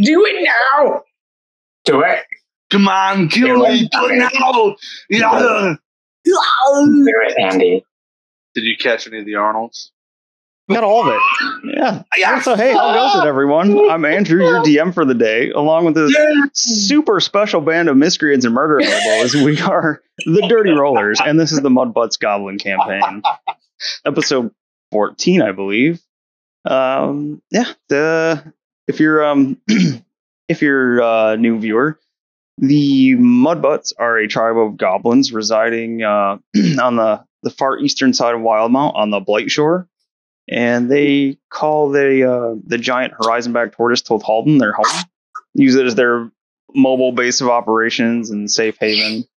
Do it now. Do it. Come on, kill me. Do it now. Yeah. Do it, Andy. Did you catch any of the Arnolds? Got all of it. Yeah. So, hey, how goes it, everyone? I'm Andrew, your DM for the day. Along with this super special band of miscreants and murder hobos, we are the Dirty Rollers, and this is the Mudbutts Goblin campaign. Episode 14, I believe. If you're a new viewer, the Mudbutts are a tribe of goblins residing on the far eastern side of Wildmount on the Blight Shore. And they call the giant horizon-back tortoise Toltalden their home. Use it as their mobile base of operations and safe haven.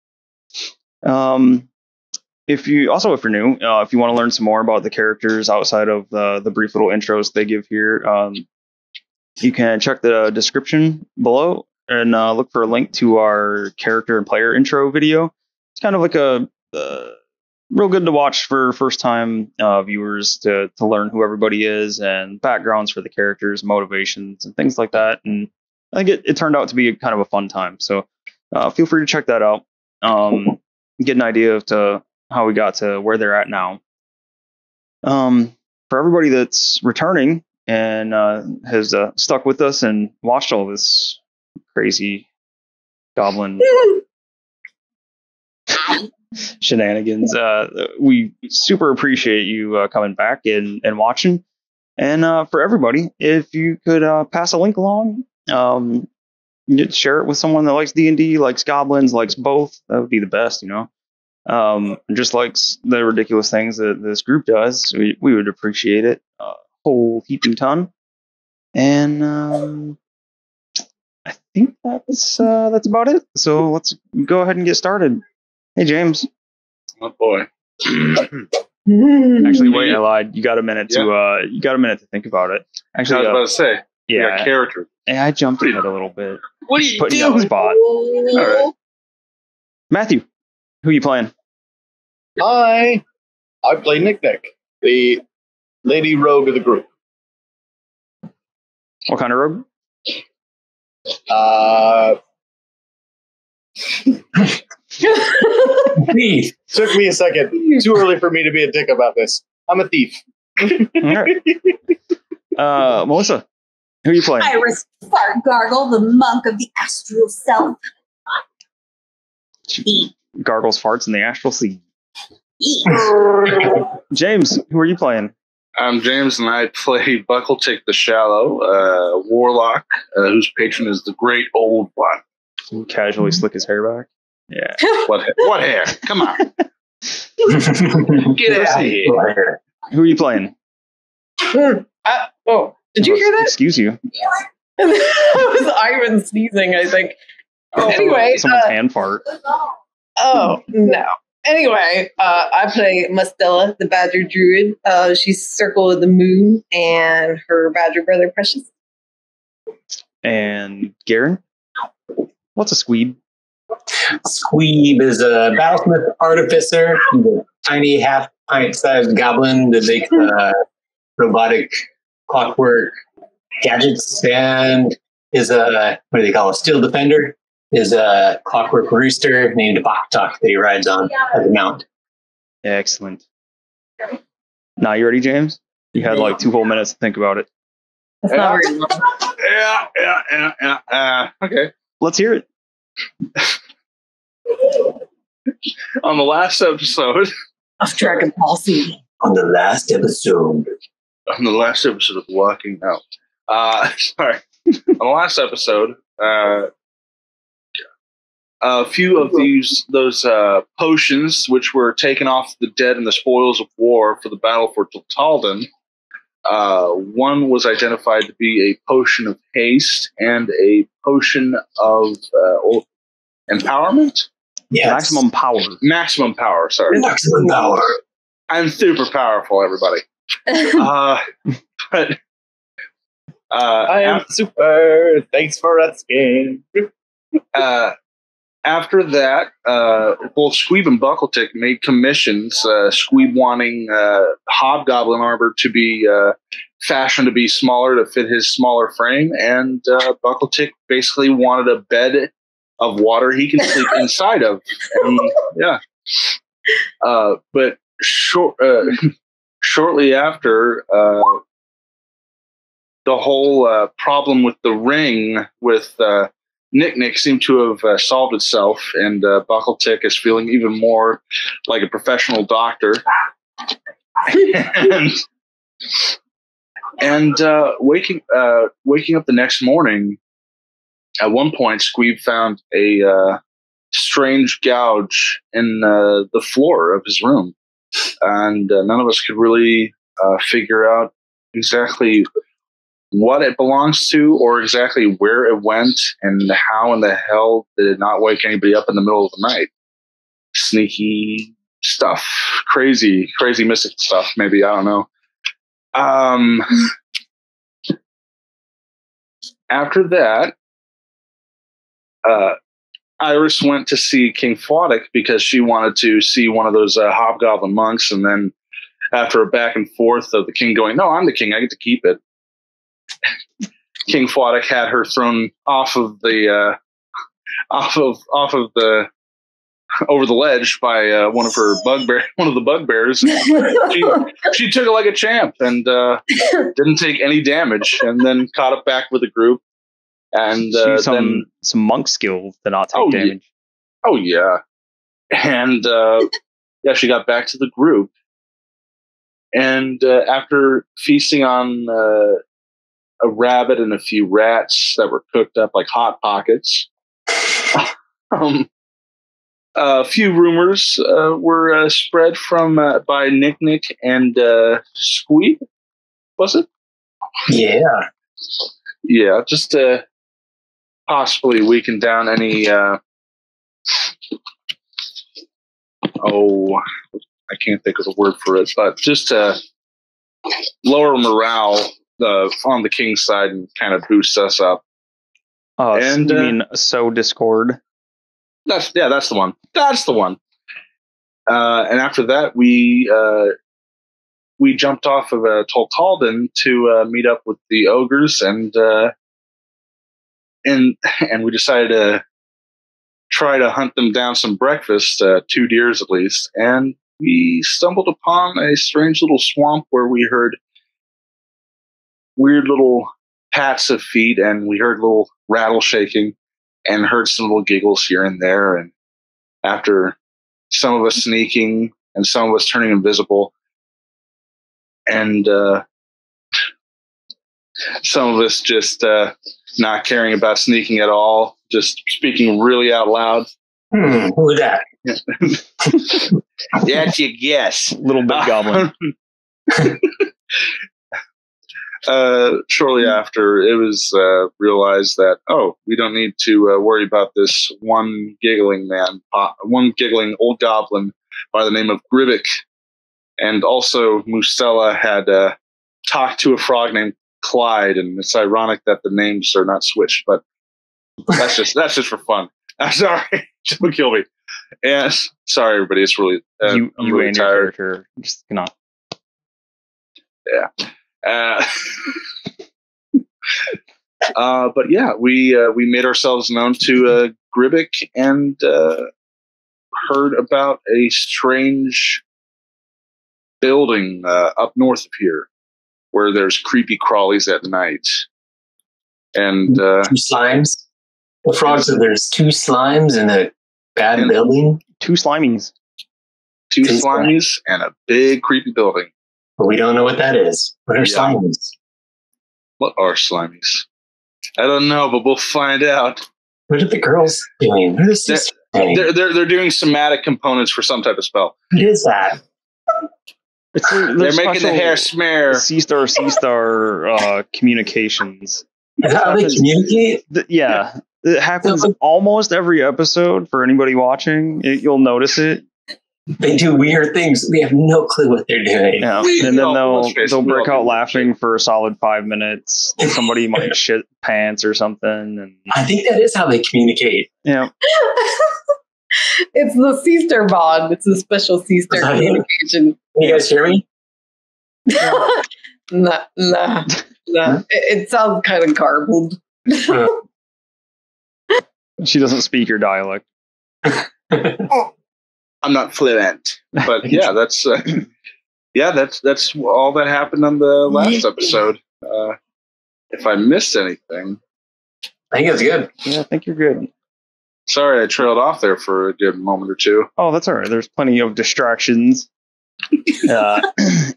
If you're new, if you want to learn some more about the characters outside of the brief little intros they give here, you can check the description below and look for a link to our character and player intro video. It's kind of like a real good to watch for first-time viewers to learn who everybody is and backgrounds for the characters, motivations, and things like that. And I think it turned out to be kind of a fun time. So feel free to check that out. Get an idea of how we got to where they're at now. For everybody that's returning and has stuck with us and watched all this crazy goblin shenanigans, we super appreciate you coming back and watching. And for everybody, if you could pass a link along, share it with someone that likes D&D, likes goblins, likes both, that would be the best, just likes the ridiculous things that this group does. We would appreciate it a whole heaping ton. And I think that's about it. So let's go ahead and get started. Hey, James. Oh boy. Actually, wait, I lied. You got a minute to think about it. Actually, I was about to say. Yeah, character. I jumped ahead a little bit. What are you putting doing? You on the spot. All right. Matthew, who you playing? Hi, I play Nick, the lady rogue of the group. What kind of rogue? Thief. Took me a second. Too early for me to be a dick about this. I'm a thief. All right. Melissa, who are you playing? Iris Fart Gargle, the monk of the astral self. Gargles farts in the astral sea. James, who are you playing? I'm James, and I play Buckletick the Shallow, warlock, whose patron is the Great Old One. Casually slick his hair back. Yeah. What hair? Come on. Get out of here. Who are you playing? Did you hear that? Excuse you. That was Ivan sneezing, I think. Anyway. Someone's hand fart. Oh, no. Anyway, I play Mustelka, the Badger Druid. She's Circle of the Moon, and her Badger brother, Precious. And Garen? What's a squeeb? Squeeb is a battlesmith artificer. He's a tiny half-pint-sized goblin that makes robotic clockwork gadgets, and is a, what do they call a steel defender? Is a clockwork rooster named Baktok that he rides on as a mount. Excellent. Now, you ready, James? You had like 2 whole minutes to think about it. That's not very long. Yeah. Okay. Let's hear it. On the last episode Of Dragon Ball Z. On the last episode of Walking Out. Sorry. On the last episode, a few of those potions, which were taken off the dead and the spoils of war for the battle for Toltalden, one was identified to be a potion of haste and a potion of empowerment. Yes. Maximum power. Maximum power. Sorry. Maximum power. I'm super powerful, everybody. But I am super. Thanks for asking. After that, both Squeeb and Buckletick made commissions, Squeeb wanting hobgoblin armor to be fashioned to be smaller to fit his smaller frame, and Buckletick basically wanted a bed of water he can sleep inside of. And, yeah. But shortly after, the whole problem with the ring with Nick seemed to have solved itself, and Buckletick is feeling even more like a professional doctor. and waking up the next morning, at one point, Squeeb found a strange gouge in the floor of his room, and none of us could really figure out exactly what it belongs to or exactly where it went, and how in the hell did it not wake anybody up in the middle of the night. Sneaky stuff, crazy mystic stuff, maybe, I don't know. After that, Iris went to see King Fwaddick because she wanted to see one of those hobgoblin monks, and then after a back and forth of the king going, "No, I'm the king, I get to keep it," King Fwaddick had her thrown off of the over the ledge by one of the bugbears. She took it like a champ and didn't take any damage, and then caught up back with the group. And some monk skills to not take damage. Oh yeah, and yeah, she got back to the group, and after feasting on a rabbit and a few rats that were cooked up like hot pockets, a few rumors were spread from by Nick and Squeeb. Was it? Yeah. Yeah, just to possibly weaken down any I can't think of the word for it, but just to lower morale on the king's side and kind of boost us up. Oh, and you mean sow discord? That's the one. That's the one. And after that, we jumped off of Toltalden to meet up with the ogres, and we decided to try to hunt them down some breakfast, 2 deers at least. And we stumbled upon a strange little swamp where we heard weird little pats of feet, and we heard a little rattle shaking, and heard some little giggles here and there. And after some of us sneaking and some of us turning invisible, and some of us just not caring about sneaking at all, just speaking really out loud. Who's that? That's your guess. Little bit goblin. Shortly after, it was realized that, we don't need to worry about this one giggling old goblin by the name of Gribbik. And also, Mustelka had talked to a frog named Clyde, and it's ironic that the names are not switched, but that's just for fun. I'm sorry, don't kill me. And sorry, everybody. It's really you really and tired. your character just cannot. Yeah. But yeah, we made ourselves known to Gribbik and heard about a strange building up north of here where there's creepy crawlies at night. And 2 slimes. The frog said there's 2 slimes in a bad building. 2 slimies. 2 slimies and a big creepy building. But we don't know what that is. What are slimies? What are slimies? I don't know, but we'll find out. What are the girls doing? What are the sisters doing? They're doing somatic components for some type of spell. What is that? They're making the hair smear. C-star communications. Is that how they communicate? Yeah. It happens almost every episode for anybody watching. You'll notice it. They do weird things. We have no clue what they're doing. Yeah. And then they'll break out laughing for a solid 5 minutes. Somebody might shit pants or something. And I think that is how they communicate. Yeah. It's the Seaster bond. It's a special Seaster communication. Can you guys hear me? Nah. It sounds kind of garbled. She doesn't speak your dialect. I'm not fluent, but yeah, that's all that happened on the last episode. If I missed anything, I think it's good. Yeah, I think you're good. Sorry, I trailed off there for a good moment or two. Oh, that's all right. There's plenty of distractions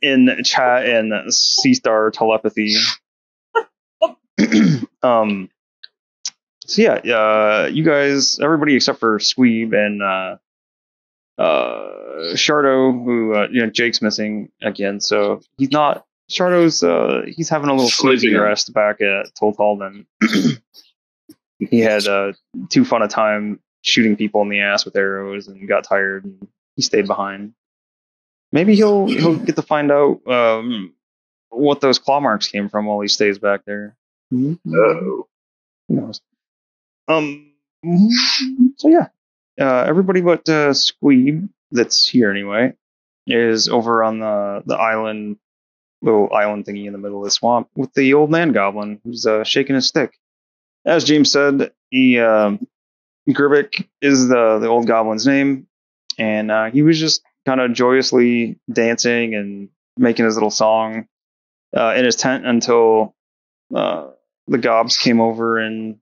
in chat and C-Star telepathy. So yeah, you guys, everybody except for Squeeb and Shardo, who Jake's missing again, so he's not. Shardo's he's having a little sleepy rest back at Toltalden. He had too fun a time shooting people in the ass with arrows and got tired, and he stayed behind. Maybe he'll get to find out what those claw marks came from while he stays back there. Oh. Who knows? So yeah, everybody but Squeeb, that's here anyway, is over on the island, little island thingy in the middle of the swamp with the old man goblin who's shaking his stick. As James said, Gribbik is the old goblin's name, and he was just kind of joyously dancing and making his little song in his tent until the gobs came over and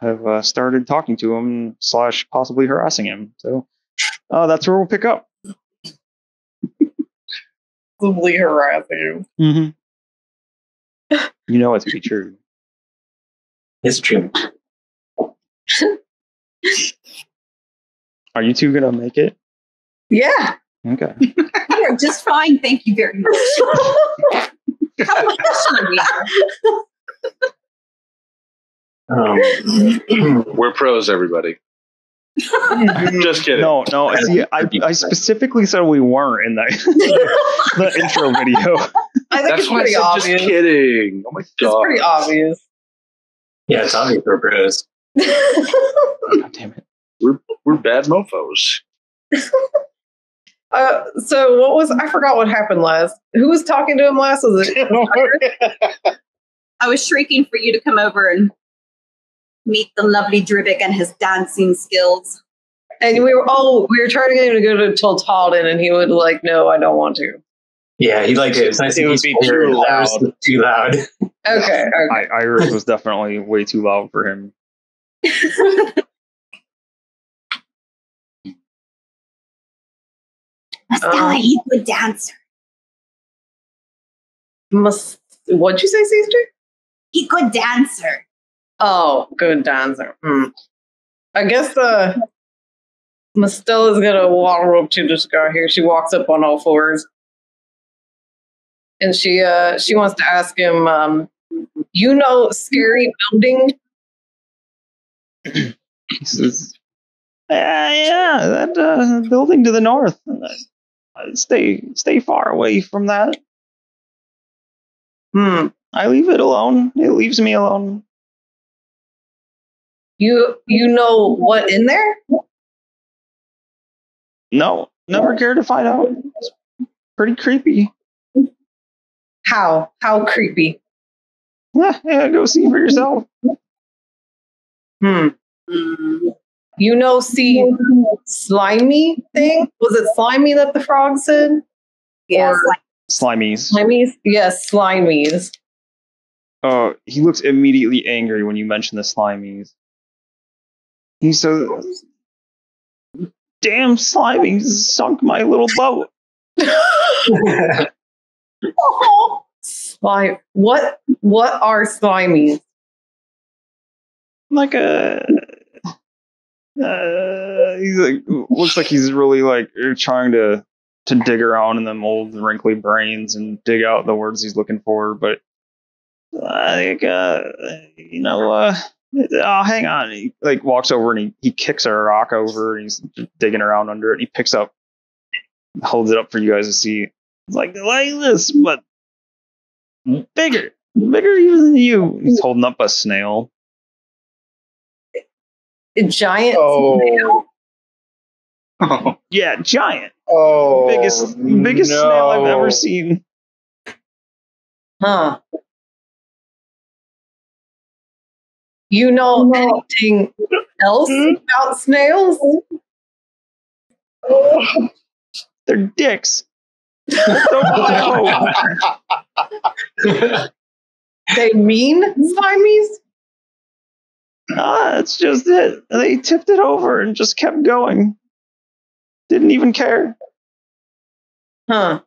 have started talking to him / possibly harassing him. So that's where we'll pick up. Possibly harassing him. Mm-hmm. You know it to be true. It's true. Are you two gonna make it? Yeah. Okay. We are just fine, thank you very much. How much are we? We're pros, everybody. Just kidding. No. See, I specifically said we weren't in the intro video. I think it's pretty obvious. Just kidding. Oh my god. It's pretty obvious. Yeah, it's obvious we're pros. God damn it. We're bad mofos. So what was, I forgot what happened last. Who was talking to him last? Was it? I was shrieking for you to come over and meet the lovely Gribbik and his dancing skills. And we were trying to get him to go to Toltalden, and he would like, no, I don't want to. Yeah, he liked it. It's nice. It would be too loud. Too loud. Okay. Iris was definitely way too loud for him. Mustela, he's a good dancer. What'd you say, sister? He's a good dancer. Oh, good dancer. I guess Mustela's gonna waddle up to this guy here. She walks up on all fours. And she wants to ask him, scary building? He says, yeah, that building to the north. Stay far away from that. I leave it alone. It leaves me alone. You know what in there? No, never cared to find out. It's pretty creepy. How creepy? Yeah, go see for yourself. See slimy thing? Was it slimy that the frog said? Yes. Slimies. Slimies? Yes, slimies. Oh, he looks immediately angry when you mention the slimies. He says, damn slimies sunk my little boat. Slime. What are slimies? Like he's like, looks like he's really like trying to dig around in them old wrinkly brains and dig out the words he's looking for, but hang on. He like walks over and he kicks a rock over and he's digging around under it. And he picks up, holds it up for you guys to see. It's like this, but bigger even than you. He's holding up a snail. A giant snail. Oh. Yeah, giant. Oh, biggest snail I've ever seen. Huh. You know anything else about snails? They're dicks. Don't They mean slimies? That's just it. They tipped it over and just kept going. Didn't even care. Huh.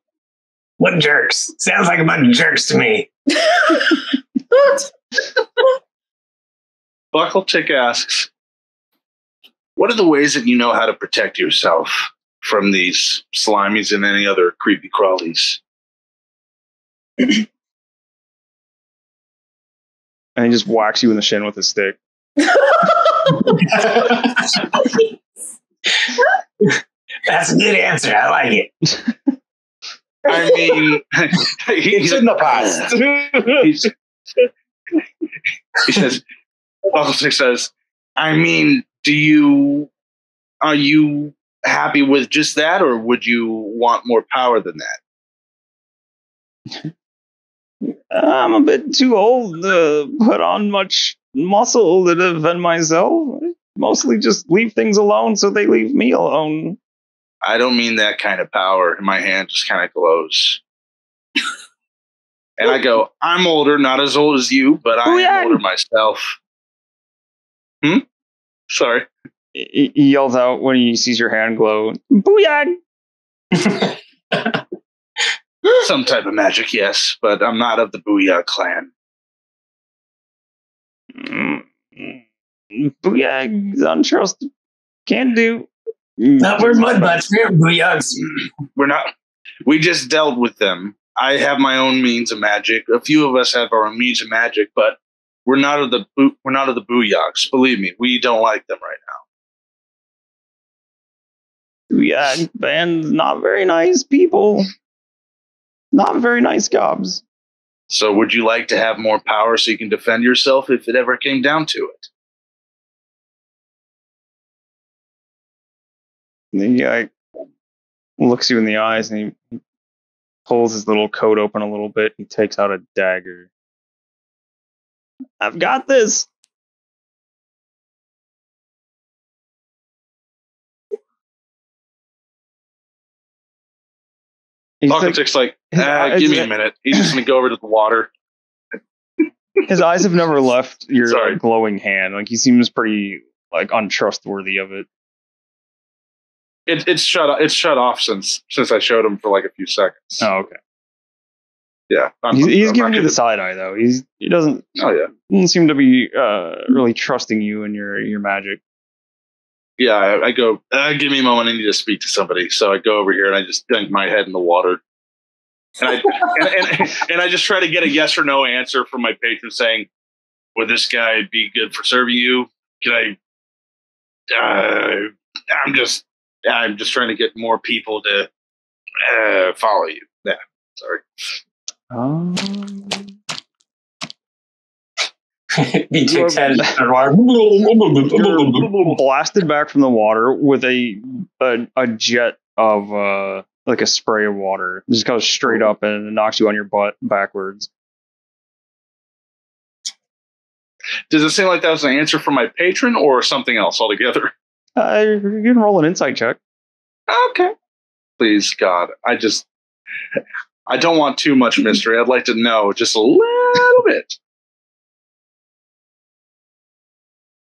What jerks? Sounds like a bunch of jerks to me. Buckle-Tick asks, what are the ways that you know how to protect yourself from these slimies and any other creepy crawlies? And he just whacks you in the shin with his stick. That's a good answer. I like it. I mean, It's in the past. he says, Buckle-Tick says, I mean, are you happy with just that, or would you want more power than that? I'm a bit too old to put on much muscle to defend myself. Mostly just leave things alone so they leave me alone. I don't mean that kind of power. My hand just kind of glows. And I go, I'm older, not as old as you, but I am older myself. Sorry. He yells out when he sees your hand glow. Booyah! Some type of magic, yes, but I'm not of the Booyah clan. Booyah is untrusted. Can't do. Not we're mud butts. We're booyahs. We're not. We just dealt with them. I have my own means of magic. A few of us have our own means of magic, but we're not of the Booyahs. Believe me, we don't like them right now. Booyah band, not very nice people. Not very nice gobs. So would you like to have more power so you can defend yourself if it ever came down to it? The guy looks you in the eyes and he pulls his little coat open a little bit. He takes out a dagger. I've got this. Buckle-Tick's like, give me a minute. He's just going to go over to the water. His eyes have never left your glowing hand. Like, he seems pretty untrustworthy of it. It's shut off since I showed him for like a few seconds. Oh, okay. Yeah, he's giving you the side eye though. He doesn't. Oh yeah. Doesn't seem to be really trusting you and your magic. Yeah, I go. Give me a moment. I need to speak to somebody. So I go over here and I just dunk my head in the water, and I just try to get a yes or no answer from my patron saying, "Would this guy be good for serving you? Can I?" I'm just trying to get more people to follow you. Yeah, sorry. You're blasted back from the water with a jet of like a spray of water. It just goes straight up and knocks you on your butt backwards. Does it seem like that was an answer from my patron or something else altogether? You can roll an insight check. Okay. Please, God. I don't want too much mystery. I'd like to know just a little bit.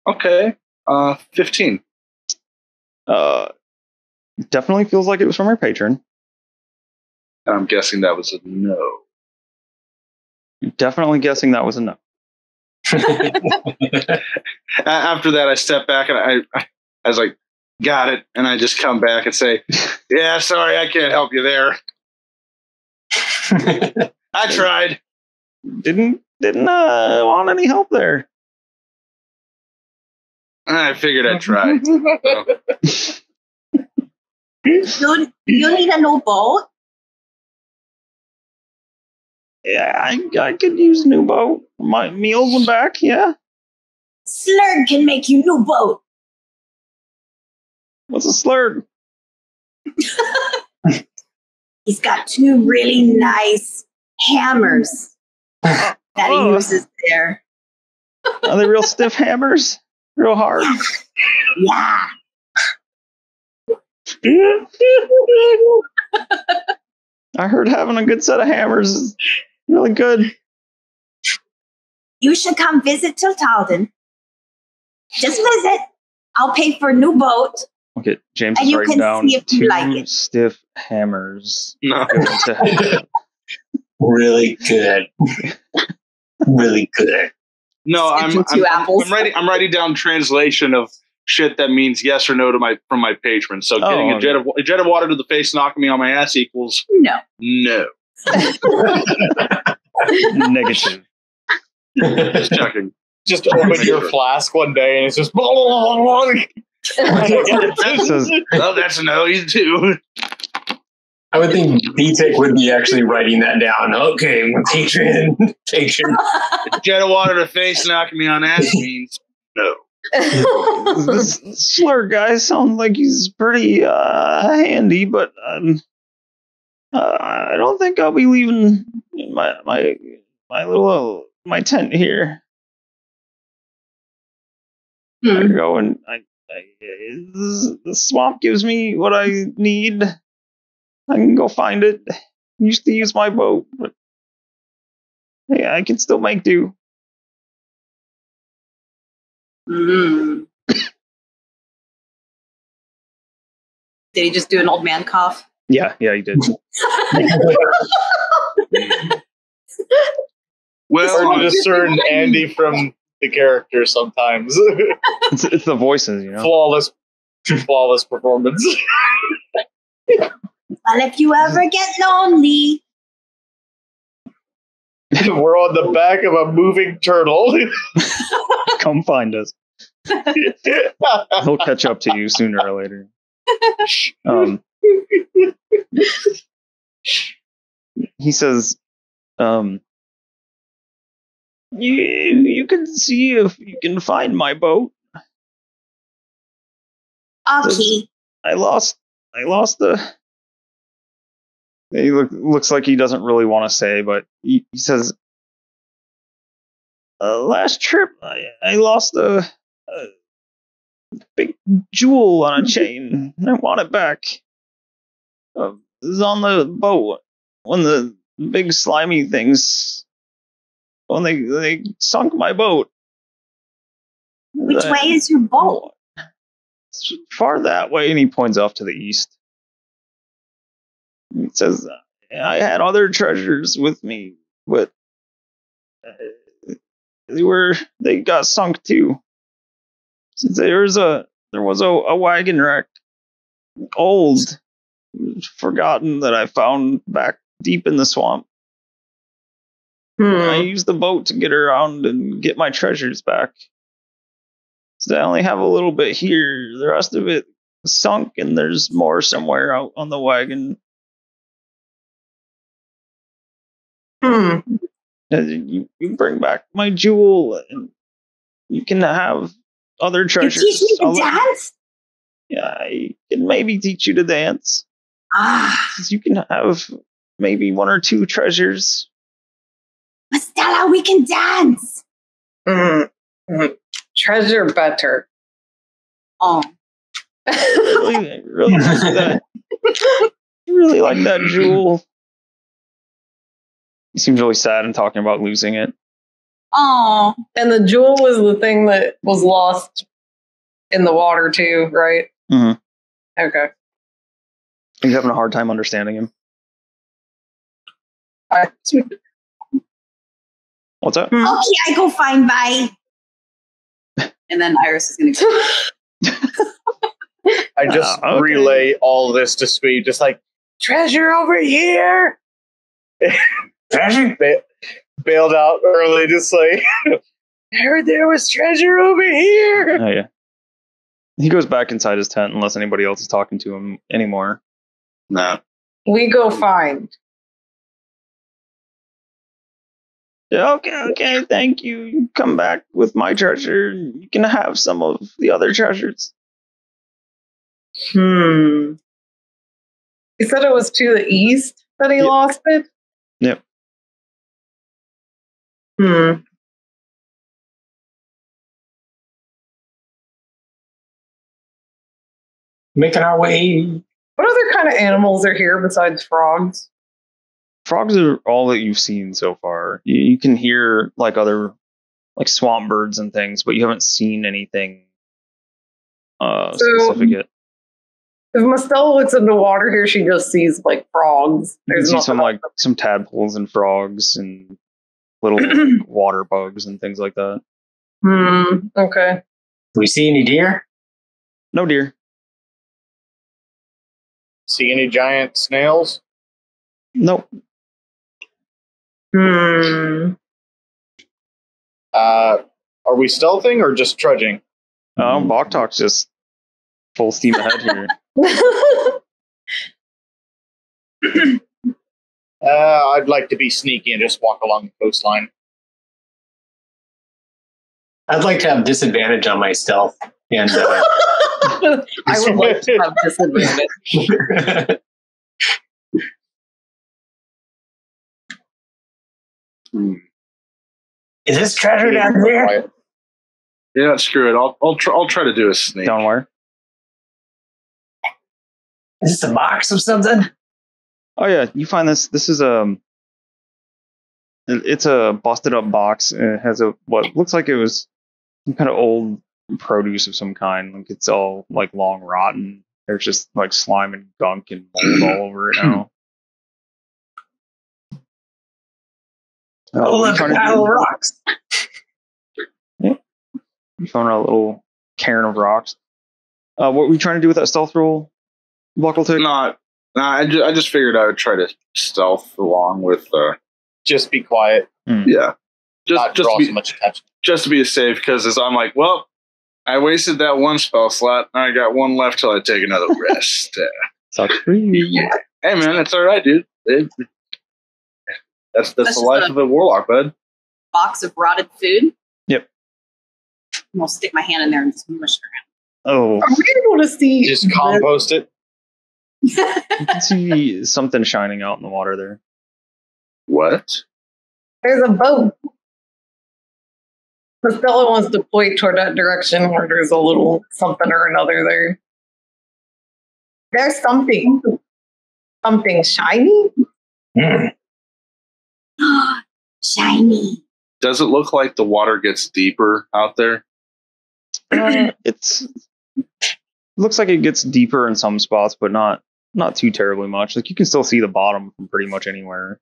Okay. 15. Definitely feels like it was from your patron. I'm guessing that was a no. Definitely guessing that was a no. After that, I step back and I was like, got it. And I just come back and say, yeah, sorry, I can't help you there. I tried. Didn't want any help there. I figured I'd try. You need a new boat? Yeah, I could use a new boat. My old one back, yeah. Slurg can make you new boat. What's a slurg? He's got 2 really nice hammers that he uses there. Are they real stiff hammers? Real hard? Yeah. I heard having a good set of hammers is really good. You should come visit Tiltalden. Just visit. I'll pay for a new boat. Okay, James And is you writing can down see if you 2 like it. stiff hammers. No. Really good. Really good. No, Scooping two apples. I'm writing down translation of shit that means yes or no to from my patron. So getting a jet of water to the face, knocking me on my ass equals No. Negative. Just checking. Just open your flask one day and it's just. Oh, that's a no. You too. I would think B-Tech would be actually writing that down. Okay, patron. A jet of water to the face, knocking me on ass means no. This slur guy sounds like he's pretty handy, but I don't think I'll be leaving my little tent here. I go and the swamp gives me what I need. I can go find it. I used to use my boat, but yeah, I can still make do. Mm. Did he just do an old man cough? Yeah, he did. Well, Hard to discern Andy from the character sometimes. It's the voices, you know. Flawless performance. Well, if you ever get lonely, We're on the back of a moving turtle. Come find us. He'll catch up to you sooner or later. He says, you can see if you can find my boat. okay. I lost the. He looks like he doesn't really want to say, but he says, last trip I lost a big jewel on a chain. I want it back. It was on the boat when the big slimy things, when they sunk my boat. Which way is your boat? It's far that way, and he points off to the east. He says, I had other treasures with me, but they got sunk too. Since there was a wagon wreck, old, forgotten, that I found back deep in the swamp. I used the boat to get around and get my treasures back. So I only have a little bit here. The rest of it sunk, and there's more somewhere out on the wagon. You bring back my jewel, and you can have other treasures. You teach me to dance? Yeah, I can maybe teach you to dance. You can have maybe 1 or 2 treasures. Stella, we can dance. Treasure better. Oh. Really like that. Really like that jewel. He seems really sad and talking about losing it. Oh. And the jewel was the thing that was lost in the water too, right? Mm-hmm. Okay. He's having a hard time understanding him. What's up? Okay, I go find bye. And then Iris is going to I just relay all this to Speed, just like, treasure over here! Treasure? Bailed out early, just like, I heard there was treasure over here! Oh, yeah. He goes back inside his tent unless anybody else is talking to him anymore. No. We go find. Yeah, okay, thank you. You come back with my treasure. You can have some of the other treasures. He said it was to the east that he lost it? Yep. Making our way. What other kind of animals are here besides frogs? Frogs are all that you've seen so far. You can hear like other like swamp birds and things, but you haven't seen anything specific yet. If Mustelka looks into water here, she just sees like frogs. You can see some tadpoles and frogs and little water bugs and things like that. Okay. Do we see any deer? No deer. See any giant snails? Nope. Are we stealthing or just trudging? Boktalk's just full steam ahead here. I'd like to be sneaky and just walk along the coastline. I'd like to have disadvantage on my stealth. And I would like to have disadvantage. Is this treasure down there? Yeah, screw it. I'll try to do a sneak. Don't worry. Is this a box of something? Oh yeah, you find this. This is it's a busted up box, and it has what looks like it was some kind of old produce of some kind. Like it's all like long rotten. There's just like slime and gunk and mold all over it now. Oh, look, a pile of rocks. Yeah. You found a little cairn of rocks. What were you trying to do with that stealth roll, Buckletic? I just figured I would try to stealth along with. Just be quiet. Yeah. Not draw so much attention. Just to be safe, because as I'm like, well, I wasted that one spell slot, and I got one left till I take another rest. Sucks for you. Hey man, that's all right, dude. That's the life of a warlock, bud. Box of rotted food. Yep. And I'll stick my hand in there and just mush it Oh. Are we able to see? Just compost it. You can see something shining out in the water there. What? There's a boat. Mustelka wants to point toward that direction where there's a little something or another there. There's something. Something shiny? Shiny. Does it look like the water gets deeper out there? It looks like it gets deeper in some spots, but not too terribly much. Like you can still see the bottom from pretty much anywhere.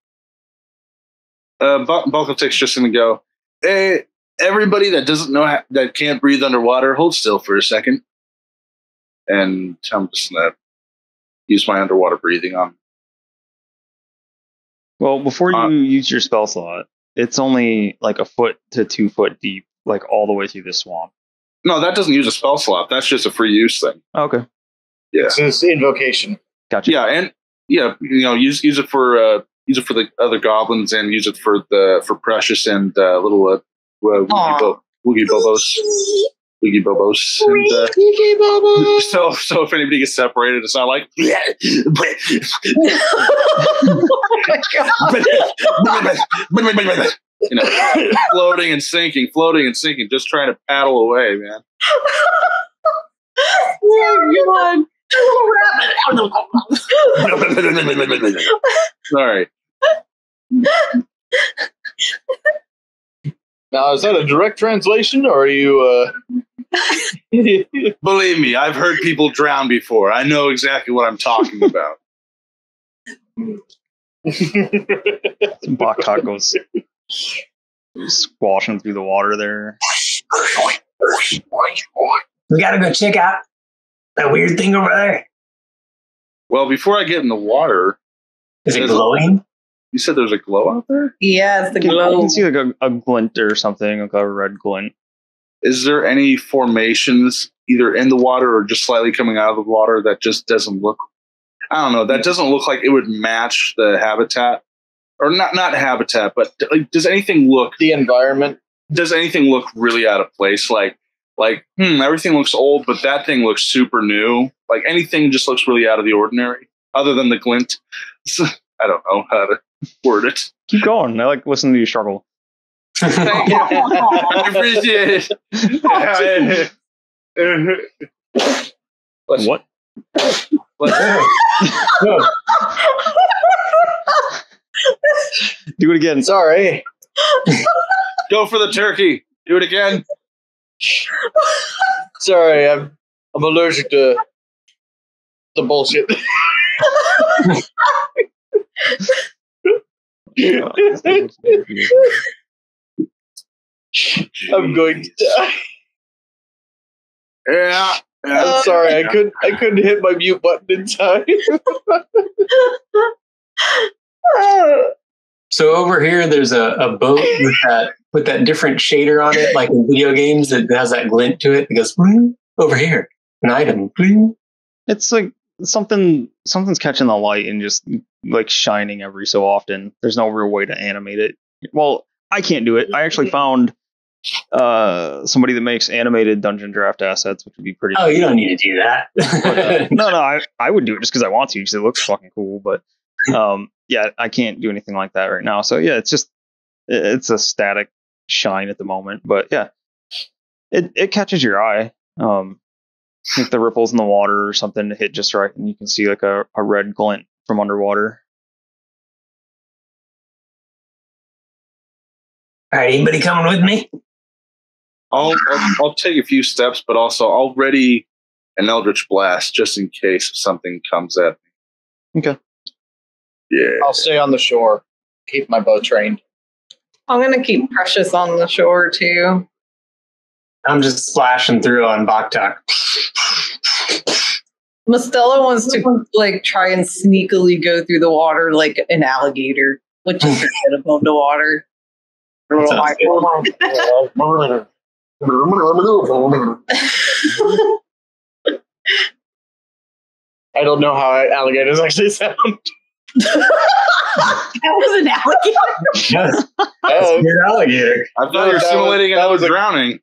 Balkotek's just gonna go, hey, everybody that doesn't know that can't breathe underwater, hold still for a second. And I'm just gonna use my underwater breathing on. Well, before you use your spell slot, it's only like 1 foot to 2 foot deep, like all the way through the swamp. No, that doesn't use a spell slot. That's just a free use thing. Okay. Yeah. It's invocation. Gotcha. Yeah, and use it for the other goblins and use it for Precious and little Woogie Bobos. Woogie Bobos. And, so if anybody gets separated, it's not like floating and sinking, just trying to paddle away, man. Oh Sorry. Now, is that a direct translation, or are you? Believe me, I've heard people drown before. I know exactly what I'm talking about. Boktalk goes squashing through the water there. We gotta go check out that weird thing over there. Well, before I get in the water, is it glowing? You said there's a glow out there? Yeah, it's the You glow. can see like a glint or something, like a red glint. Is there any formations either in the water or just slightly coming out of the water that just doesn't look? I don't know. That doesn't look like it would match the habitat, or not habitat, but like, does anything look the environment? Does anything look really out of place? Like everything looks old, but that thing looks super new. Like anything just looks really out of the ordinary, other than the glint. I don't know how to word it. Keep going. I like listening to you struggle. Thank you. I appreciate it. What? Do it again. Sorry. Go for the turkey. Do it again. Sorry, I'm allergic to the bullshit. I'm going to die. Yeah. I'm sorry, I couldn't hit my mute button in time. So over here, there's a boat with that different shader on it, like in video games, that has that glint to it. It goes "Bling." Over here, an item. "Bling." It's like something's catching the light and just like shining every so often. There's no real way to animate it. Well, I can't do it. I actually found somebody that makes animated Dungeondraft assets, which would be pretty. Oh, you don't need to do that. But, no, I would do it just because I want to, because it looks fucking cool. But yeah, I can't do anything like that right now. So yeah, it's a static shine at the moment. But yeah, it catches your eye. Like the ripples in the water or something hit just right, and you can see like a red glint from underwater. All right, anybody coming with me? I'll take a few steps, but also I'll ready an Eldritch Blast just in case something comes at me. Okay. Yeah. I'll stay on the shore. Keep my bow trained. I'm going to keep Precious on the shore, too. I'm just splashing through on Baktak. Mustela wants to like try and sneakily go through the water like an alligator, which is her head above the water. Sounds I don't know how alligators actually sound. That was an alligator. Yes, that's a good alligator. I thought you were simulating that was a- drowning.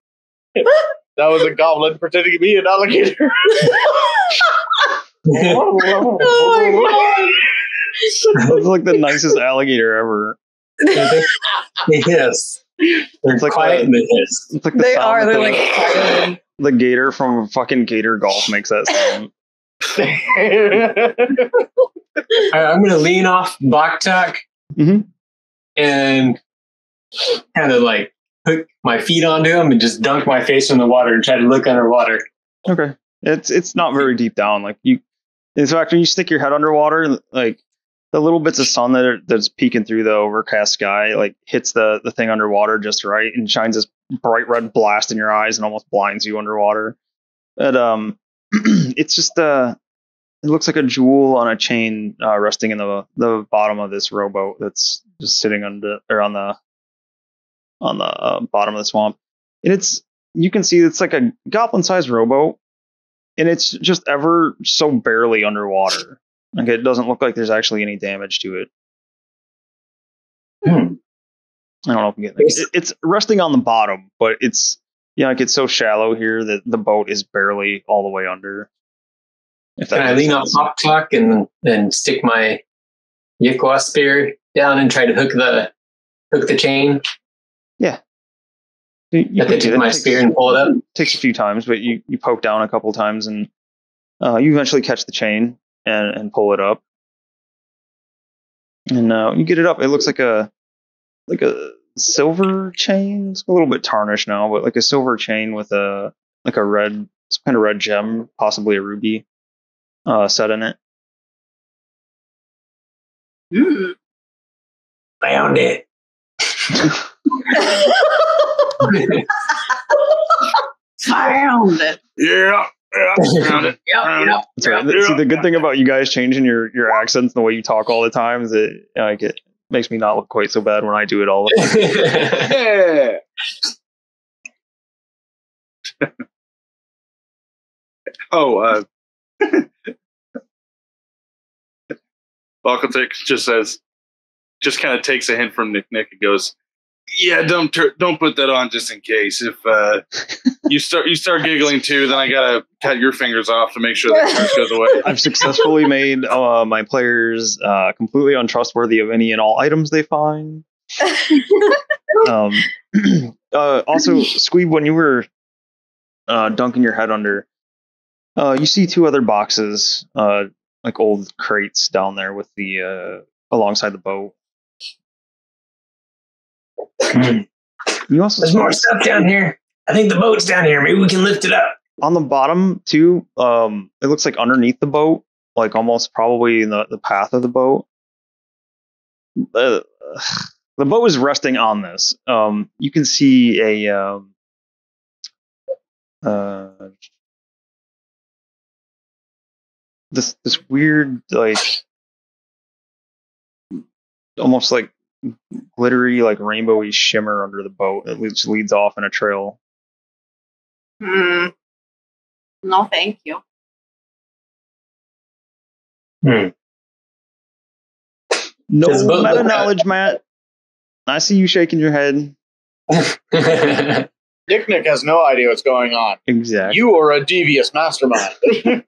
That was a goblin pretending to be an alligator. Oh my god! It's like the nicest alligator ever. Yes. They're like quiet and they hiss. It's like the They sound are. that They're like silent. the gator from fucking Gator Golf makes that sound. All right, I'm going to lean off Baktak Mhm. and kind of like put my feet onto him and just dunk my face in the water and try to look underwater. Okay, it's not very deep down. Like you, in fact, when you stick your head underwater, like the little bits of sun that's peeking through the overcast sky, like hits the thing underwater just right and shines this bright red blast in your eyes and almost blinds you underwater. But it's just it looks like a jewel on a chain resting in the bottom of this rowboat that's just sitting on the bottom of the swamp. And you can see it's like a goblin-sized rowboat, and it's just ever so barely underwater. Like it doesn't look like there's actually any damage to it. I don't know if you get it's resting on the bottom, but it's like it's so shallow here that the boat is barely all the way under. Can I lean off Baktak and stick my Yikwa spear down and try to hook the chain? Yeah. You At the tip of my spear and pull it up? Takes a few times, but you poke down a couple times and you eventually catch the chain and pull it up. And when you get it up, it looks like a silver chain. It's a little bit tarnished now, but like a silver chain with some kind of red gem, possibly a ruby, set in it. Found it. Found it. Yeah. Found it. That's right. See, the good thing about you guys changing your accents and the way you talk all the time is that like it makes me not look quite so bad when I do it all the time. Yeah. Oh, Balkatik just kind of takes a hint from Nick and goes, "Yeah, don't put that on just in case. If you start giggling too, then I gotta cut your fingers off to make sure that curse goes away." I've successfully made my players completely untrustworthy of any and all items they find. Also, Squeeb, when you were dunking your head under, you see two other boxes, like old crates down there with the alongside the boat. You also There's more stuff down here. I think the boat's down here. Maybe we can lift it up. On the bottom too. It looks like underneath the boat, like almost probably in the path of the boat. The boat is resting on this. You can see a this weird, like, almost like glittery, like rainbowy shimmer under the boat. It just leads off in a trail. No, thank you. Hmm. No Does the boat meta look knowledge, Matt. I see you shaking your head. Dick Nick has no idea what's going on. Exactly. You are a devious mastermind. I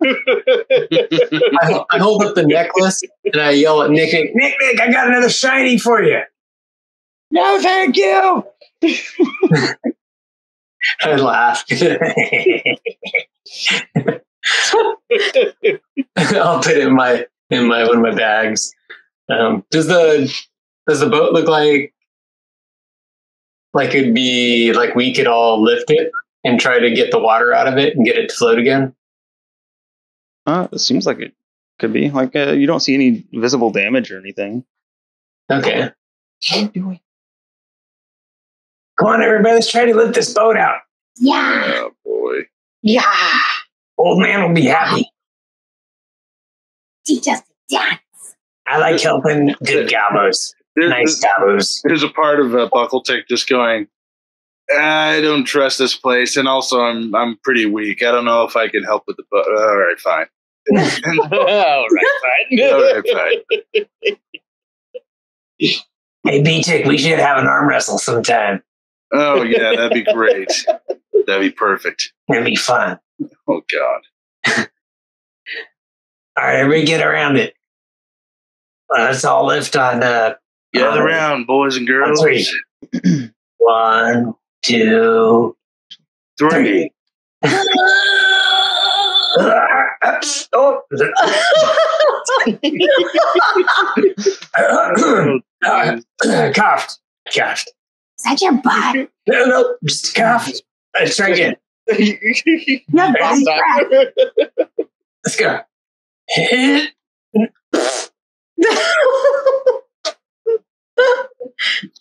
hold up the necklace and I yell at Nick, Nick, I got another shiny for you. No, thank you. I laugh. I'll put it in my one of my bags. Does the boat look like it'd be like we could all lift it and try to get the water out of it and get it to float again? It seems like it could be. Like, you don't see any visible damage or anything. Okay. What are you doing? Come on, everybody, let's try to lift this boat out. Yeah. Oh boy. Yeah. Old man will be happy. Teach us to dance. I like helping good gobos. Nice gobos. There's a part of Buckle-Tick just going, I don't trust this place, and also I'm pretty weak. I don't know if I can help with the boat. All right, fine. All right, fine. Hey, B-Tick, we should have an arm wrestle sometime. Oh, yeah, that'd be great. That'd be perfect. It'd be fun. Oh, God. All right, everybody get around it. Let's all lift on Gather around, boys and girls. 3. 1, 2, 3. Oh. Coughed. Is that your butt? No, just coughed. Let's try again. No, that's breath. Let's go.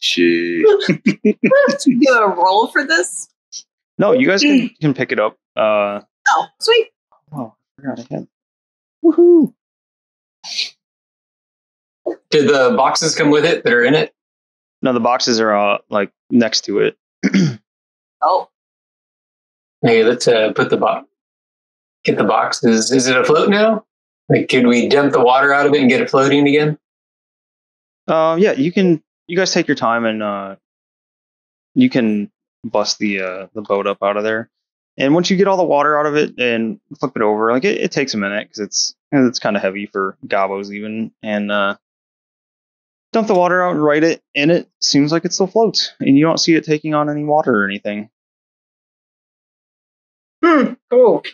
Gee. Should we do a roll for this? No, you guys can pick it up. Oh, sweet. Oh, I forgot I had. Woohoo! Did the boxes come with it that are in it? No, the boxes are like next to it. Oh, Hey, let's put the box. Get the boxes. Is it afloat now? Like, could we dump the water out of it and get it floating again? Yeah, you can. You guys take your time and you can bust the boat up out of there. And once you get all the water out of it and flip it over, like it takes a minute because it's kind of heavy for gobos even. And dump the water out and write it, and it seems like it still floats, and you don't see it taking on any water or anything. Cool.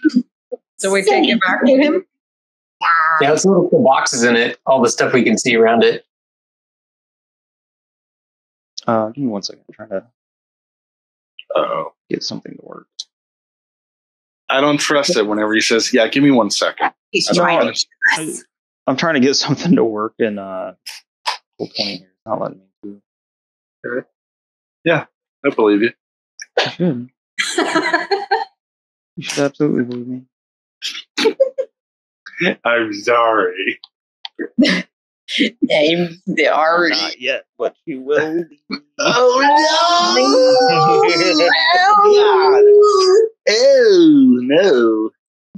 So we take it back to him? Yeah, let's look at the boxes in it, all the stuff we can see around it. Give me 1 second. I'm trying to Uh-oh. get something to work. I don't trust it whenever he says, yeah, give me 1 second. he's I don't trying know. to us. I'm trying to get something to work, and full 20 here. It's not letting me do. I believe you. You should. You should absolutely believe me. I'm sorry. I'm sorry. Not yet, but you will be. Oh no! Oh, no.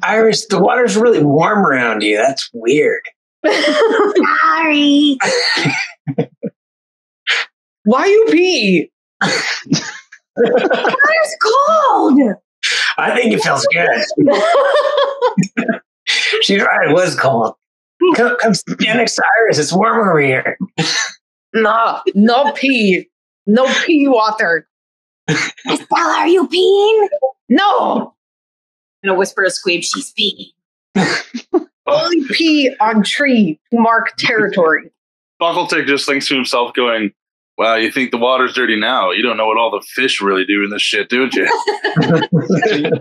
Iris, the water's really warm around you. That's weird. Sorry. Why you pee? Water's cold. I think it feels good. She's right. It was cold. Come stand next to Iris. It's warm over here. No, no pee. No pee water. Estella, are you peeing? No. In a whisper to Squeeb, she's peeing. Only pee on tree to mark territory. Buckletic just thinks to himself, going, "Wow, you think the water's dirty now? You don't know what all the fish really do in this shit, do you?"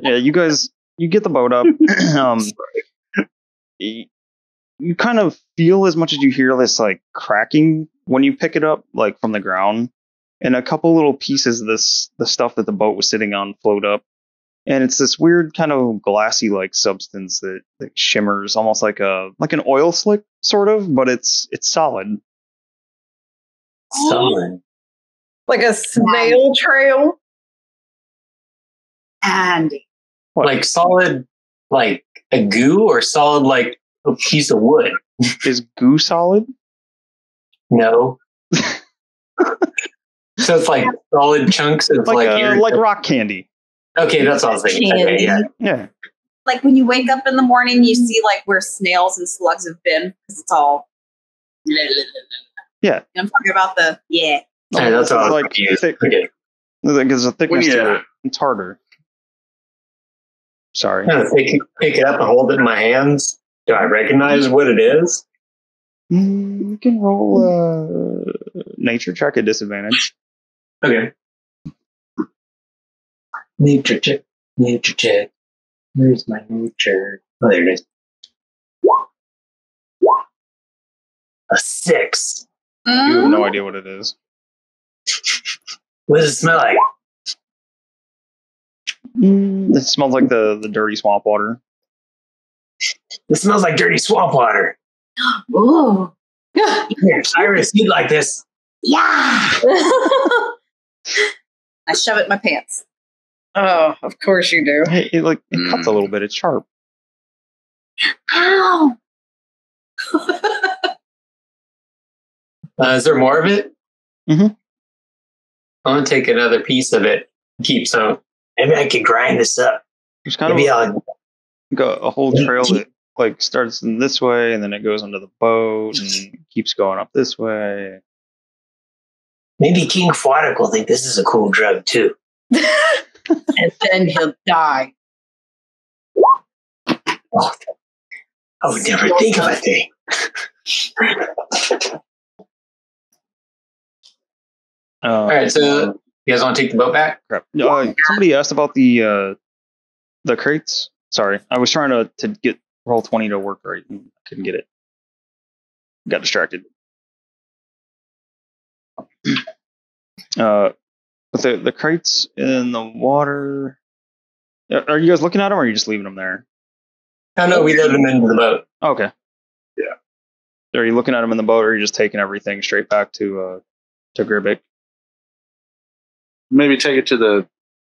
Yeah, you guys, you get the boat up. You kind of feel as much as you hear this like cracking when you pick it up, like from the ground, and a couple little pieces of the stuff that the boat was sitting on float up, and it's this weird kind of glassy like substance that shimmers almost like an oil slick sort of, but it's solid. Solid. Like a snail trail. Andy. What? Like solid, like a goo, or solid like a piece of wood? Is goo solid? No. So it's like solid chunks of Like rock candy. Okay, that's what I was thinking. Okay, yeah. Yeah. Like when you wake up in the morning, you see like where snails and slugs have been because it's all. Yeah. I'm talking about the Yeah, that's what I was like confused. thick. Okay. There's a thickness Well, yeah. to it. It's harder. Sorry. I'm gonna pick it up and hold it in my hands. Do I recognize what it is? You can roll nature check at disadvantage. Okay. Nature check. Nature check. Where's my nature? Oh, there it is. A 6. You have no idea what it is. What does it smell like? It smells like the dirty swamp water. It smells like dirty swamp water. Ooh. Here, Cyrus, you'd like this. Yeah. I shove it in my pants. Oh, of course you do. Hey, it cuts a little bit. It's sharp. Ow. Is there more of it? Mhm. I'm gonna take another piece of it. Keep some. Maybe I could grind this up. There's kind Maybe of I'll. a whole trail that like starts in this way and then it goes under the boat and keeps going up this way. Maybe King Fwaddick will think this is a cool drug too. And then he'll die. Oh, I would never think of a thing. All right, so you guys want to take the boat back? Crap. Somebody asked about the crates. Sorry, I was trying to get Roll20 to work right and couldn't get it. Got distracted. But the crates in the water. Are you guys looking at them, or are you just leaving them there? Oh no, we loaded them into the boat. Okay. Yeah. Are you looking at them in the boat, or are you just taking everything straight back to Gribbik? Maybe take it to the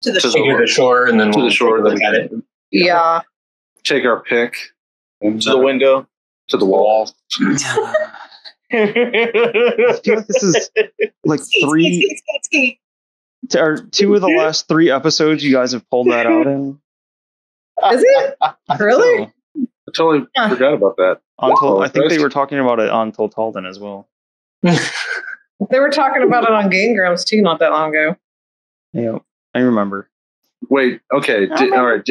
To the To shore. Take it to the shore, and then to the we'll shore. take a look at it. Yeah. Take our pick and, To the window. to the wall. I feel like this is like Ski. or 2 of the last 3 episodes you guys have pulled that out in. Is it? Really? So, I totally forgot about that. I think they were talking about it on Toltalden as well. They were talking about it on Game Grumps too, not that long ago. Yeah, I remember. Wait, okay. All right.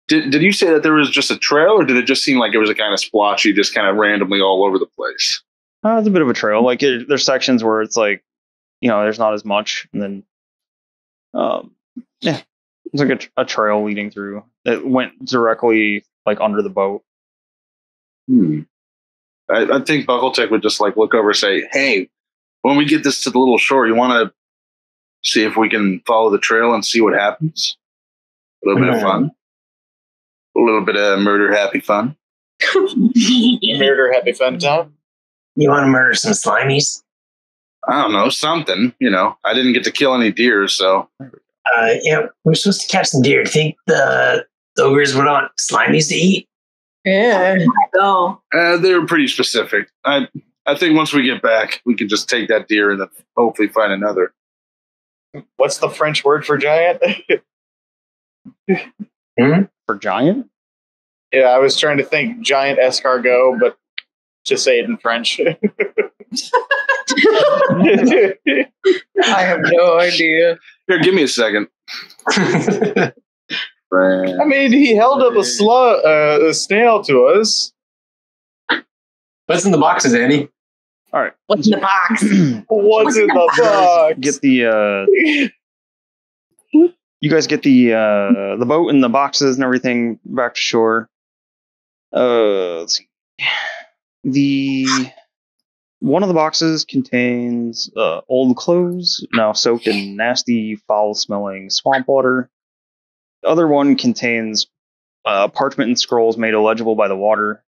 Did you say that there was just a trail, or did it just seem like it was a kind of splotchy, just kind of randomly all over the place? It's a bit of a trail. Like there's sections where it's like, there's not as much, and then, it's like a trail leading through. It went directly like under the boat. I think Buckletech would just like look over and say, "Hey, when we get this to the little shore, you want to see if we can follow the trail and see what happens? A little bit of fun, a little bit of murder happy fun." Murder happy fun time. You want to murder some slimies? I don't know, something. I didn't get to kill any deer, so Yeah, we're supposed to catch some deer. Do you think the ogres would want slimies to eat? Yeah. Go. they were pretty specific. I think once we get back, we can just take that deer and then hopefully find another. What's the French word for giant? For giant? Yeah, I was trying to think giant escargot, but to say it in French. I have no idea. Here, give me a second. I mean, he held up a snail to us. What's in the boxes, Andy? All right. What's in the box? What's in the box? Get the you guys get the boat and the boxes and everything back to shore. Let's see. One of the boxes contains old clothes, now soaked in nasty, foul-smelling swamp water. The other one contains parchment and scrolls made illegible by the water.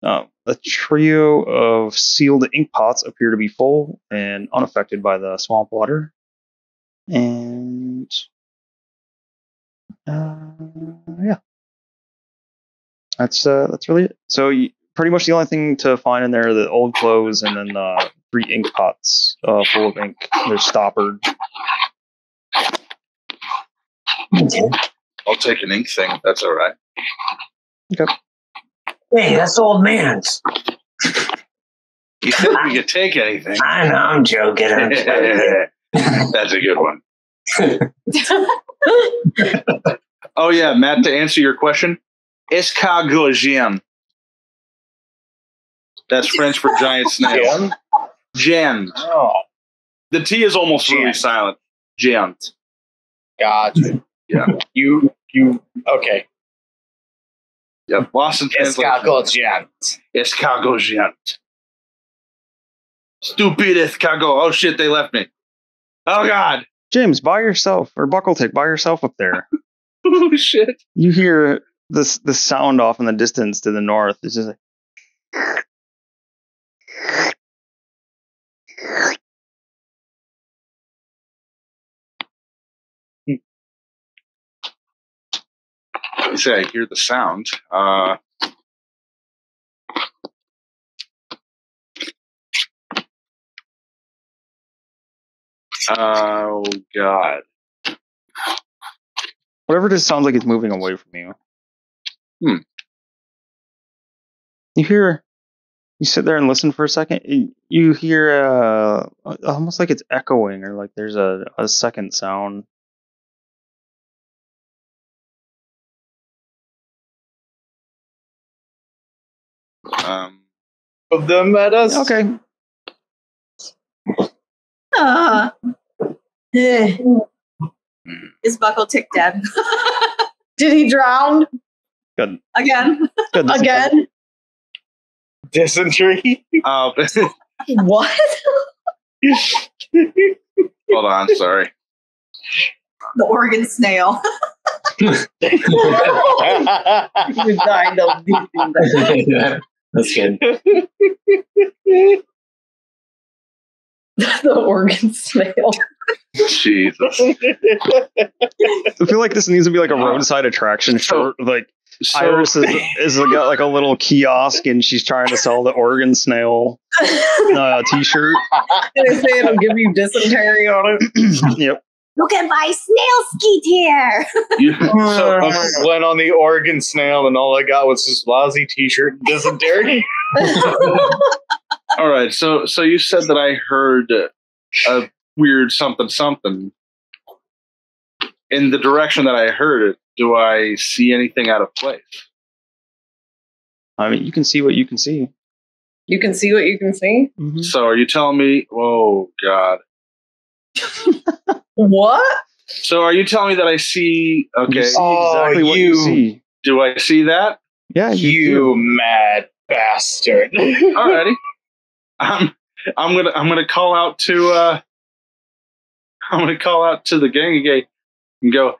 A trio of sealed ink pots appear to be full and unaffected by the swamp water. And yeah, that's really it. So pretty much the only thing to find in there are the old clothes and then 3 ink pots full of ink. They're stoppered. I'll take an ink thing. That's all right. Okay. Hey, that's old man's. You said we could take anything. I know, I'm joking. That's a good one. Oh yeah, Matt, to answer your question, escargot. That's French for giant snail. Géant. Oh, The T is almost really Géant. silent. Géant. gotcha. Yeah. You, okay. Yeah. Lost in translation. Escargot géant. Stupid escargot. Oh shit, they left me. Oh god. James, by yourself, or Buckletick, by yourself up there. Oh shit. You hear the sound off in the distance to the north. It's just like, You say I hear the sound. Oh god. whatever it is sounds like it's moving away from you. You sit there and listen for a second. You hear almost like it's echoing, or like there's a second sound. Of them at us? Okay. Is Buckletick dead? Did he drown Good. Again? Good. again? Dysentery? What? Hold on, sorry. The Oregon snail. You died of these things. That's good. The Oregon snail. Jesus. I feel like this needs to be like a roadside attraction. Short, like Iris is got like a little kiosk, and she's trying to sell the Oregon snail T-shirt. They say it'll give you dysentery on it. Yep. You can buy snail skeet here. Went on the Oregon snail, and all I got was this lousy T-shirt and dysentery. All right, so you said that I heard a weird something. In the direction that I heard it, do I see anything out of place? I mean, you can see what you can see. You can see what you can see? Mm-hmm. So are you telling me? Oh God! What? So are you telling me that I see? Okay, You see exactly what you see. do I see that? Yeah, You mad bastard. Alrighty. I'm gonna call out to the gang again and go,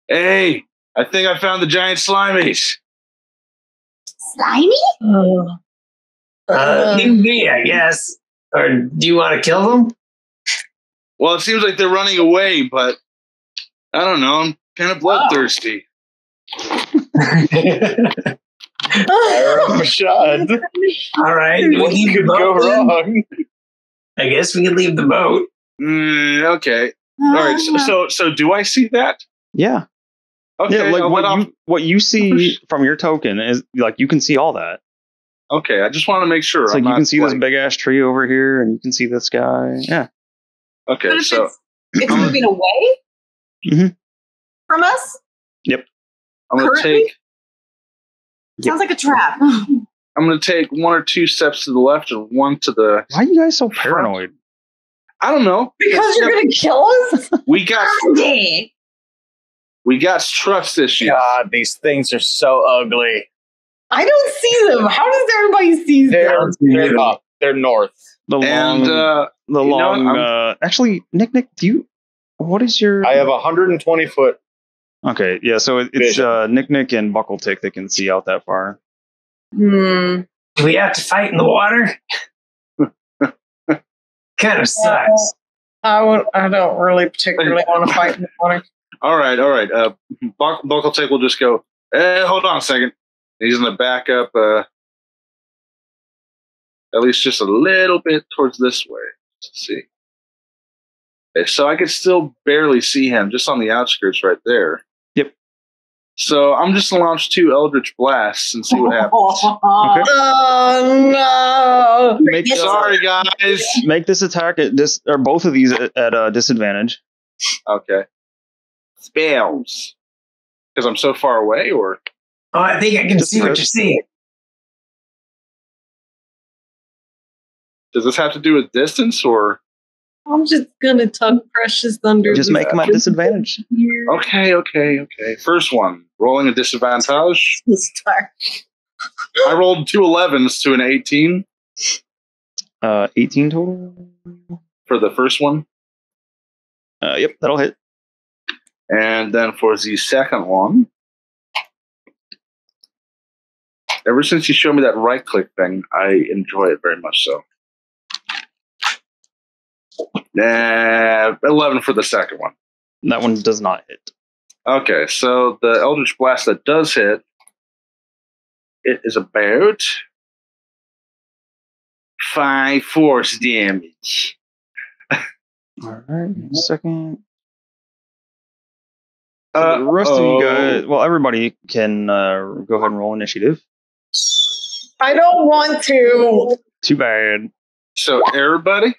hey, I think I found the giant slimies. Slimy? Leave me, I guess. Or do you want to kill them? Well, it seems like they're running away, but I don't know. I'm kind of bloodthirsty. Shot. All right, we What leave could the go boat then? wrong? I guess we can leave the boat. Okay. All right. So do I see that? Yeah. Okay. Yeah, like I'll let off. what you see from your token is like you can see all that. Okay, I just want to make sure. It's like I'm you can not, see this big ass tree over here, and you can see this guy. Yeah. Okay, But if so it's moving away Mhm. from us. I'm gonna currently? take. Sounds like a trap. I'm gonna take 1 or 2 steps to the left and 1 to the. Why are you guys so paranoid? I don't know. Because you're going to kill us? We got Andy. trust issues. God, these things are so ugly. I don't see them. How does everybody see them? They're up. They're north. The And long, you know what, actually, Nick, do you? What is your? I have 120 foot. Okay, yeah. So it's Vision. Nick and Buckletick that can see out that far. Hmm. Do we have to fight in the water? Kind of sucks. I don't really particularly want to fight in the water. All right. Buckletake will just go. Hold on a second. He's gonna back up. At least just a little bit towards this way. Let's see. Okay, so I could still barely see him, just on the outskirts right there. Yep. So I'm just gonna launch 2 Eldritch Blasts and see what happens. Okay. Oh, no. Sorry, guys. Make this attack at or both of these at a disadvantage. Okay. Spells. Because I'm so far away, or Oh, I think I can Just see what because- you're seeing. does this have to do with distance, or? I'm just going to tuck Precious Thunder. Just make them at disadvantage. Okay. First one, rolling a disadvantage. I rolled 2 11s to an 18 18 total. for the first one. Yep, that'll hit. And then for the second one, ever since you showed me that right click thing, I enjoy it very much so. 11 for the second one. That one does not hit. Okay, so the Eldritch Blast that does hit, it is about 5 force damage. All right, second. The rest of you guys, well, everybody can go ahead and roll initiative. I don't want to. Too bad, So everybody?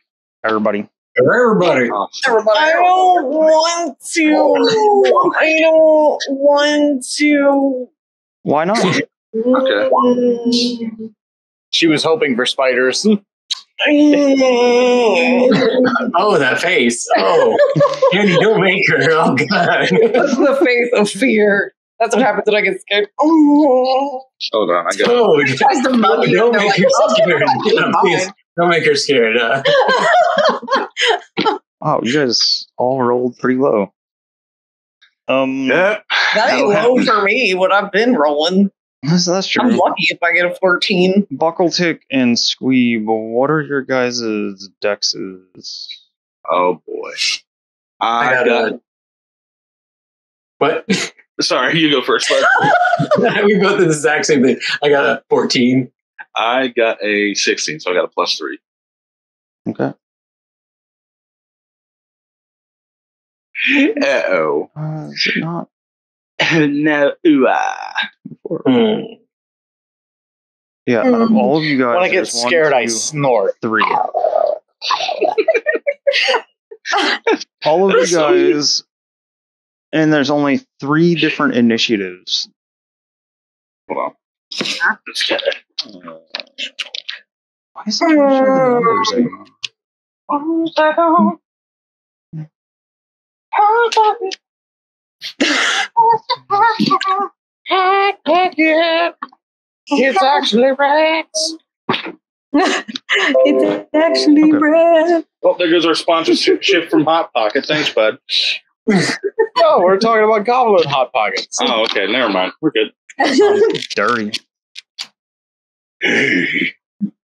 everybody. Everybody. Awesome. I don't want to. I don't want to. Why not? Okay. She was hoping for spiders. Oh, that face. Oh, Candy, don't make her. Oh, God. That's the face of fear. That's what happens when I get scared. Oh. Hold on, I got Oh, Tries to mug you, don't and make they're her like, scared. "Okay, Yeah, please, fine." don't make her scared. Wow, you guys all rolled pretty low. Yep. That ain't low for me. What I've been rolling. That's true. I'm lucky if I get a 14. Buckletick and Squeeb, what are your guys' dexes? Oh boy. I I got. got What? Sorry, you go first. Bud. We both did the exact same thing. I got a 14. I got a 16, so I got a +3. Okay. Uh-oh. Is it not? No. Hmm. Yeah, out of all of you guys, When I get there's one, scared, I two, snort. 3. All of you So- guys, and there's only 3 different initiatives. Hold on. Let's get it. Why is it trying to show the numbers again? It's actually rats. It's actually Okay. red. Well, there goes our sponsorship from Hot Pocket. Thanks, bud. No, we're talking about goblin hot pockets. Oh, okay. Never mind. We're good. Dirty. I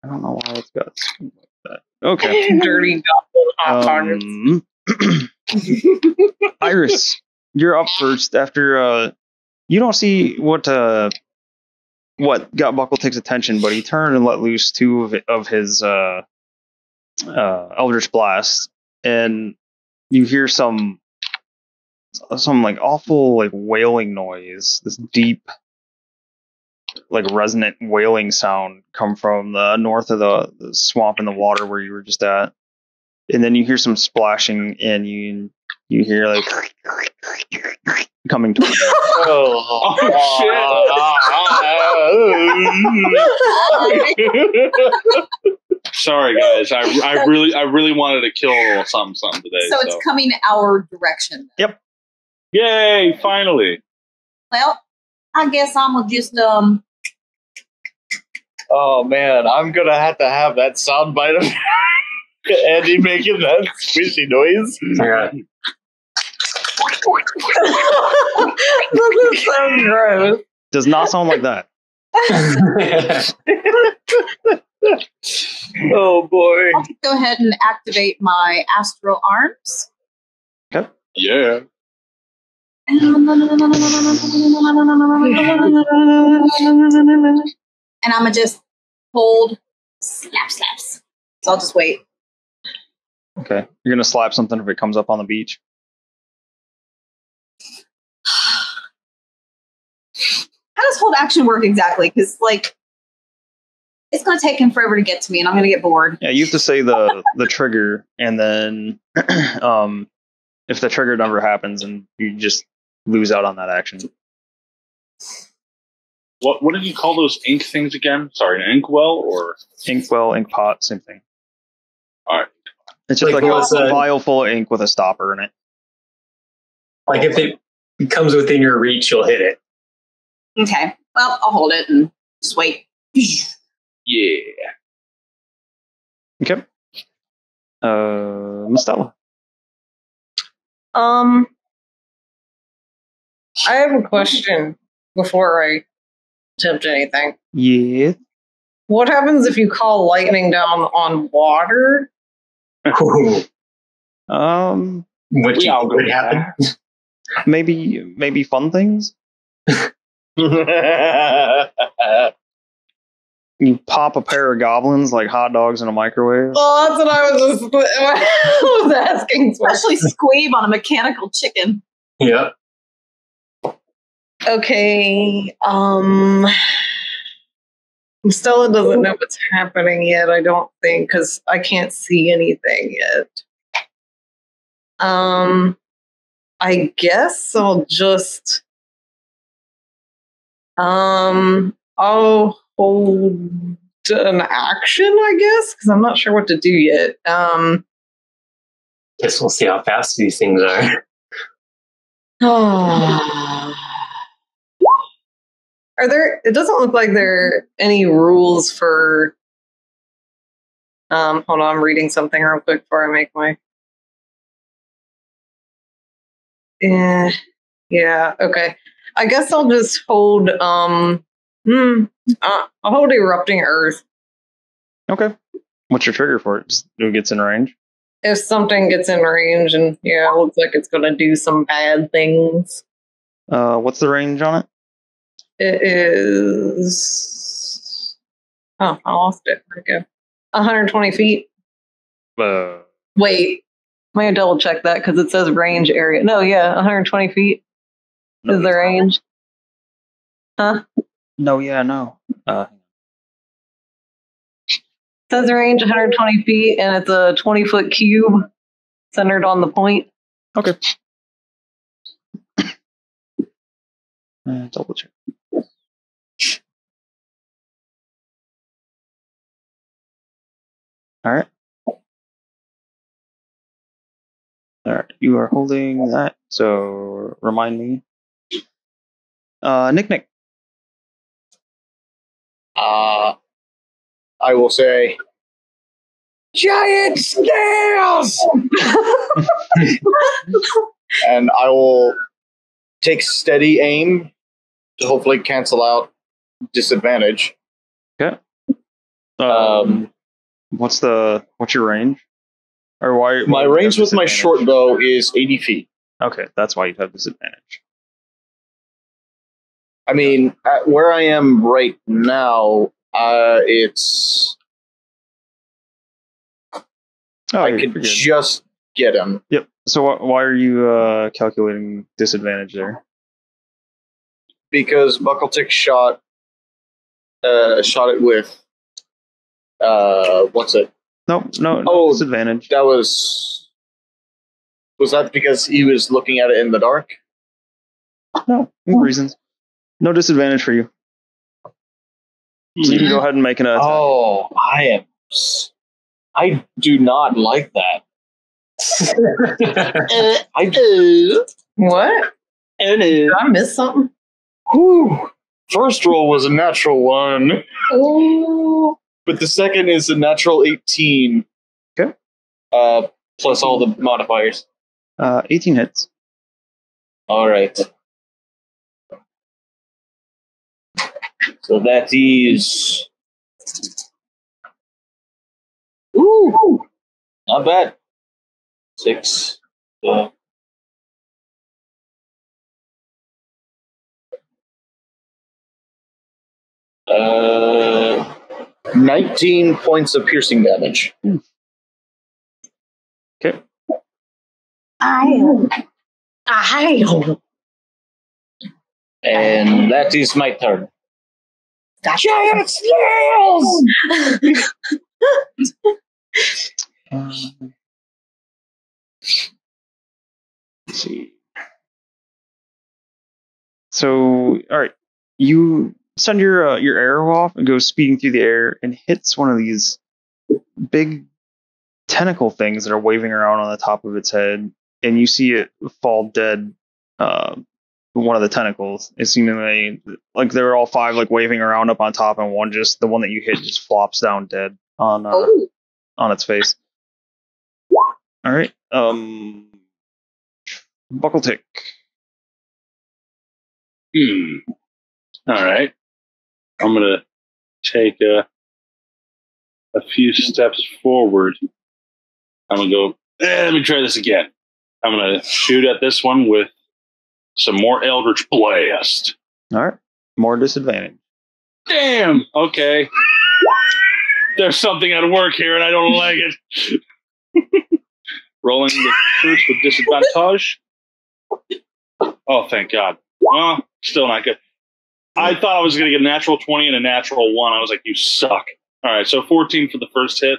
don't know why it's got something like that. Okay. Dirty goblin hot pockets. Iris, you're up first. After you don't see what got Buckletick's attention, but he turned and let loose 2 of his Eldritch Blasts, and you hear some like awful like wailing noise. This deep like resonant wailing sound come from the north of the swamp in the water where you were just at. And then you hear some splashing, and you hear like coming towards you. Oh shit! Sorry, guys. I really wanted to kill a little something today. So it's coming our direction. Yep. Yay! Finally. Well, I guess I'm gonna just Oh man, I'm gonna have to have that soundbite of Andy making that squishy noise. Yeah. That is so gross. Does not sound like that. Oh boy. I'll go ahead and activate my astral arms. Yeah. And I'm gonna just hold slaps. So I'll just wait. Okay. You're gonna slap something if it comes up on the beach. How does hold action work exactly? Because like it's gonna take him forever to get to me, and I'm gonna get bored. Yeah, you have to say the trigger, and then if the trigger never happens, and you just lose out on that action. What did you call those ink things again? Sorry, an inkwell or Inkwell, ink pot, same thing. all right? It's just Like like what's a a- vial full of ink with a stopper in it. Like if it comes within your reach, you'll hit it. Okay. Well, I'll hold it and just wait. Yeah. Okay. Mustela. I have a question before I attempt anything. Yeah. What happens if you call lightning down on water? Ooh, Maybe would happen? maybe fun things. You pop a pair of goblins like hot dogs in a microwave. Well, that's what I was asking for. Especially squeeb on a mechanical chicken. Yep. Okay. Stella doesn't know what's happening yet, I don't think, because I can't see anything yet. I guess I'll just I'll hold an action, I guess, because I'm not sure what to do yet. Guess we'll see how fast these things are. Are there? It doesn't look like there are any rules for. Hold on, I'm reading something real quick before I make my. Yeah. Okay. I guess I'll just hold. I'll hold erupting earth. Okay. What's your trigger for it? Just if it gets in range. If something gets in range, and yeah, it looks like it's going to do some bad things. What's the range on it? It is. Oh, I lost it. Where'd it go? 120 feet. Wait, let me double check that because it says range area. No, yeah, 120 feet is the range. Huh? No, yeah, no. It says range 120 feet, and it's a 20-foot cube centered on the point. Okay. Double check. All right. All right. You are holding that. So remind me. Nick. I will say, giant snails! And I will take steady aim to hopefully cancel out disadvantage. Okay. Um, What's your range? Or why? My why range you have with my short disadvantage? bow is 80 feet. Okay, that's why you have disadvantage. I mean, at where I am right now, it's... Oh, I you're could good. just get him. Yep. So why are you calculating disadvantage there? Because Buckle Tick shot shot it with what's it? No disadvantage. That was that because he was looking at it in the dark? No reasons. No disadvantage for you. So you can go ahead and make an attack. Oh, I do not like that. What? Did I miss something? Whew. First roll was a natural 1. Oh. But the second is a natural 18. Okay. Plus all the modifiers. 18 hits. All right. So that is... Ooh! Not bad. 6. 19 points of piercing damage. Okay. And that is my turn. Giant snails! Let's see. So, all right, you send your arrow off and goes speeding through the air and hits one of these big tentacle things that are waving around on the top of its head, and you see it fall dead. One of the tentacles is seemingly like they're all 5 like waving around up on top, and the one that you hit just flops down dead on its face. All right, buckle tick. All right. I'm going to take a few steps forward. I'm going to go, let me try this again. I'm going to shoot at this one with some more Eldritch Blast. All right. More disadvantage. Damn. Okay. There's something at work here and I don't like it. Rolling the first with disadvantage. Oh, thank God. Well, still not good. I thought I was going to get a natural 20 and a natural 1. I was like, you suck. All right, so 14 for the first hit.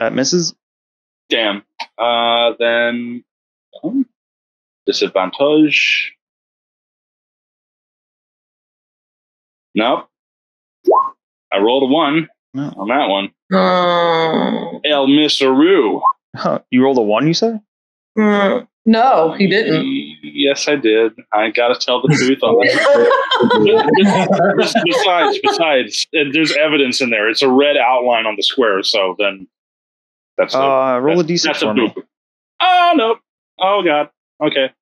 That misses. Damn. Then disadvantage. Nope. I rolled a 1 on that one. El Misaroo. Huh, you rolled a 1, you said? No, he didn't. Yes, I did. I got to tell the truth on this. Besides, there's evidence in there. It's a red outline on the square, so then that's roll a d6 for me. Oh, no. Oh, God. Okay.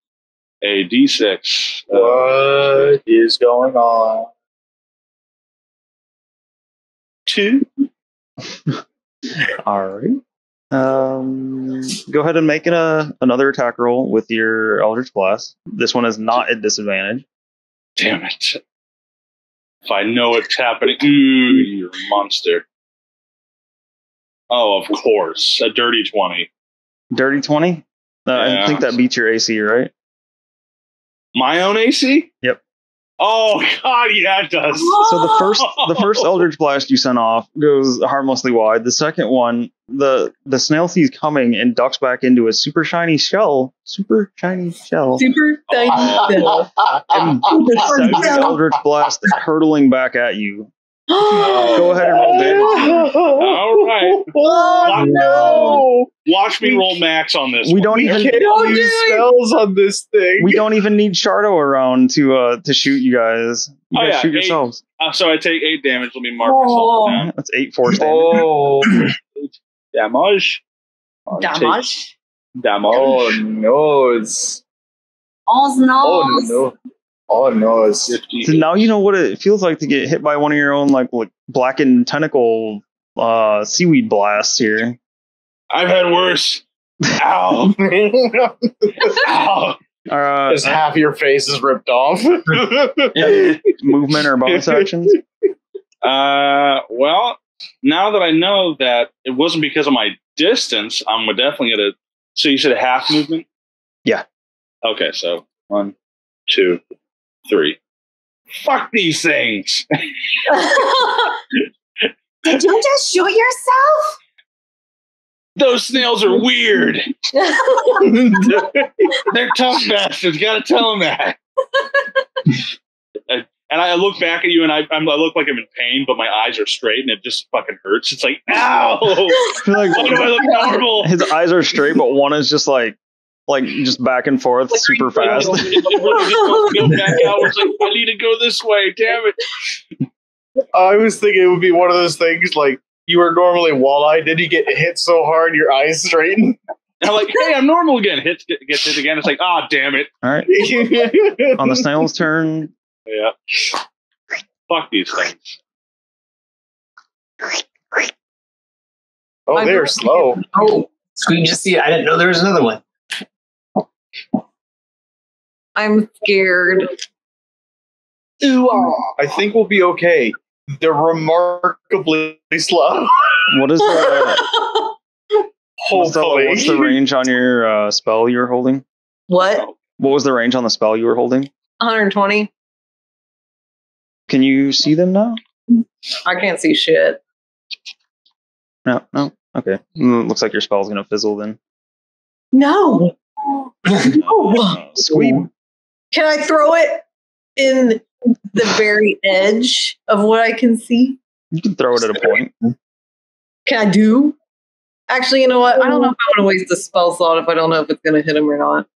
A d6. What is going on? 2. All right. Go ahead and make another attack roll with your Eldritch Blast. This one is not at disadvantage. Damn it. If I know what's happening. You're a monster. Oh, of course. A dirty 20. Dirty 20? Yeah. I think that beats your AC, right? My own AC? Yep. Oh God, yeah, it does. So the first Eldritch Blast you sent off goes harmlessly wide. The second one, the snail sees coming and ducks back into a super shiny shell. Super tiny shell. And sends the Eldritch Blast hurtling back at you. Go ahead and roll damage. All right. Oh, no! Watch me roll max on this. We don't even use spells on this thing. We don't even need Shardo around to shoot you guys. You guys shoot yourselves. So I take 8 damage. Let me mark myself down. That's 8 force damage. Oh, 8 damage. Damage. Damage. Oh no! It's Oh no! It's 50. So now you know what it feels like to get hit by one of your own like blackened tentacle seaweed blasts here. I've had worse. Ow! Ow! As half your face is ripped off. Movement or bonus actions? Well, now that I know that it wasn't because of my distance, I'm definitely gonna. So you said half movement? Yeah. Okay, so 1, 2, 3, Fuck these things. Did you just shoot yourself? Those snails are weird. They're tough bastards. Gotta tell them that. And I look back at you, and I look like I'm in pain, but my eyes are straight, and it just fucking hurts. It's like, ow! Like, Why do I look normal? his eyes are straight, but one is just like just back and forth super fast. It really just wants to go back out. It's like, I need to go this way. Damn it! I was thinking it would be one of those things like you were normally walleye, then you get hit so hard your eyes straighten. And I'm like, hey, I'm normal again. Gets hit again. It's like, damn it. All right. On the snail's turn. Yeah. Fuck these things. Oh, they're slow. Oh, Squeak, just see, I didn't know there was another one. I'm scared. I think we'll be okay. They're remarkably slow. What is the Hopefully. what's the range on your spell you were holding? What? What was the range on the spell you were holding? 120? Can you see them now? I can't see shit. No. Okay. Looks like your spell's gonna fizzle then. No. Squeeb. Can I throw it in the very edge of what I can see? You can throw it at a point. Can I do? Actually, you know what? I don't know if I'm going to waste a spell slot if I don't know if it's going to hit him or not.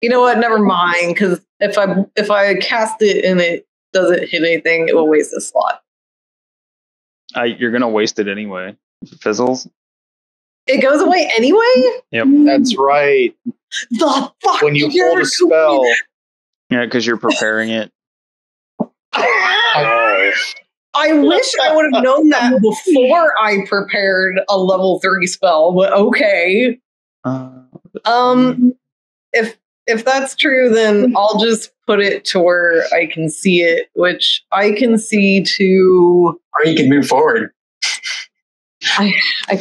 You know what? Never mind, because if I cast it and it doesn't hit anything, it will waste a slot. You're gonna waste it anyway. If it fizzles. It goes away anyway? Yep. That's right. The fuck? When you hold a spell. Yeah, because you're preparing it. I wish I would have known that before I prepared a level 3 spell, but okay. If that's true, then I'll just put it to where I can see it, which I can see to. Or you can move forward. I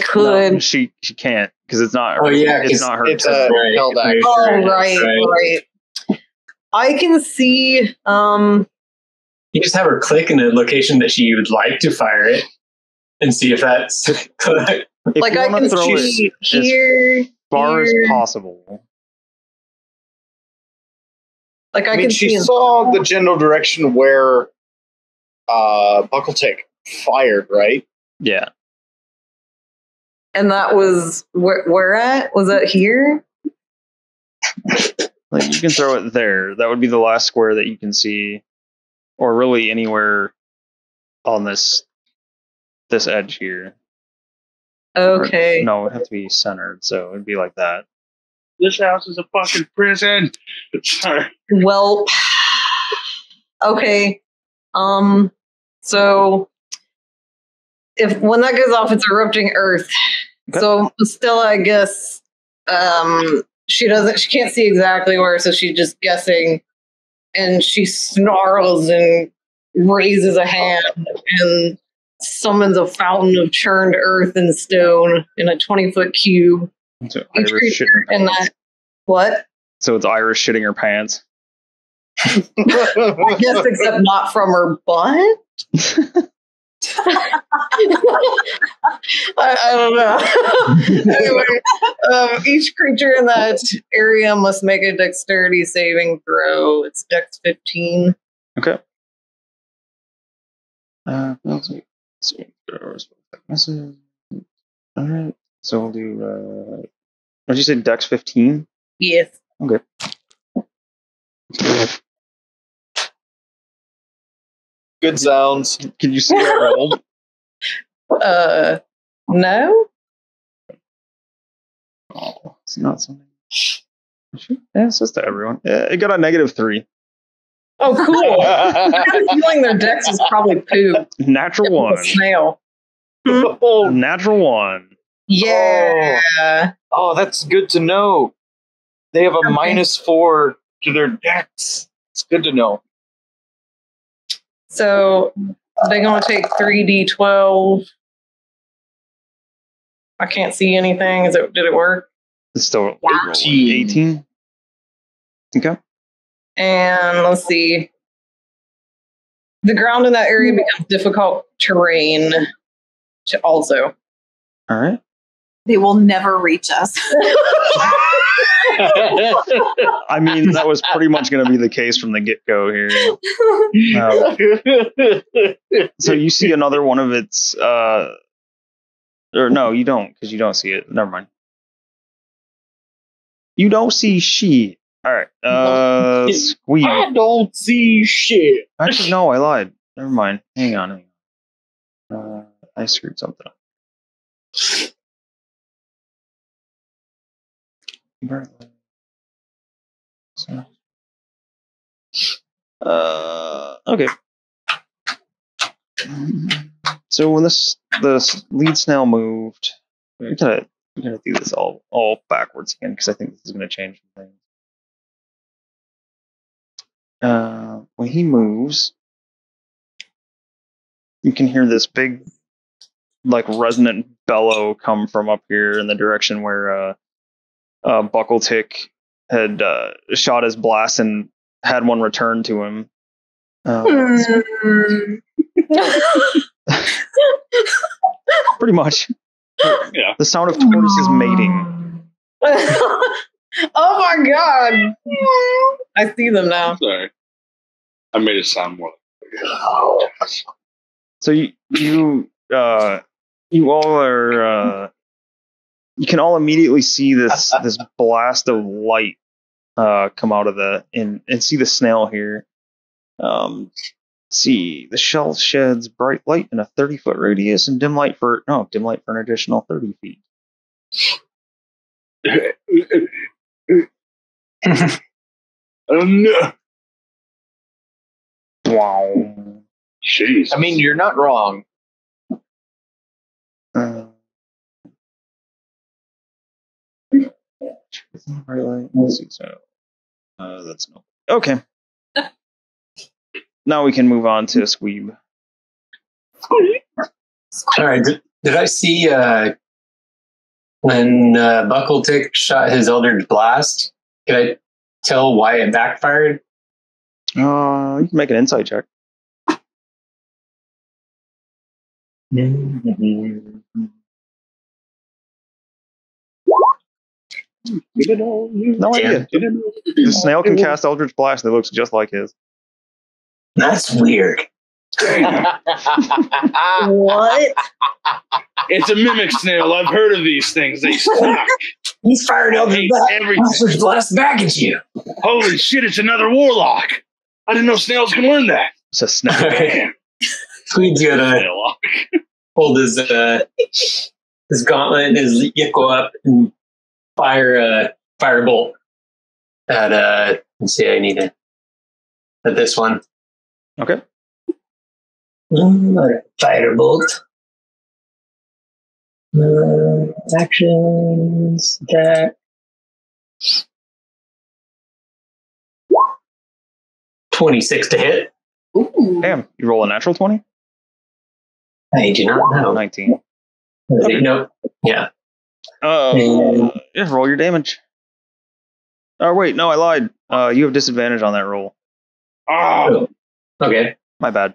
could. No, she can't because it's not. Oh yeah, it's not her. It's turn. a held action. Oh right. I can see. You just have her click in a location that she would like to fire it, and see if that's If like you I wanna can throw see it here, as far here. as possible. Like I I mean, can she see. saw the general direction where Buckletic fired, right? Yeah. And that was where at? Was that here? Like you can throw it there. That would be the last square that you can see, or really anywhere on this edge here. Okay. Or, no, it'd have to be centered, so it'd be like that. This house is a fucking prison. Sorry. Well, okay. So when that goes off, it's erupting earth. Okay. So Stella, I guess, she can't see exactly where, so she's just guessing, and she snarls and raises a hand and summons a fountain of churned earth and stone in a 20-foot cube. So Each Irish creature shitting her in pants. that. What? So it's Irish shitting her pants. I guess, except not from her butt. I don't know. Anyway, each creature in that area must make a dexterity saving throw. It's dex 15. Okay. All right. So we'll do. What did you say? Dex 15. Yes. Okay. Good sounds. Can you see what I rolled? No. Oh, it's not something. Yeah, it's just to everyone. Yeah, it got a -3. Oh, cool. I have a feeling their dex is probably poop. Natural It was one. a snail. Natural one. Yeah. Oh, that's good to know. They have a -4 to their dex. It's good to know. So they're going to take 3d12. I can't see anything. Did it work? It's still 18. 18. Okay. And let's see. The ground in that area becomes difficult terrain also. All right. They will never reach us. I mean, that was pretty much going to be the case from the get-go here. So you see another one of its... or no, you don't, because you don't see it. Never mind. You don't see shit. All right. Squeeze. I don't see shit. Actually, no, I lied. Never mind. Hang on. I screwed something up. Okay. So when the lead snail moved, we're gonna do this all backwards again because I think this is gonna change things. When he moves, you can hear this big, like, resonant bellow come from up here in the direction where Buckletick had shot his blast and had one returned to him. Pretty much. Yeah. The sound of tortoises mating. Oh my god! I see them now. Sorry. I made it sound more like... So you all are you can all immediately see this blast of light come out of and see the snail here. See, the shell sheds bright light in a 30-foot radius and dim light for an additional 30 feet. No. Wow. Jeez. I mean, you're not wrong. Bright light. Let's see, so that's no. Okay. Now we can move on to Squeeb. All right. Did I see when Buckletick shot his Eldritch Blast? Can I tell why it backfired? You can make an insight check. No idea. The snail can cast Eldritch Blast that looks just like his. That's weird. What? It's a mimic snail. I've heard of these things. They suck. He's fired Eldritch Everything. Blast back at you. Holy shit, it's another warlock. I didn't know snails can learn that. It's a snail. Damn. Queen's gonna Snail. hold his gauntlet and his Yiko up and fire a firebolt at let's see, I need it at this one. Okay. Firebolt. Actions, attack. 26 to hit. Ooh. Damn, you roll a natural 20? I do not know. 19. Okay. Nope. Yeah. Yeah, roll your damage. Oh, wait, no, I lied. You have disadvantage on that roll. Oh, Okay. My bad.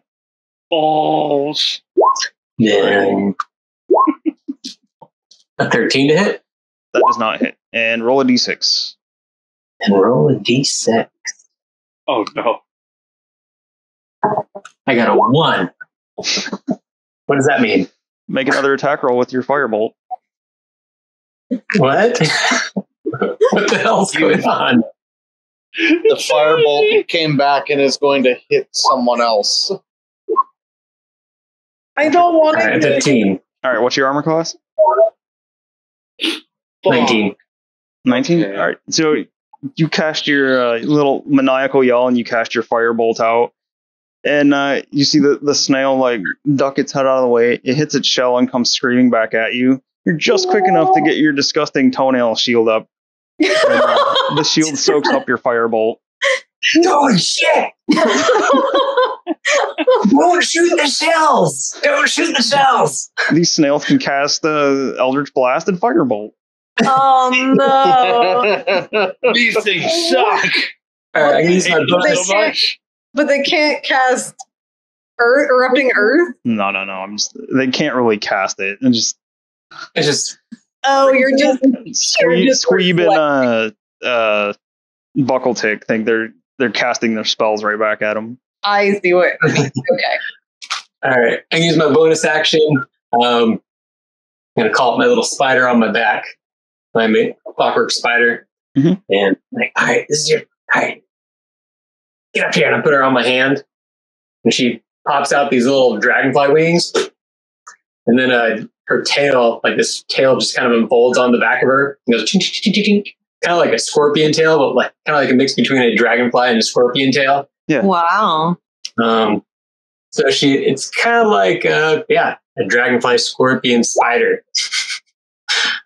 balls. Then a 13 to hit. That does not hit. And roll a d6. And roll a d6. Oh, no. I got a 1. What does that mean? Make another attack roll with your firebolt. What? What the hell's going on? The firebolt came back and is going to hit someone else. I don't want All right, to. 15. All right, what's your armor class? 19. 19? Okay. All right, so you cast your little maniacal yell and you cast your firebolt out. And you see the snail, like, duck its head out of the way. It hits its shell and comes screaming back at you. You're just quick enough to get your disgusting toenail shield up. And, the shield soaks up your firebolt. Holy shit! Don't shoot the shells! Don't shoot the shells! These snails can cast the Eldritch Blast and Firebolt. Oh no! These things suck. All right, I can use my Hate you bonus. so much. But they can't cast Earth, erupting Earth. No. They can't really cast it. And just It's just Oh, you're just Squeeb and Buckle Tick think they're casting their spells right back at them. I see what. Okay. all right. I can use my bonus action. I'm gonna call up my little spider on my back, my clockwork spider, Mhm. and like, all right, this is your. All right, get up here, and I put her on my hand, and she pops out these little dragonfly wings, and then her tail, like this tail, just kind of unfolds on the back of her and goes chink, chink, chink, chink, chink. Kind of like a scorpion tail, but like kind of like a mix between a dragonfly and a scorpion tail. Wow. So it's kind of like a dragonfly scorpion spider.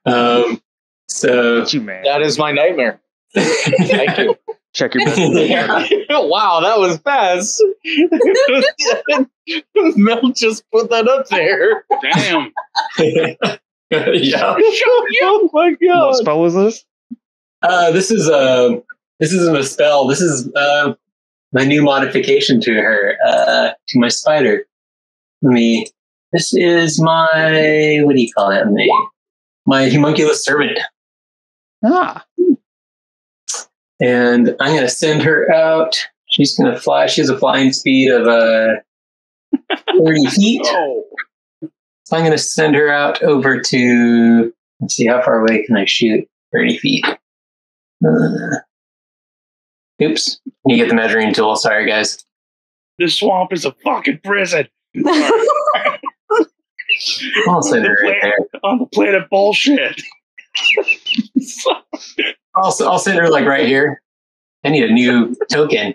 So You man. That is my nightmare. Thank you. Check your best. Wow, that was fast. Mel just put that up there. Damn. yeah. Oh my What god. spell is this? This isn't a spell. This is my new modification to her, to my spider. This is my, what do you call it? My homunculus servant. Ah. And I'm going to send her out. She's going to fly. She has a flying speed of 30 feet. Oh. So I'm going to send her out over to, let's see, how far away can I shoot? 30 feet. Oops. You get the measuring tool. Sorry, guys. This swamp is a fucking prison. I'll send her right there. On the planet bullshit. I'll send her like right here. I need a new token.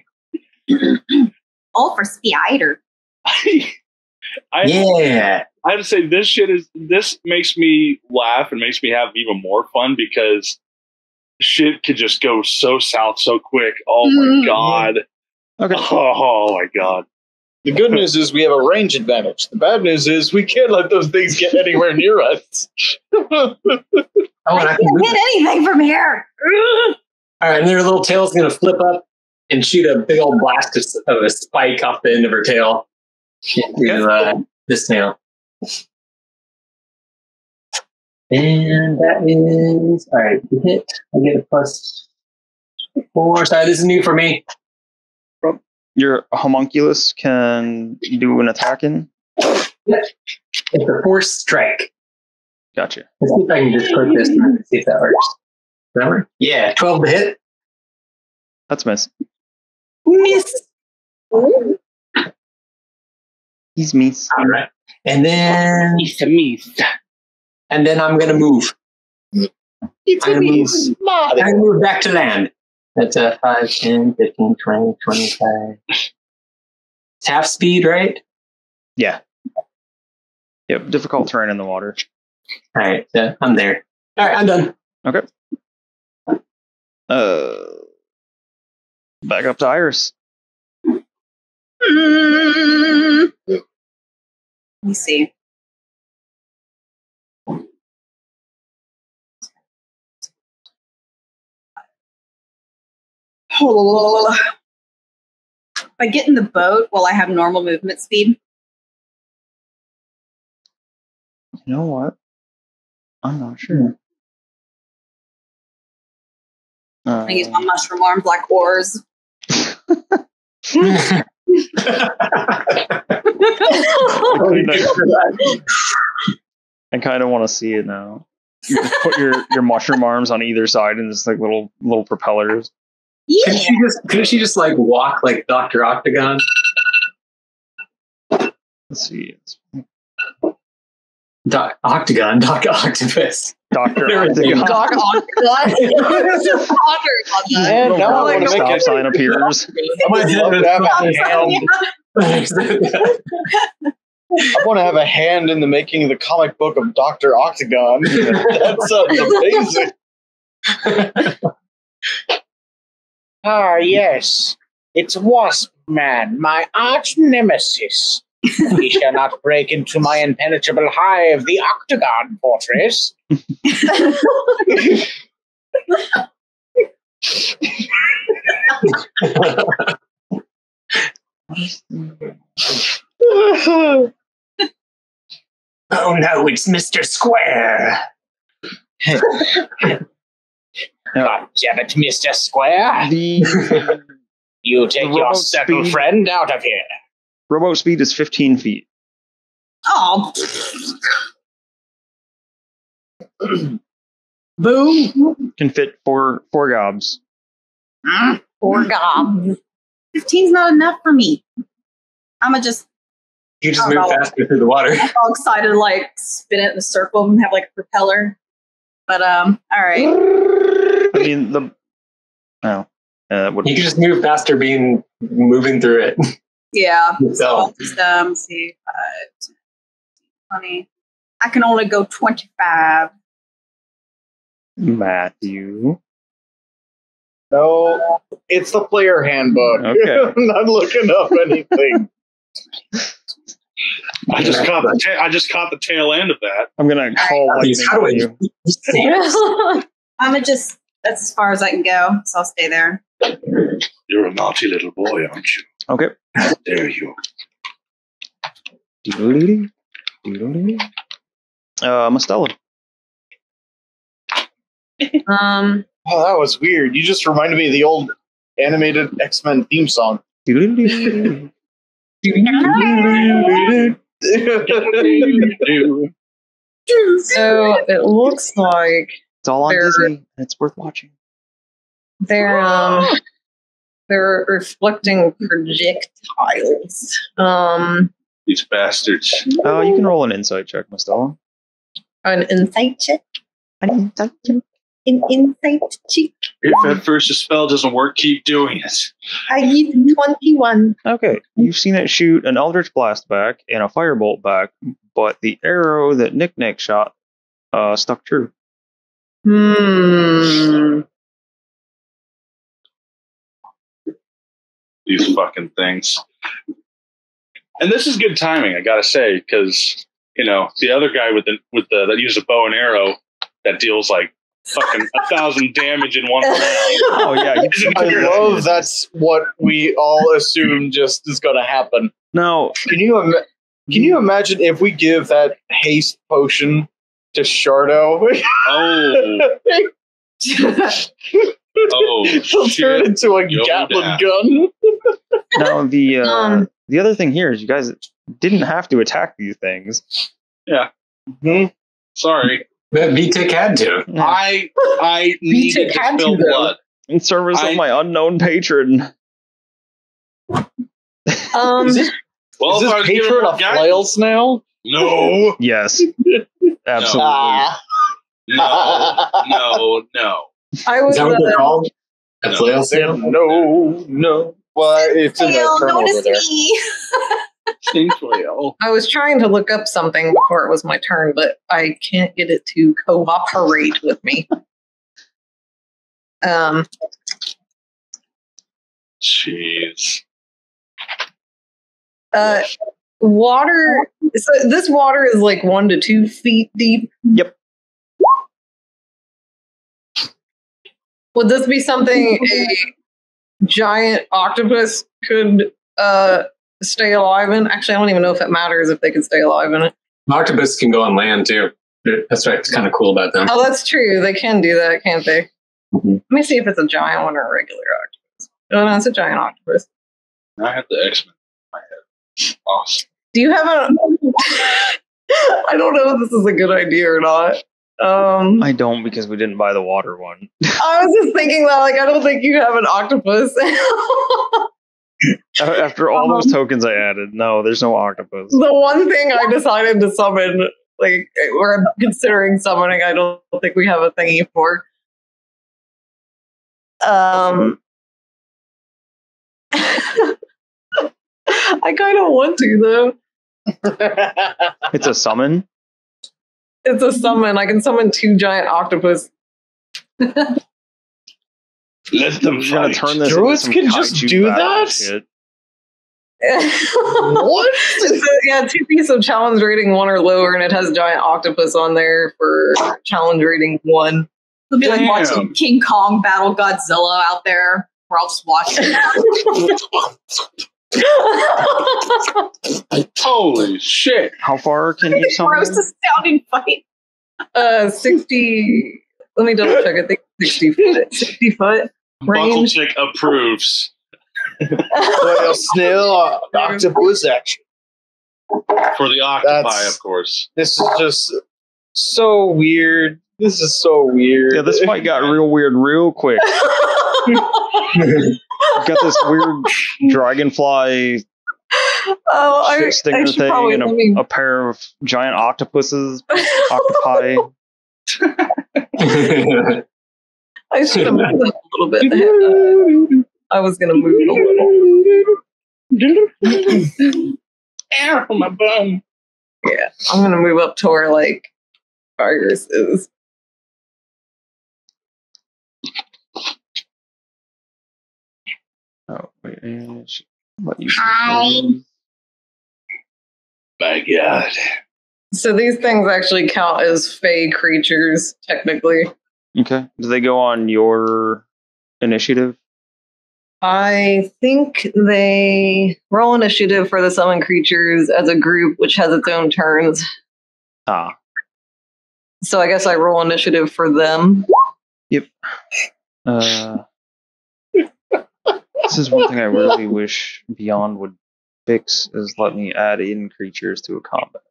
All for spider. Yeah. I have to say, this makes me laugh and makes me have even more fun because shit could just go so south so quick. Oh my god. Okay. Oh my god. The good news is we have a range advantage. The bad news is we can't let those things get anywhere near us. Oh, and I can Can't move. hit anything from here. All right, and their little tail's going to flip up and shoot a big old blast of a spike off the end of her tail into this tail. And that is, all right, hit. I get a +4. Sorry, this is new for me. Your homunculus can do an attack in. It's a force strike. Gotcha. Let's see if I can just click this and see if that works. Remember? Yeah, 12 to hit. That's miss. Miss. He's miss. All right. And then It's a miss. I'm going to move. I'm going to move back to land. That's 5, 10, 15, 20, 25. It's half speed, right? Yeah. Yep. Difficult terrain in the water. All right, I'm there. All right, I'm done. Okay. Back up to Iris. Let me see. If I get in the boat, will I have normal movement speed? You know what? I'm not sure. I use my mushroom arms like oars. I kind of want to see it now. You just put your mushroom arms on either side and just like little propellers. Yeah. Couldn't she just like walk like Dr. Octagon? Let's see. Doc Octopus. Dr. There was a Octagon. Doc Octagon. And now I want to Stop make sign appears. I want to have a hand in the making of the comic book of Dr. Octagon. That sounds amazing. Ah, yes. It's Wasp Man, my arch nemesis. He shall not break into my impenetrable hive, the Octagon Fortress. Oh no, it's Mr. Square. God damn it, Mr. Square. You take your remote subtle speed- friend out of here. Rowboat speed is 15 feet. Oh. Boom. Can fit four gobs. Poor gob. 15's not enough for me. I'ma just You just Oh, move no. faster through the water. all excited to like spin it in a circle and have like a propeller. But all right. I mean, would You can just move faster moving through it. Yeah. So yourself. I'll just see 5, 10, 20. I can only go 25. Matthew. No, it's the player handbook. Okay. I'm not looking up anything. I just caught the tail end of that. I'm gonna call lightning How do on I- you. I'ma just that's as far as I can go, so I'll stay there. You're a naughty little boy, aren't you? Okay. How dare you? Mustela. Oh, that was weird. You just reminded me of the old animated X-Men theme song. So it looks like It's all on They're- Disney, and it's worth watching. they're reflecting projectiles. These bastards. You can roll an insight check, Mustela. An insight check. An insight check. An insight check. If at first the spell doesn't work, keep doing it. I need 21. Okay, you've seen it shoot an Eldritch Blast back and a Firebolt back, but the arrow that Nick shot stuck true. These fucking things. And this is good timing, I gotta say, because the other guy with the that used a bow and arrow that deals like fucking 1,000 damage in one round. Oh yeah, I love that's what we all assume just is going to happen. No, Can you imagine if we give that haste potion to Shardo? Oh, He'll turn shit. into a Yo, Gatling down. gun. now the other thing here is you guys didn't have to attack these things. Sorry. VTech had to. I needed to had spill to, though. blood. In service of my unknown patron. Is this, Well, is if I this was given patron more of guidance- flails now? No. Yes. Absolutely. Ah. No. I Is was that what they're called? A No. flail seal? No. Well, it's in the Fail, term over notice there. me. Stink flail. I was trying to look up something before it was my turn, but I can't get it to cooperate with me. Jeez. Water. So this water is like 1 to 2 feet deep. Yep. Would this be something a giant octopus could stay alive in? Actually, I don't even know if it matters if they can stay alive in it. Octopus can go on land too. That's right. It's kind of cool about them. Oh, that's true. They can do that, can't they? Mhm. Let me see if it's a giant one or a regular octopus. Oh, no, it's a giant octopus. I have the X-Men in my head. Awesome. Do you have a... I don't know if this is a good idea or not. I don't because we didn't buy the water one. I was just thinking that, like, I don't think you have an octopus. After all those tokens I added, no, there's no octopus. The one thing I decided to summon, like, or I'm considering summoning, I don't think we have a thingy for. I kind of want to, though. It's a summon. It's a summon. I can summon 2 giant octopus. Let them We're gonna fight. turn this. Druids into some can just kaiju do battle that? shit. What? Yeah, 2 pieces of challenge rating 1 or lower, and it has giant octopus on there for challenge rating 1. It'll be like Damn. watching King Kong battle Godzilla out there. We're all just watching. Holy shit! How far can you summon Gross them? sounding fight. 60. Let me double check. I think 60 foot. 60 foot Buckle range. Chick approves Well, snail, octopus action. for the octopi, That's- of course. This is just so weird. This is so weird. Yeah, this fight got real weird real quick. Got this weird dragonfly Oh, I stinger should thing probably. and Let me, a pair of giant octopuses, octopi. I should have moved up a little bit. I was going to move a little. Ow, my bum. Yeah, I'm going to move up to where, like, Iris is. Oh, wait, let you. Hi. My God. So these things actually count as fey creatures, technically. Okay. Do they go on your initiative? I think they roll initiative for the summon creatures as a group, which has its own turns. Ah, So I guess I roll initiative for them. yep. This is one thing I really wish Beyond would fix is let me add in creatures to a combat.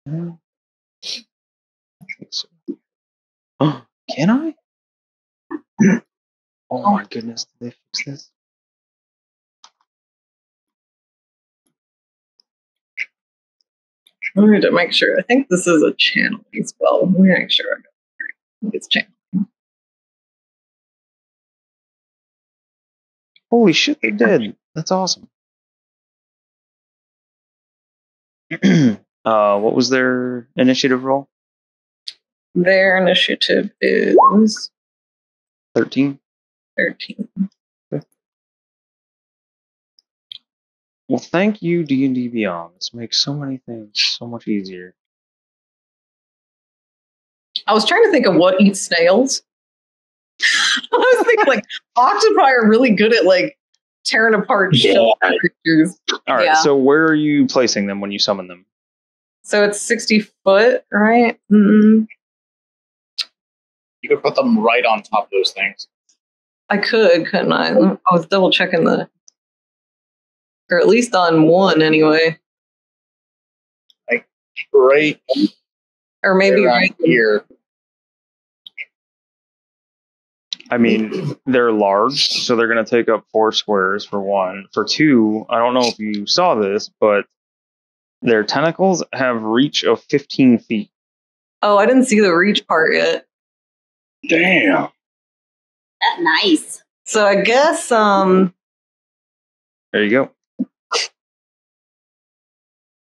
I think so. Oh, can I? Oh my goodness, did they fix this? I need to make sure. I think this is a channeling spell. Let me make sure I got it. I think it's channeling. Holy shit, they did. That's awesome. What was their initiative roll? Their initiative is 13. 13. Well, thank you, D&D Beyond. This makes so many things so much easier. I was trying to think of what eats snails. I was thinking, like, octopi are really good at, like, tearing apart shell creatures. All right, Yeah. so where are you placing them when you summon them? So it's 60 foot, right? Mm-mm. You could put them right on top of those things. I could, couldn't I? I was double checking or at least on one anyway. Right Or maybe around right here. I mean, they're large, so they're going to take up 4 squares for one. For two, I don't know if you saw this, but their tentacles have reach of 15 feet. Oh, I didn't see the reach part yet. Damn. That's nice. So I guess There you go.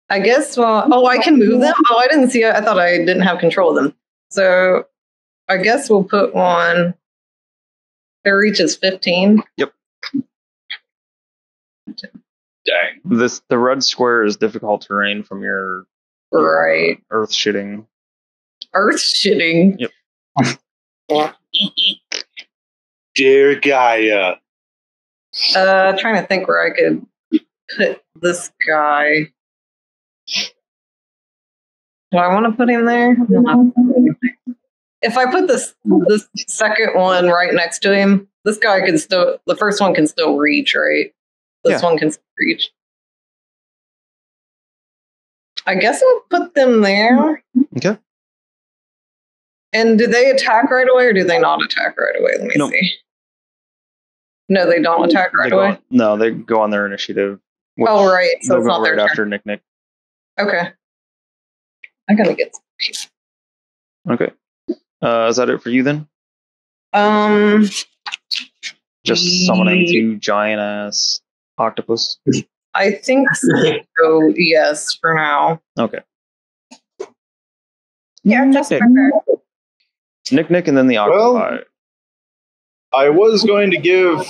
well, I can move them. Oh, I didn't see it. I thought I didn't have control of them. So I guess we'll put one. Their reach is 15. Yep. Dang. The red square is difficult terrain from your Right. earth shitting. Earth shitting. Yep. Dear Gaia. Trying to think where I could put this guy. Do I want to put him there? I don't know. If I put this second one right next to him, this guy can still. The first one can still reach, right? This Yeah. one can still reach. I guess I'll put them there. Okay. And do they attack right away, or do they not attack right away? Let me Nope. see. No, they don't attack right away. They go on their initiative. which Oh, right. So they'll it's go not their right turn. after Nick. Okay. I gotta get. Okay. Is that it for you then? Just summoning 2 giant ass octopus. I think so. Yes, for now. Okay. Yeah, just Nick, prepare. Nick, and then the Well- octopi. I was going to give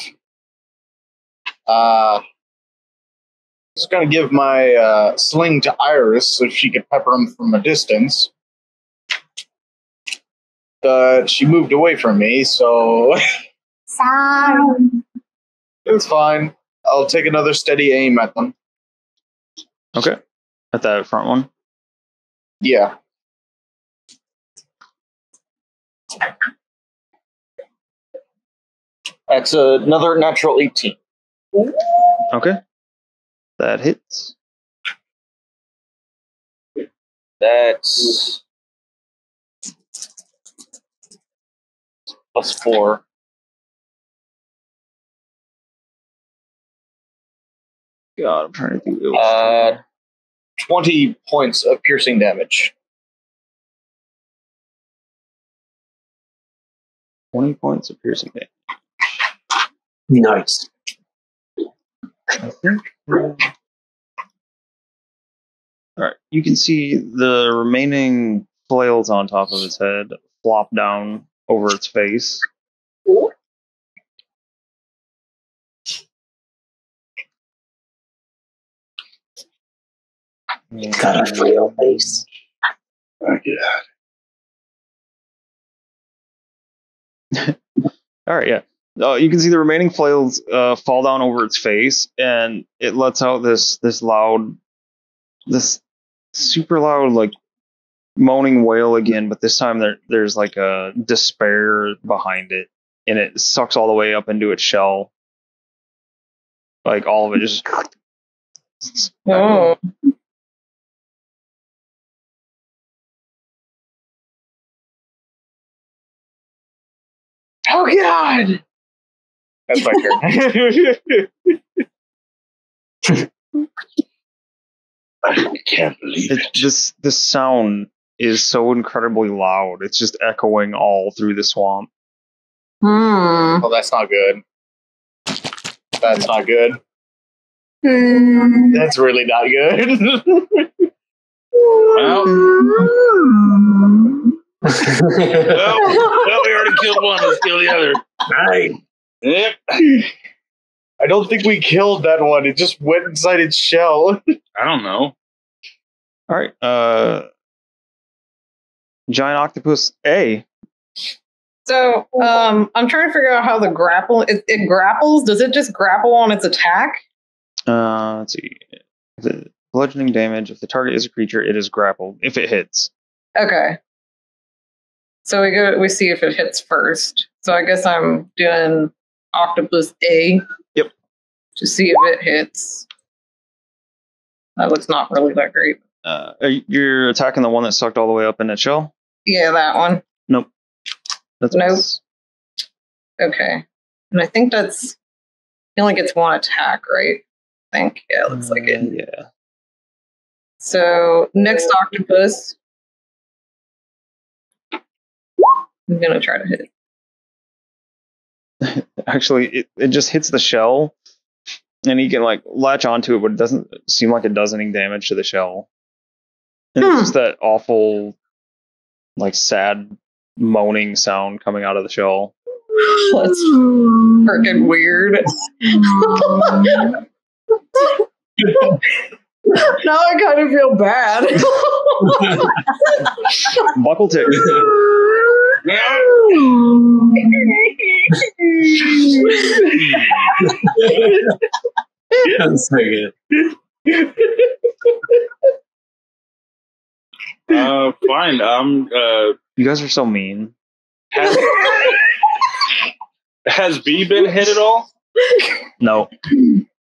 my sling to Iris so she could pepper him from a distance. she moved away from me, so Sorry. it's fine. I'll take another steady aim at them. Okay. At that front one. Yeah. That's another natural 18. Okay. That hits. That's +4. God, I'm trying to do 20 points of piercing damage. 20 points of piercing damage. Nice. I think. All right. You can see the remaining flails on top of its head flop down over its face. Got a flail face. Oh, yeah. All right, yeah. You can see the remaining flails fall down over its face, and it lets out this super loud, like moaning wail again. But this time there's like a despair behind it, and it sucks all the way up into its shell. Like all of it just. Oh. Oh God! That's my turn. I can't believe it. This sound is so incredibly loud. It's just echoing all through the swamp. Oh, that's not good. That's not good. That's really not good. Well, we already killed one. Let's kill the other. Right. Yep. I don't think we killed that one. It just went inside its shell. I don't know. All right. Giant octopus A. So, I'm trying to figure out how the grapple. It grapples. Does it just grapple on its attack? Let's see. The bludgeoning damage. If the target is a creature, it is grappled. If it hits. Okay. So we see if it hits first. So I guess I'm doing octopus A. Yep. To see if it hits. That looks not really that great. You're attacking the one that sucked all the way up in its shell? Yeah, that one. Nope. That's Nope. Okay. And I think he only gets one attack, right? I think. Yeah, looks like it. Yeah. So next octopus. I'm gonna try to hit it. Actually, it just hits the shell, and he can like latch onto it, but it doesn't seem like it does any damage to the shell. And it's just that awful, like sad moaning sound coming out of the shell. That's freaking weird. Now I kind of feel bad. Buckle tick. That's so good. Fine. You guys are so mean. Has B been hit at all? No.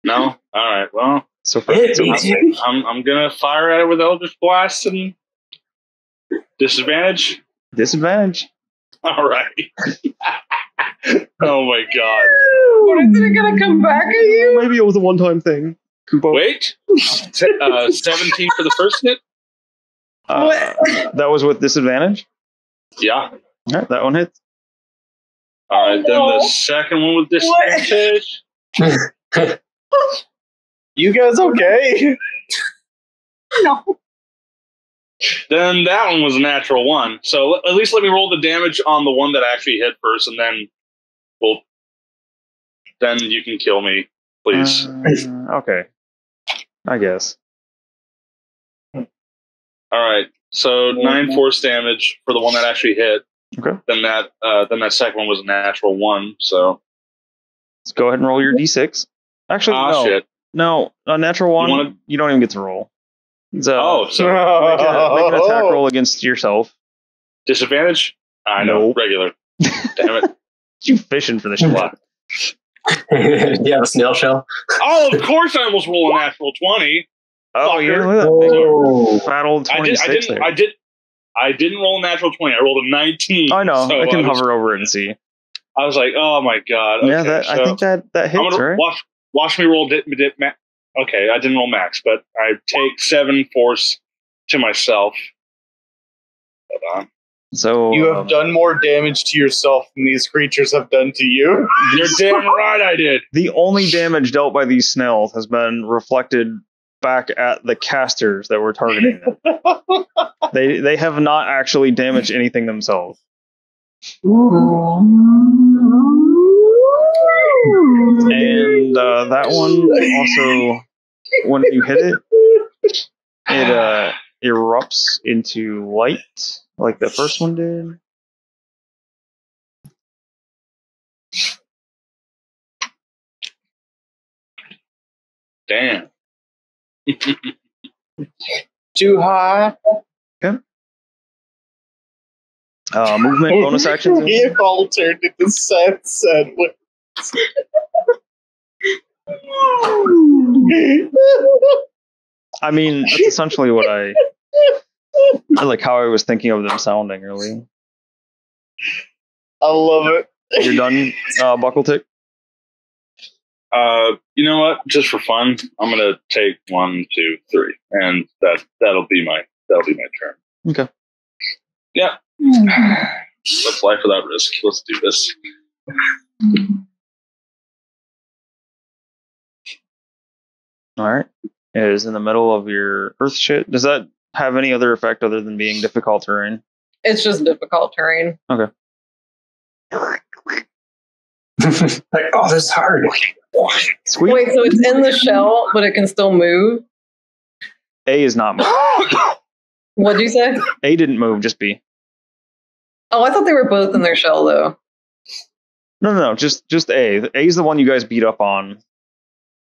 No. All right. Well, So far, I'm gonna fire at it with Eldritch Blast and disadvantage. disadvantage. All right. Oh my god. What is it gonna come back at you? Maybe it was a one-time thing. Kubo. Wait. 17 for the first hit. That was with disadvantage. Yeah. All right, that one hits. All right. Then the second one with disadvantage. You guys okay? No. Then that one was a natural one. So at least let me roll the damage on the one that actually hit first, and then then you can kill me, please. Okay. I guess. All right. So 9 force damage for the one that actually hit. Okay. Then that second one was a natural 1. So Let's go ahead and roll your d6. Actually, no. shit. No, a natural 1, you don't even get to roll. So So make an attack roll against yourself. disadvantage? I know, Nope. regular. Damn it. You fishing for the shit. Do you have a snail shell? Oh, of course I almost rolled a natural 20. Oh, Fucker. yeah, look at that Whoa. big fat old 26 there. I didn't roll a natural 20. I rolled a 19. I know. So I can hover over it and see. I was like, oh my god. Yeah, Okay, I think that I'm hits, gonna right? watch me roll max. Okay, I didn't roll max, but I take 7 force to myself. Hold on. So You have done more damage to yourself than these creatures have done to you. You're damn right I did. the only damage dealt by these snails has been reflected back at the casters that were targeting them. They have not actually damaged anything themselves. And that one also, when you hit it, it erupts into light, like the first one did. Damn. Too high. Movement bonus actions. We have all turned into sad sandwich. I mean, that's essentially what I like how I was thinking of them sounding earlier. I love it. You're done, Buckle Tick? You know what? Just for fun, I'm gonna take 1, 2, 3, and that'll be my turn. Okay. Yeah. Let's life without risk. Let's do this. All right. It is in the middle of your earth shit. Does that have any other effect other than being difficult terrain? It's just difficult terrain. Okay. Like, oh, this is hard. Sweet. Wait, so it's in the shell, but it can still move? A is not moving. What'd you say? A didn't move, just B. Oh, I thought they were both in their shell, though. No, just A. A is the one you guys beat up on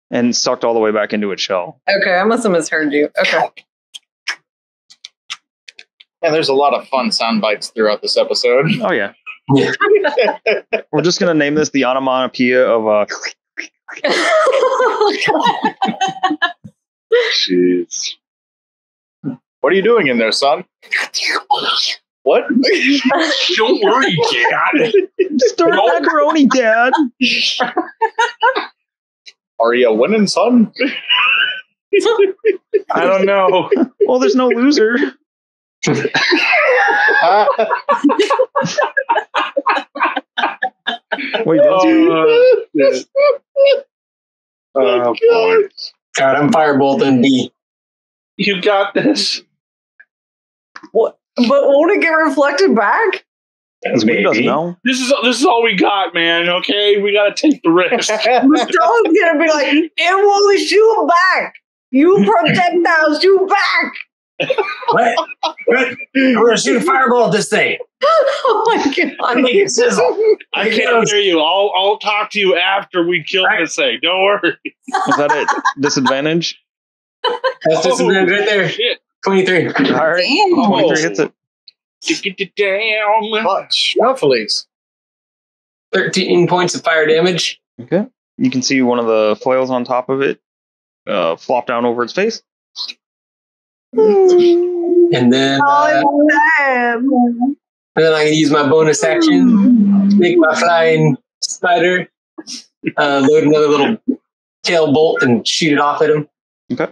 and sucked all the way back into its shell. Okay, I must have misheard you. Okay. And there's a lot of fun sound bites throughout this episode. Oh, yeah. We're just going to name this the onomatopoeia of... Jeez. What are you doing in there, son? What? Don't worry, Dad. Stir macaroni, Dad! Are you winning, son? I don't know. Well, there's no loser. Wait, Oh, shit. Oh, boy. God, I'm firebolting B. You got this. What? But won't it get reflected back? Who doesn't know? This is all we got, man. Okay, we gotta take the risk. The stone's gonna be like, it won't shoot back. You projectiles shoot back. What? I'm gonna shoot a fireball at this thing. Oh my god! Make it sizzle. I can't hear you. I'll talk to you after we kill this thing. Don't worry. Was that it? Disadvantage? That's disadvantage right there. Shit. 23. All right. Damn. 23 hits it. Get it down. Much. Snufflies. 13 points of fire damage. Okay. You can see one of the flails on top of it flop down over its face. And then, I can use my bonus action to make my flying spider load another little tail bolt and shoot it off at him. Okay.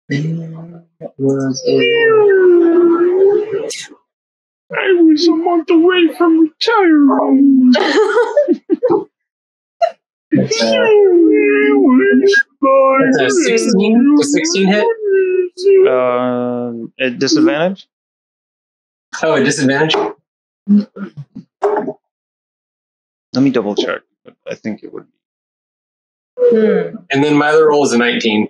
That was I was a month away from retiring. that's a 16. Was 16 hit? At disadvantage? Oh, a disadvantage? Let me double check. But I think it would be. And then my other roll is a 19.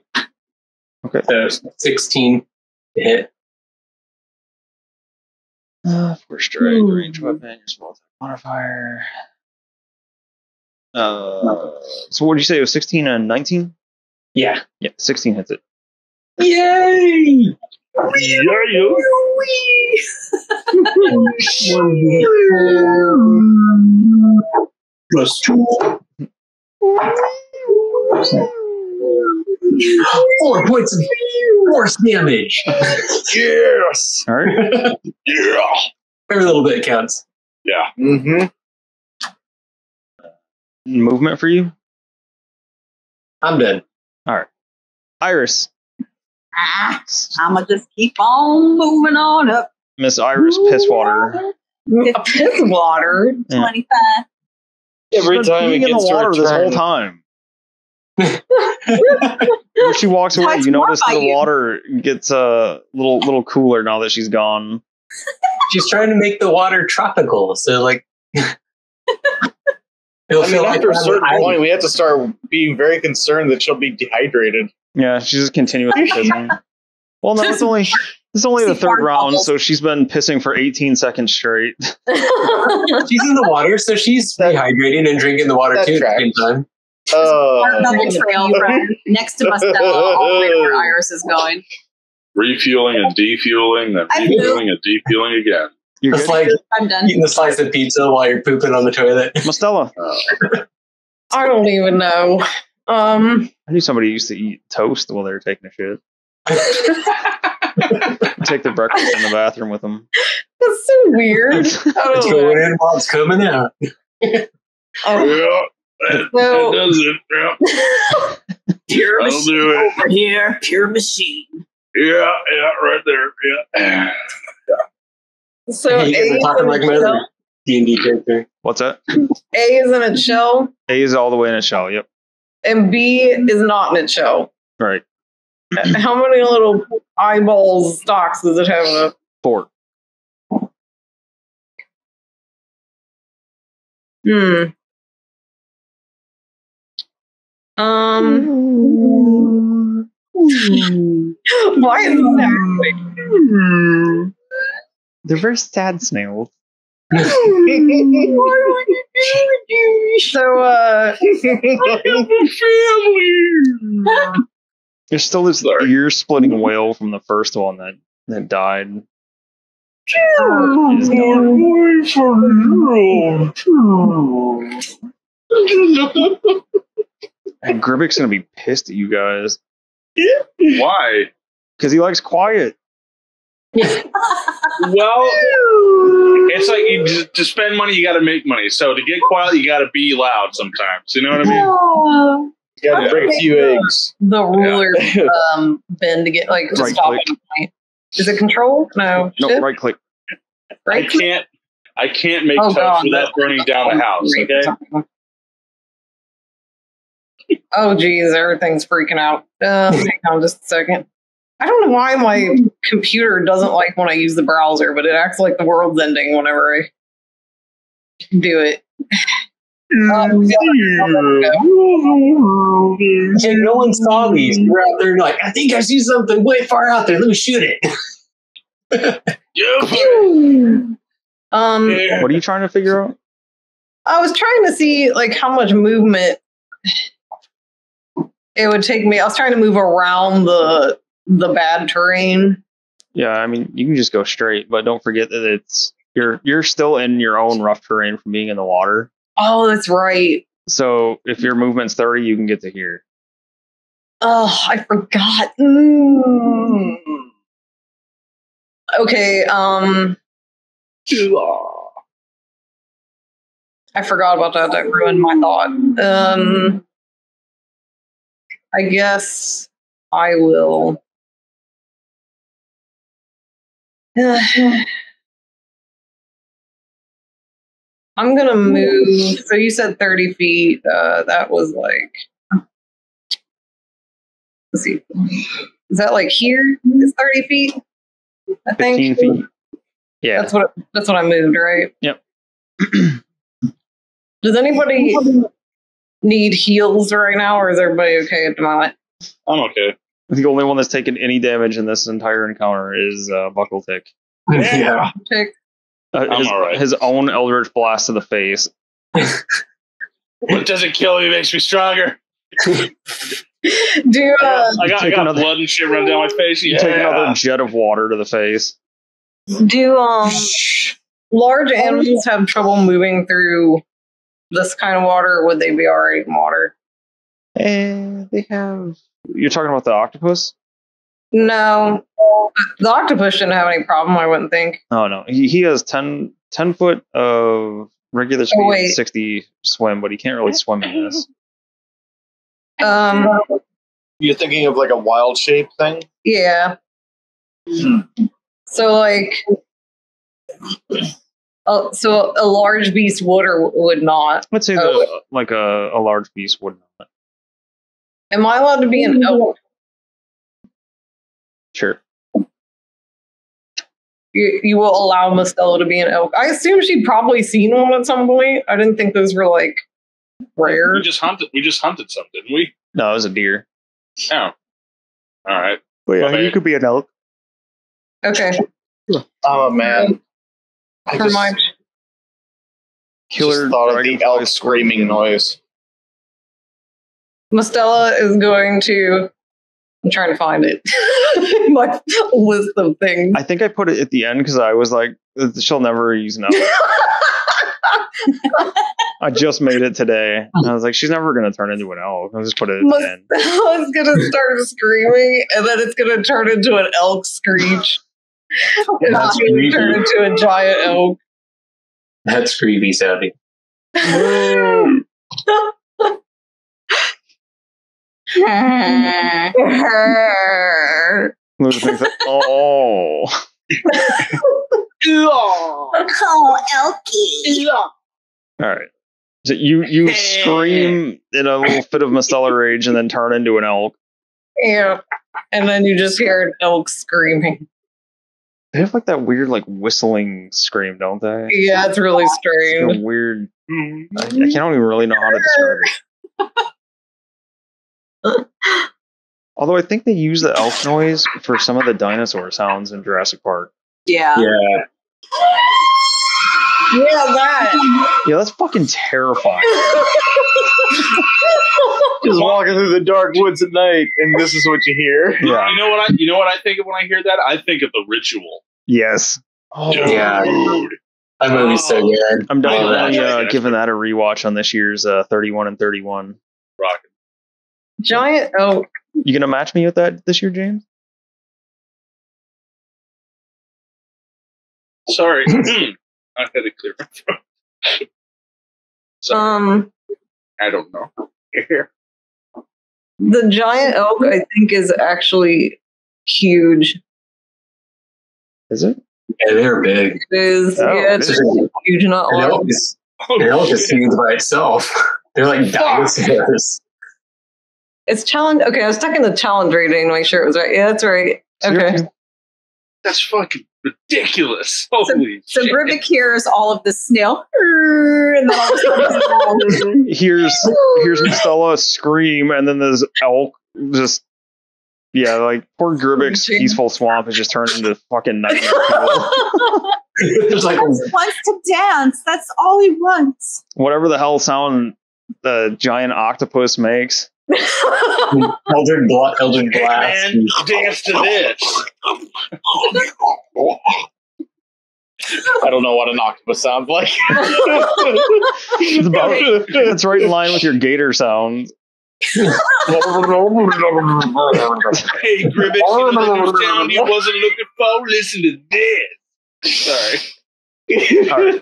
Okay. So 16 to hit. Force strike, range weapon, your small attack modifier. So what did you say? It was 16 and 19? Yeah. Yeah, 16 hits it. Yay! Plus 2. 4 points of force damage. Yes. All right. Yeah. Every little bit counts. Yeah. Mm-hmm. Movement for you? I'm done. All right. Iris. I'ma just keep on moving on up. Miss Iris Pisswater. A piss water. Yeah. 25. Every She's been time it peeing in the gets to water her this whole turn. time. When she walks away, What's you more notice by the you? water gets a little cooler now that she's gone. She's trying to make the water tropical, so like it'll I mean, feel like after a we're on certain an island. point, we have to start being very concerned that she'll be dehydrated. Yeah, she's just continuously pissing. Well, no, it's only the See, third fart round, bubbles. so she's been pissing for 18 seconds straight. She's in the water, so she's rehydrating and drinking the water That too at the same tracks. time. Fart bubble trail from next to Mustelka all the way to where Iris is going. Refueling and defueling, then I refueling and defueling again. You're It's good? like I'm done. eating a slice of pizza while you're pooping on the toilet. Mostella. I don't even know. I knew somebody used to eat toast while they were taking a shit. Take their breakfast in the bathroom with them. That's so weird. I It's don't going know. in while it's coming out. Oh, Yeah, that so, does it. Yeah, Pure that'll machine do it. over here. Pure machine. Yeah, right there. Yeah. so Hey, you guys A are is talking in like its my other shell. D&D character. What's that? A is in its shell, A is all the way in a shell. Yep. and B is not in its shell. Right. How many little eyeballs, stalks does it have? In it? 4. Why is this happening? They're very sad snails. So, There's still this ear-splitting wail from the first one that died. Is gone. And Gribbik's gonna be pissed at you guys Why? because he likes quiet. Well, it's like to spend money, you got to make money. So to get quiet, you got to be loud sometimes. You know what I mean? Oh. Gotta break a few eggs. the ruler bend to get like to Right stop click. it. Is it control? No. No, Shift? right click. Right click? I can't make Oh, toast God, without that's- burning down the house. Okay. Oh geez, everything's freaking out. Hang on just a second. I don't know why my computer doesn't like when I use the browser, but it acts like the world's ending whenever I do it. Hey, no one saw these. We're out there like, I think I see something way far out there. Let me shoot it. Yeah. What are you trying to figure out? I was trying to see like how much movement it would take me. I was trying to move around the bad terrain. Yeah, I mean, you can just go straight, but don't forget that you're still in your own rough terrain from being in the water. Oh, that's right. So if your movement's 30, you can get to here. Oh, I forgot. Okay, I forgot about that. That ruined my thought. I guess I will. I'm gonna move. So you said 30 feet. That was like. Let's see. Is that like here? Is 30 feet? I think 15 feet. Yeah. that's what I moved, right? Yep. Does anybody need heals right now, or is everybody okay at the moment? I'm okay. The only one that's taken any damage in this entire encounter is Buckle Tick. Yeah. Tick. alright. His own Eldritch Blast to the face. What doesn't kill me makes me stronger. Do I got blood and shit running down my face. You take another jet of water to the face. do large animals have trouble moving through this kind of water, or would they be alright in water? They have. You're talking about the octopus? No. The octopus shouldn't have any problem, I wouldn't think. Oh no, he has 10 foot of regular speed, and 60 swim, but he can't really swim in this. You're thinking of like a wild shape thing? Yeah. So like, so a large beast would or would not. Let's say like a large beast would not. Am I allowed to be an elk? Sure. You will allow Mustelka to be an elk. I assume she'd probably seen one at some point. I didn't think those were like rare. We just hunted some, didn't we? No, it was a deer. Oh. All right. But yeah, you could be an elk. Okay. Oh man. I For my just thought of the elk screaming noise. Mustelka is going to. I'm trying to find it. My list of things. I think I put it at the end because I was like, she'll never use an elk. I just made it today. And I was like, she's never going to turn into an elk. I'll just put it at the end. Mustelka's going to start screaming, and then it's going to turn into an elk screech. And it's going to turn into a giant elk. That's creepy, Savvy. Lewis thinks like, oh. Oh, Elkie. All right. So you scream in a little fit of Mustelka rage and then turn into an elk. Yeah. And then you just hear an elk screaming. They have like that weird like whistling scream, don't they? Yeah, it's really It's strange. like a weird. I can't even really know how to describe it. Although I think they use the elk noise for some of the dinosaur sounds in Jurassic Park. Yeah. Yeah. Yeah, that. Yeah, that's fucking terrifying. Just walking through the dark woods at night, and this is what you hear. Yeah. You know what I think of when I hear that? I think of The Ritual. Yes. Oh, Yeah. That movie's so good. I'm definitely that. giving that a rewatch on this year's 31 and 31. Rockin'. Giant elk. You gonna match me with that this year, James? Sorry. I had to clear my throat. Sorry. I don't know. The giant elk, I think, is actually huge. Is it? Yeah, they're big. It is. Oh, Yeah, it's it is. huge, not An large. elk is huge by itself. They're like dinosaurs. It's challenge. Okay, I was checking the challenge rating to make sure it was right. Yeah, that's right. Okay. That's fucking ridiculous. Holy So shit. Gribbik hears all of the snail, and then all of a sudden, Here's Mustelka scream, and then this elk just like poor Gribbik's peaceful swamp has just turned into fucking nightmare fuel. There's like He just wants to dance. That's all he wants. Whatever the hell sound the giant octopus makes. Eldritch Blast. Man, dance to this. I don't know what an octopus sounds like. It's right in line with your gator sound. Hey, Gribbik, you know the new sound you wasn't looking for? Listen to this. Sorry. All right.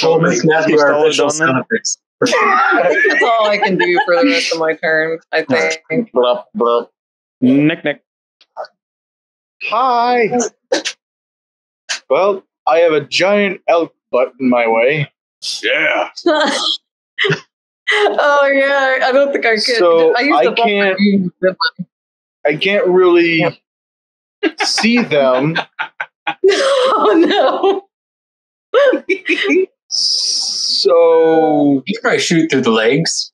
We'll make Matthew our Mustelka official done then? sound effects. I think that's all I can do for the rest of my turn, I think. Blup, blup. Nick. Hi. Well, I have a giant elk butt in my way. Yeah. Oh yeah, I don't think I could. So I used I can't really see them. Oh no. So You could probably shoot through the legs.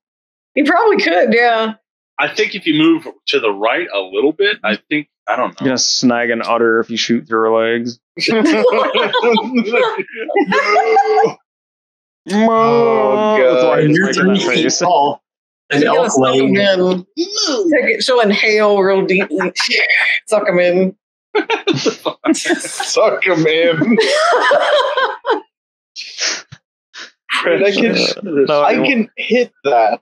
You probably could, yeah. I think if you move to the right a little bit, I don't You're know. gonna snag an udder if you shoot through her legs. Oh, That's why God. he's You're making 3 that feet face. tall. An You gotta elf suck him leg. in. She'll inhale real deeply. Suck him in. Suck him in. Right, I can hit that,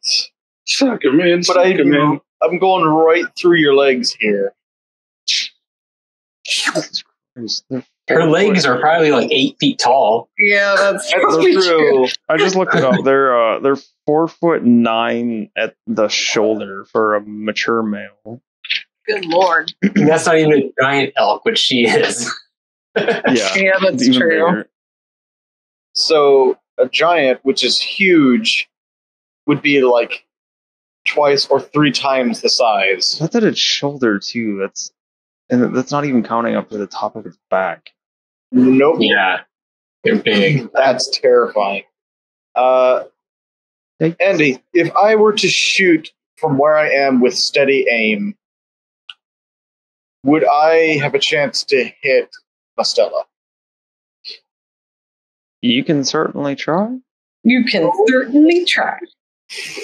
Suck him in, but suck him in. I'm going right through your legs here. Her legs are probably like 8 feet tall. Yeah, that's That's probably true. I just looked it up. They're 4'9" at the shoulder for a mature male. Good lord. And that's not even a giant elk, which she is. Yeah, Yeah, that's it's even true. bigger. So a giant, which is huge, would be like twice or 3 times the size. That's at its shoulder too. That's not even counting up to the top of its back. Nope. Yeah, they're big. That's terrifying. Andy, if I were to shoot from where I am with steady aim, would I have a chance to hit Mustelka? You can certainly try. You can certainly try.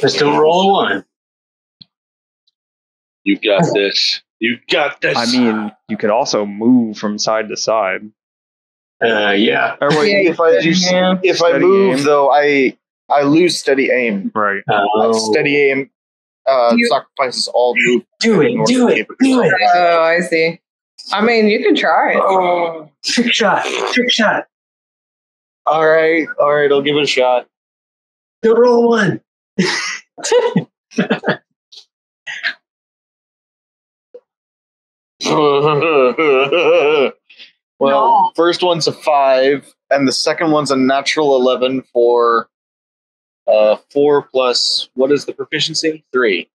Just don't roll a 1. You got this. You got this. I mean, you could also move from side to side. Yeah. Or wait, Yeah, If I steady move, aim? though, I lose steady aim. Right. Steady aim sacrifices all move. Do it. Do it. Do it. Oh, I see. I mean, you can try it. Oh, trick shot. Trick shot. All right, I'll give it a shot. Don't roll a 1. Well, first one's a 5, and the second one's a natural 11 for 4 plus, what is the proficiency? 3.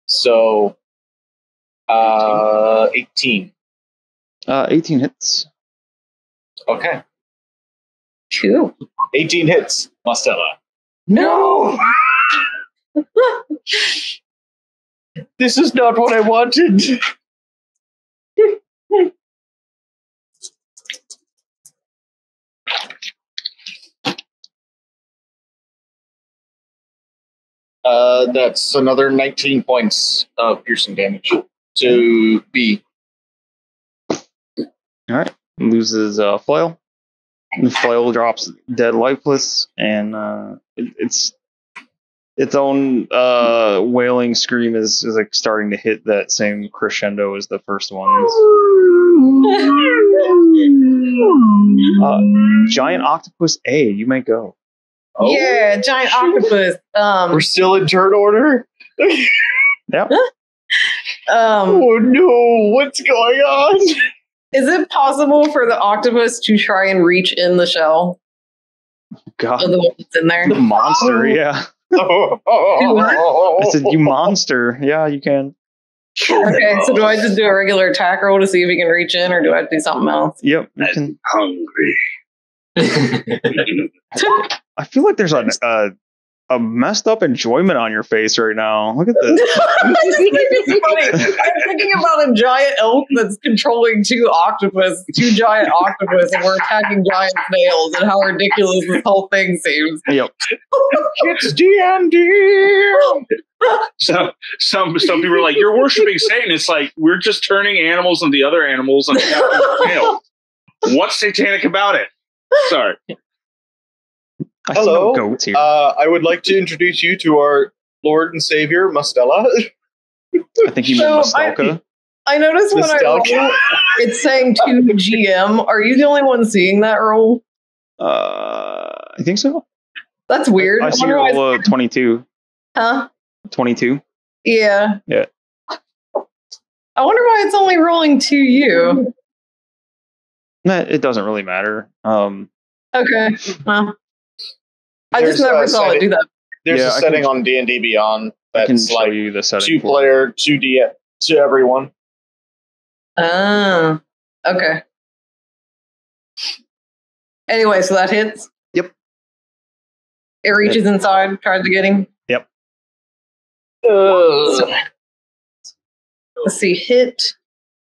So 18. 18 hits. Okay. Cool. 18 hits, Mustelka. No! This is not what I wanted. That's another 19 points of piercing damage to B. All right. Loses flail. The flail drops dead lifeless, and its own wailing scream is like starting to hit that same crescendo as the first one's. Giant octopus A, you may go. Oh, Yeah, giant octopus. we're still in turn order? Yep. Oh no, what's going on? Is it possible for the octopus to try and reach in the shell God. of the one that's in there? The monster, yeah. I said, you monster. Yeah, you can. Okay, so do I just do a regular attack roll to see if he can reach in, or do I do something else? Yep, you can. Hungry. I feel like there's a messed up enjoyment on your face right now. Look at this. It's funny. I'm thinking about a giant elk that's controlling two giant octopus, and we're attacking giant snails, and how ridiculous this whole thing seems. Yep. It's D&D. So some people are like, "You're worshiping Satan." It's like we're just turning animals into other animals and attacking snails. What's satanic about it? Sorry. I see Hello. no goats here. I would like to introduce you to our Lord and Savior, Mustelka. I think you meant Mustelka. I noticed when I roll, it's saying to GM. Are you the only one seeing that roll? I think so. That's weird. I see your wonder why roll 22. Huh? 22. Yeah. Yeah. I wonder why it's only rolling to you. Nah, it doesn't really matter. Okay. Well, I There's just never a saw it do that. There's Yeah, a I setting can- on D&D Beyond I can that's show like you the setting. 2 for it. player, 2D to everyone. Ah. Okay. Anyway, so that hits? Yep. It reaches inside, tries to get him. Yep. Let's see, hit.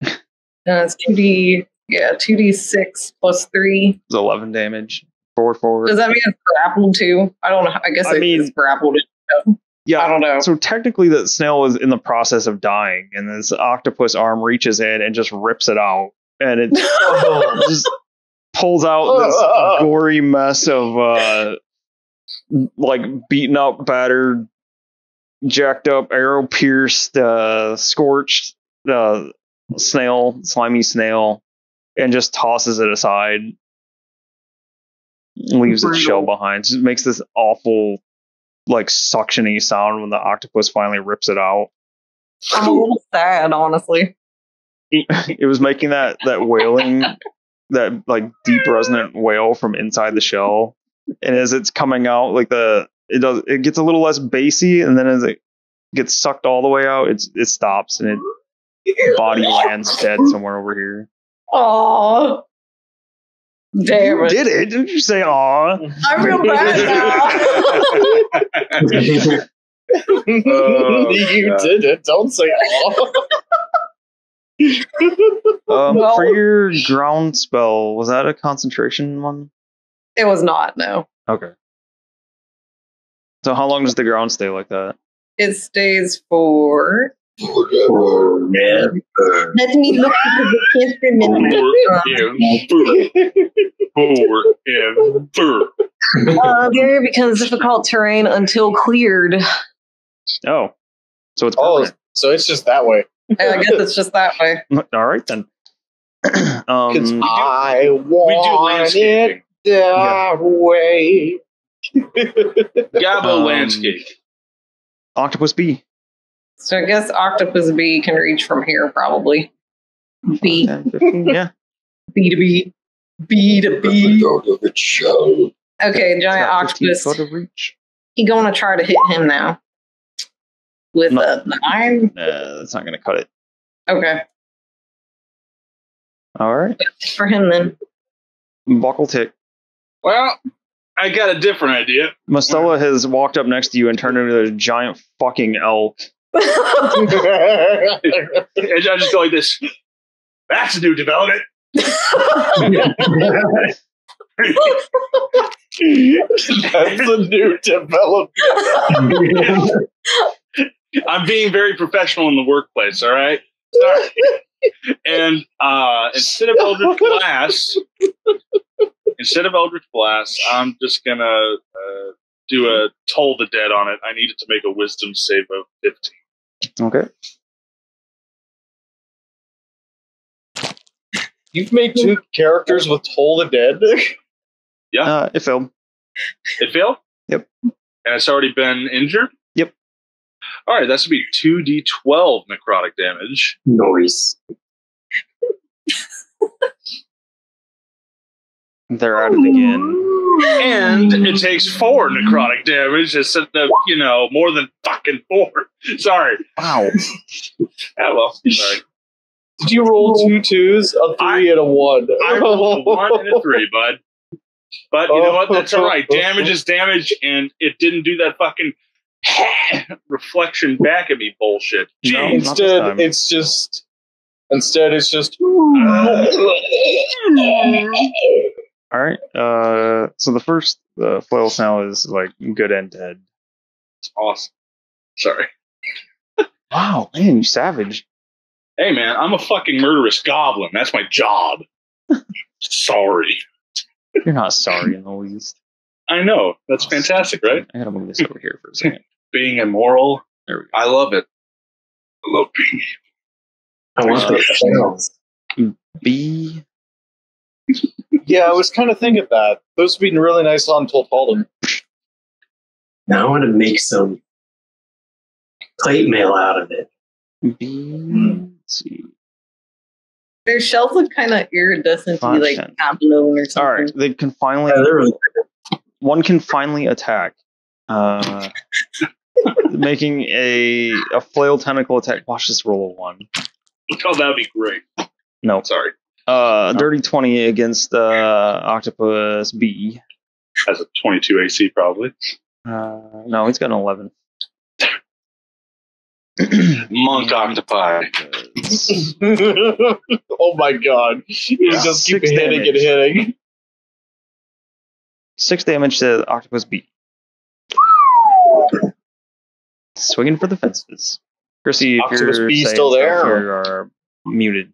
It's 2D. Yeah, 2d6 plus 3. It's 11 damage. Forward. Does that mean it's grappled too? I don't know. I guess it's grappled. Yeah, I don't know. So technically, the snail is in the process of dying, and this octopus arm reaches in and just rips it out, and it just pulls out this gory mess of like beaten up, battered, jacked up, arrow pierced, scorched snail, slimy snail, and just tosses it aside. Leaves its shell behind. Just makes this awful, like, suctiony sound when the octopus finally rips it out. I'm a little sad, honestly. It was making that wailing, that like deep resonant wail from inside the shell, and as it's coming out, like it gets a little less bassy, and then as it gets sucked all the way out, it stops and its body lands dead somewhere over here. Aww. Damn it. Did it? Didn't you say aw? I feel bad now. You did it. Don't say aw. For your ground spell, was that a concentration one? It was not, no. Okay. So how long does the ground stay like that? It stays for... Forever. Let me look because I can't remember. There becomes difficult terrain until cleared. Oh. So it's permanent. So it's just that way. I guess it's just that way. All right, then. I want it that way. Gabo landscape. Octopus B. So I guess Octopus B can reach from here, probably. B. 10, 15, yeah. B to B. B to B. Go to the show. Okay, giant octopus. Foot of reach. He going to try to hit him now. With a 9? That's not going to cut it. Okay. All right. For him, then. Buckle tick. Well, I got a different idea. Mustelka has walked up next to you and turned into a giant fucking elk. I just go like this. That's a new development. That's a new development. I'm being very professional in the workplace, all right? And instead of Eldritch Blast, I'm just gonna do a Toll the Dead on it. I need it to make a Wisdom save of 15. Okay. You've made 2 characters with Toll the Dead? Yeah. It failed. It failed? Yep. And it's already been injured? Yep. All right, that's to be 2d12 necrotic damage. Noise. They're at it again. And it takes 4 necrotic damage instead of, more than fucking 4. Sorry. Wow. Ah, well, sorry. Did you roll 2 2s, a 3, and a 1? I rolled a 1 and a 3, bud. But you know what? That's all right. Damage is damage, and it didn't do that fucking reflection back at me bullshit. No, Jeez. Instead, it's just. All right. So the first flail snail is like good and dead. It's awesome. Sorry. Wow, man, you savage. Hey, man, I'm a fucking murderous goblin. That's my job. Sorry. You're not sorry in the least. I know. That's fantastic, right? I gotta move this over here for a second. Being immoral. There we go. I love it. I love being I want those shells. B. Yeah, I was kind of thinking that. Those would be really nice on Toltalden. Now I want to make some plate mail out of it. B. Let's see. Their shells look kind of iridescent to be like 5, 10. abalone or something. All right, they can finally. Yeah, they're really One can finally attack. Making a flail tentacle attack. Watch this roll a 1. Oh, that would be great. No. Sorry. Dirty 20 against Octopus B. Has a 22 AC, probably. No, he's got an 11. Monk octopi. Oh my god. You just keep 6 hitting damage. and hitting. 6 damage to the octopus beak. Swinging for the fences. Chrissy, if Octopus you're bee saying still there, stuff, or- you are muted.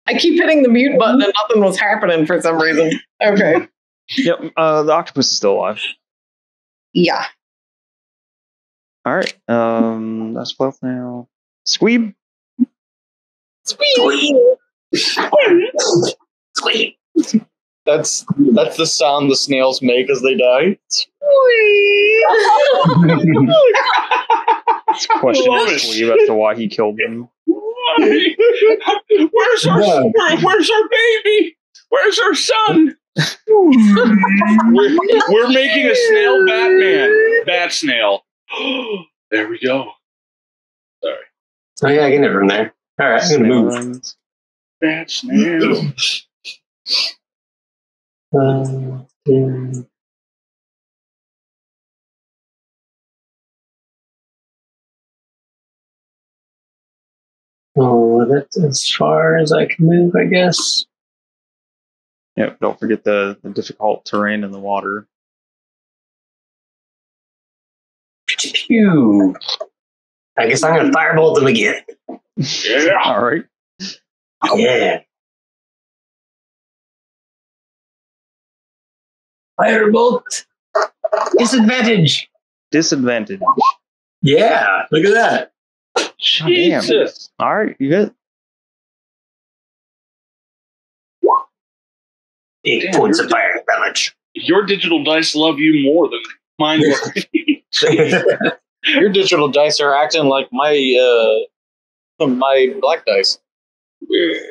I keep hitting the mute button and nothing was happening for some reason. Okay. Yep, the octopus is still alive. Yeah. All right, that's 12 now. Squeeb. Squeak. That's the sound the snails make as they die. Question Love to it. Squeeb as to why he killed him. Where's our baby? Where's our son? we're making a snail Batman. Bat snail. There we go. Oh yeah, I get it from there. All right, I'm gonna move. Runs. Bat snail. Yeah. Oh, that's as far as I can move, I guess. Yep, don't forget the difficult terrain in the water. Pew. I guess I'm gonna firebolt them again. Yeah. All right. Yeah. Firebolt. Disadvantage. Disadvantage. Yeah, look at that. Oh, damn. Jesus. All right, you good? 8 Damn, points you're of fire damage. Your digital dice love you more than mine love me. Your digital dice are acting like my black dice.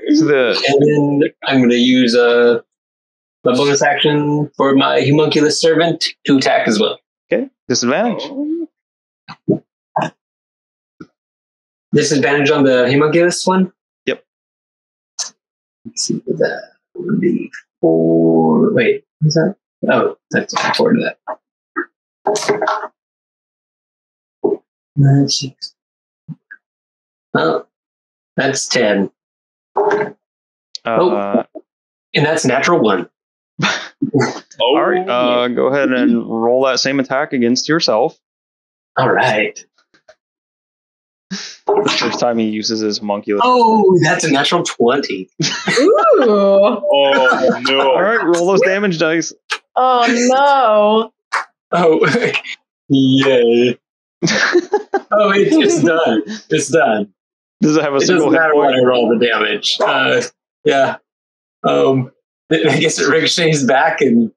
So the And then I'm going to use my bonus action for my homunculus servant to attack as well. okay disadvantage. Disadvantage on the homunculus one? Yep. Let's see what that would be. 4. Wait, is that? Oh, that's 4 to that. 9, 6. Oh, that's 10. Uh, And that's natural 1. all right. Go ahead and roll that same attack against yourself. All right. The first time he uses his homunculus. Oh, that's a natural 20. Ooh. Oh no! All right, roll those damage dice. Oh no. Oh, yay. Oh, it's done. It's done. Does it have a It single doesn't hit matter what I point? roll the damage. Yeah. I guess it ricochets back and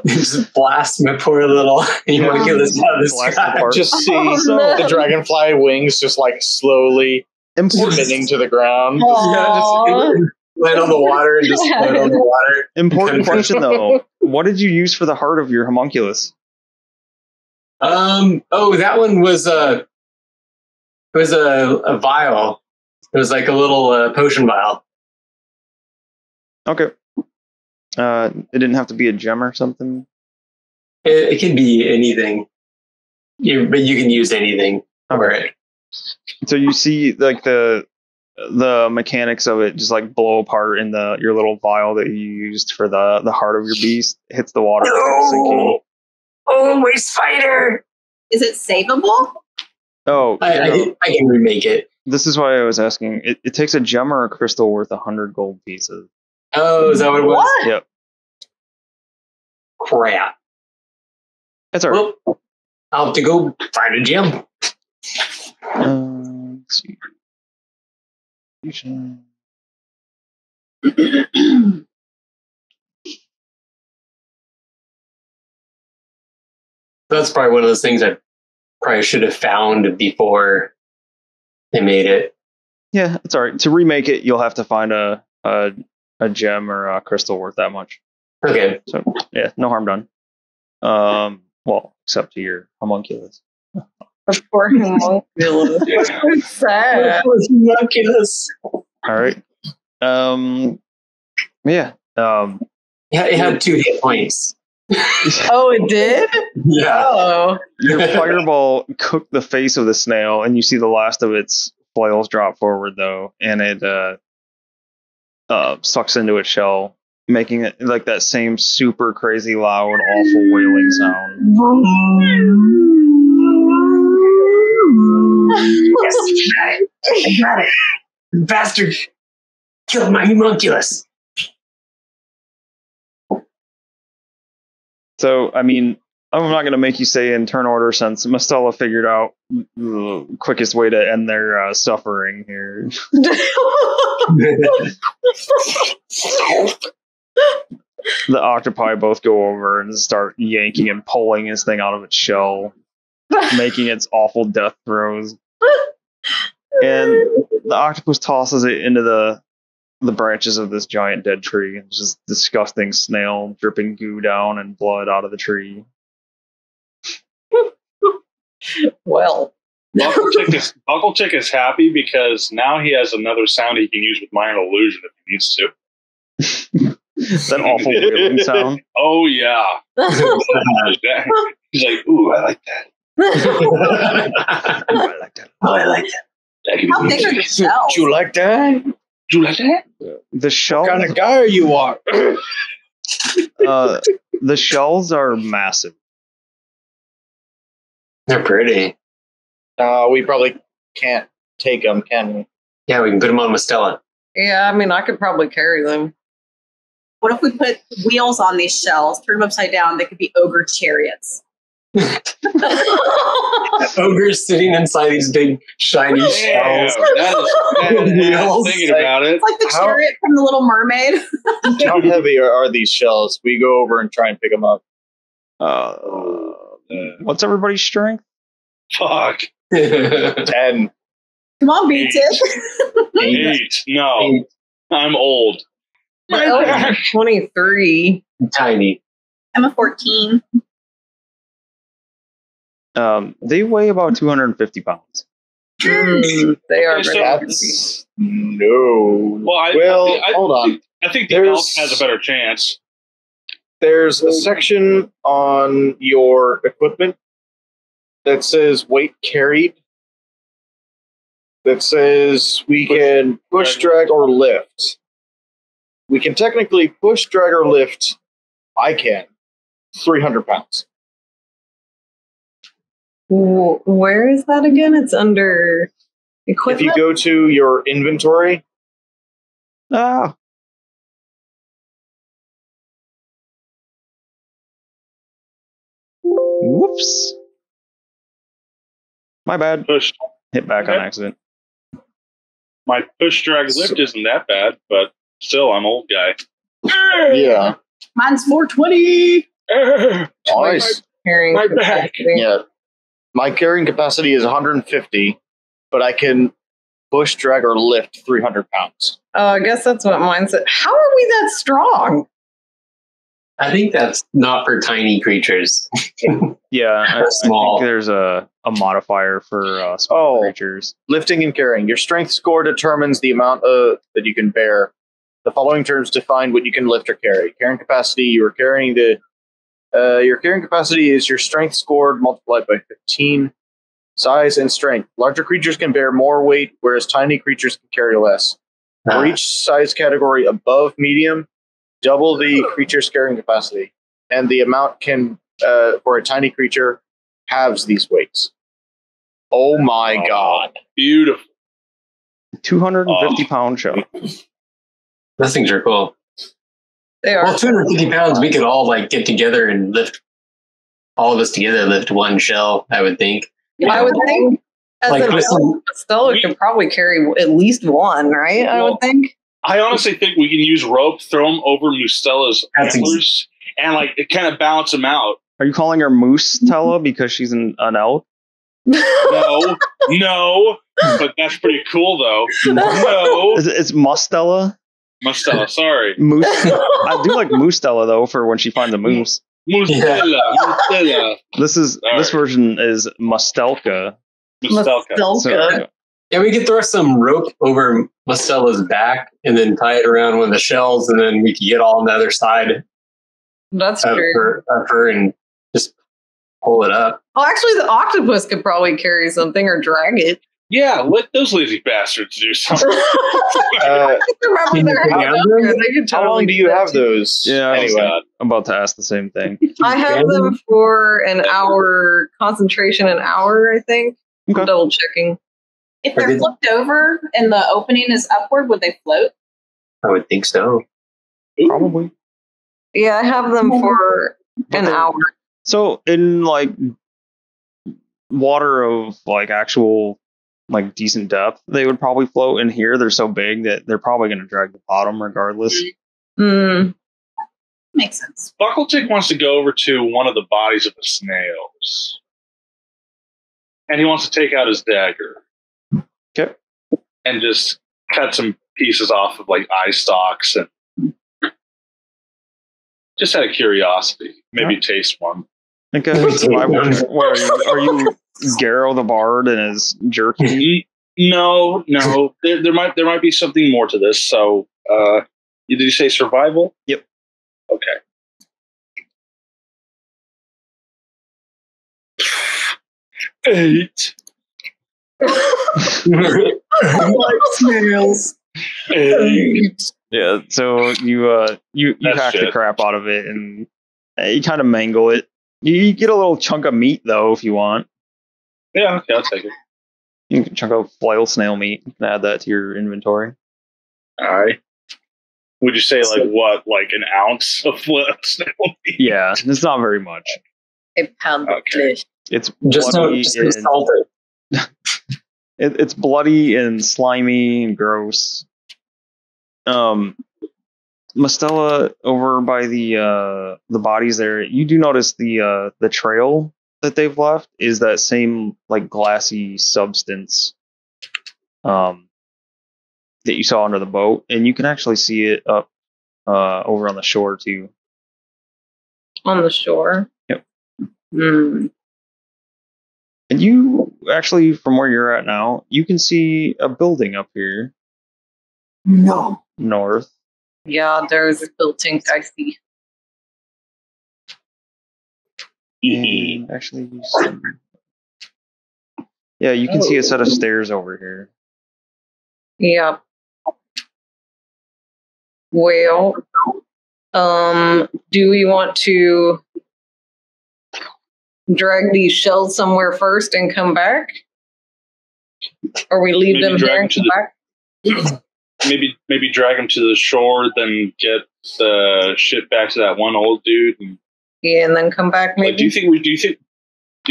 just blasts my poor little homunculus out of the Blast sky. apart. Just see Oh, no. the dragonfly wings just like slowly Important, spinning to the ground. Aw. Just land on the water and just float on the water. important question though. What did you use for the heart of your homunculus? Oh, that one was a vial. It was like a little potion vial. Okay. It didn't have to be a gem or something. It can be anything. But you can use anything for it. So you see like the mechanics of it just like blow apart in your little vial that you used for the heart of your beast hits the water, starts sinking. Oh, my spider! Is it savable? Oh, I can remake it. this is why I was asking. It takes a gem or a crystal worth 100 gold pieces. Oh, is that what it was? What? Yep. Crap. That's all right. Well, I'll have to go find a gem. Let's see. That's probably one of those things I probably should have found before they made it. Yeah, it's all right. To remake it, you'll have to find a gem or a crystal worth that much. Okay. So yeah, no harm done. Well, except to your homunculus. Of course, homunculus. So sad. Homunculus. All right. Yeah. Yeah, it had 2 hit points. Oh, it did? Yeah. Oh. Your fireball cooked the face of the snail, and you see the last of its flails drop forward, though, and it sucks into its shell, making it like that same super crazy loud, awful wailing sound. Yes, I got it. The bastard killed my homunculus. So, I mean, I'm not going to make you say in turn order since Mustela figured out the quickest way to end their suffering here. The octopi both go over and start yanking and pulling this thing out of its shell, making its awful death throes. And the octopus tosses it into the branches of this giant dead tree. It's just disgusting snail dripping goo down and blood out of the tree. Well. Uncle Chick is happy because now he has another sound he can use with minor illusion if he needs to. That awful wailing sound. Oh yeah. He's like, ooh, I like that. I like that. Oh, I like that. How big are the shells? You like that? You like that? The shells, What kind of guy are you are? the shells are massive. They're pretty. We probably can't take them, can we? Yeah, we can put them on Mustela. Yeah, I mean, I could probably carry them. What if we put wheels on these shells, turn them upside down? They could be ogre chariots. Ogres sitting inside these big shiny Damn, shells. that is Wheels. thinking about it. It's like the chariot from The Little Mermaid. How heavy are these shells? We go over and try and pick them up. What's everybody's strength? Fuck. 10. Come on, beat it. 8. No. I'm old. My elf is 23. Tiny. I'm a 14. They weigh about 250 pounds. They are So very That's no. Well, hold on. I think the There's- elf has a better chance. There's a section on your equipment that says weight carried. That says we can push, drag, or lift. We can technically push, drag, or lift. I can. 300 pounds. Where is that again? It's under If equipment. you go to your inventory, Ah. Whoops. My bad. Push. Hit back on Okay. accident. My push drag lift isn't that bad, but still, I'm old guy. yeah. Mine's 420. Nice. Carrying My back. capacity. Yeah. My carrying capacity is 150, but I can push, drag, or lift 300 pounds. Oh, I guess that's what mine said. How are we that strong? I think that's not for tiny creatures. Yeah, I Small. think there's a modifier for small Oh. creatures. Lifting and carrying. Your strength score determines the amount that you can bear. The following terms define what you can lift or carry. Carrying capacity, you are carrying your carrying capacity is your strength scored multiplied by 15. Size and strength. Larger creatures can bear more weight, whereas tiny creatures can carry less. For each size category above medium, double the creature's carrying capacity. And the amount can, for a tiny creature, halves these weights. Oh my god. Beautiful. 250-pound shell. Those things are cool. They are. Well, 250 pounds, we could all like get together and lift. All of us together lift one shell, I would think. I would think as Like an with elf, Stella could probably carry at least one, right? I would think. I honestly think we can use rope, throw them over Mustela's That's antlers, and like it kind of balance them out. Are you calling her Mustelka because she's an elf? No, but that's pretty cool though. No, It's Mustela? Mustela, sorry. Moose. I do like Mustela though for when she finds a moose. Mustela. This Sorry. version is Mustelka. Mustelka. So, Yeah, we could throw some rope over Mustela's back and then tie it around one of the shells, and then we could get all on the other side. That's of true. her and just pull it up. Well, actually, the octopus could probably carry something or drag it. Yeah, let those lazy bastards do something. Remember their head up there, they could How long totally do you that have too. those? Yeah, Anyway. I'm about to ask the same thing. I have them for an hour, concentration an hour, I think. Okay. I'm double checking. If they're flipped over and the opening is upward, would they float? I would think so. Probably. Yeah, I have them for an hour. So in like water of like actual like decent depth, they would probably float. In here, they're so big that they're probably going to drag the bottom regardless. Mm. Makes sense. Buckletick wants to go over to one of the bodies of the snails. And he wants to take out his dagger. Okay. And just cut some pieces off of like eye stalks and just out of curiosity. Maybe taste one. Okay. Survival check. What are you Garrow the Bard and his jerky? No. There might be something more to this. So did you say survival? Yep. Okay. Eight. Snails. Eight. Yeah. So you That's hack the shit. crap out of it and you kind of mangle it. You get a little chunk of meat though if you want. Yeah, okay, I'll take it. You can chunk of flail snail meat. You can add that to your inventory. All right. Would you say like what, like an ounce of snail meat? Yeah, it's not very much. A pound of Okay. fish. It's Just bloody don't salt it. it's bloody and slimy and gross. Mustela, over by the bodies there, you do notice the trail that they've left is that same like glassy substance that you saw under the boat, and you can actually see it up over on the shore too. On the shore? Yep. Mm. And you actually, from where you're at now, you can see a building up here No. north. Yeah, there's a building I see. And actually, you see, yeah, you can see a set of stairs over here. Yep. Well, do we want to drag these shells somewhere first and come back? Or we leave Maybe them drag there them and to come the- back? Maybe drag him to the shore, then get the shit back to that one old dude. And, Yeah, and then come back maybe? like, do you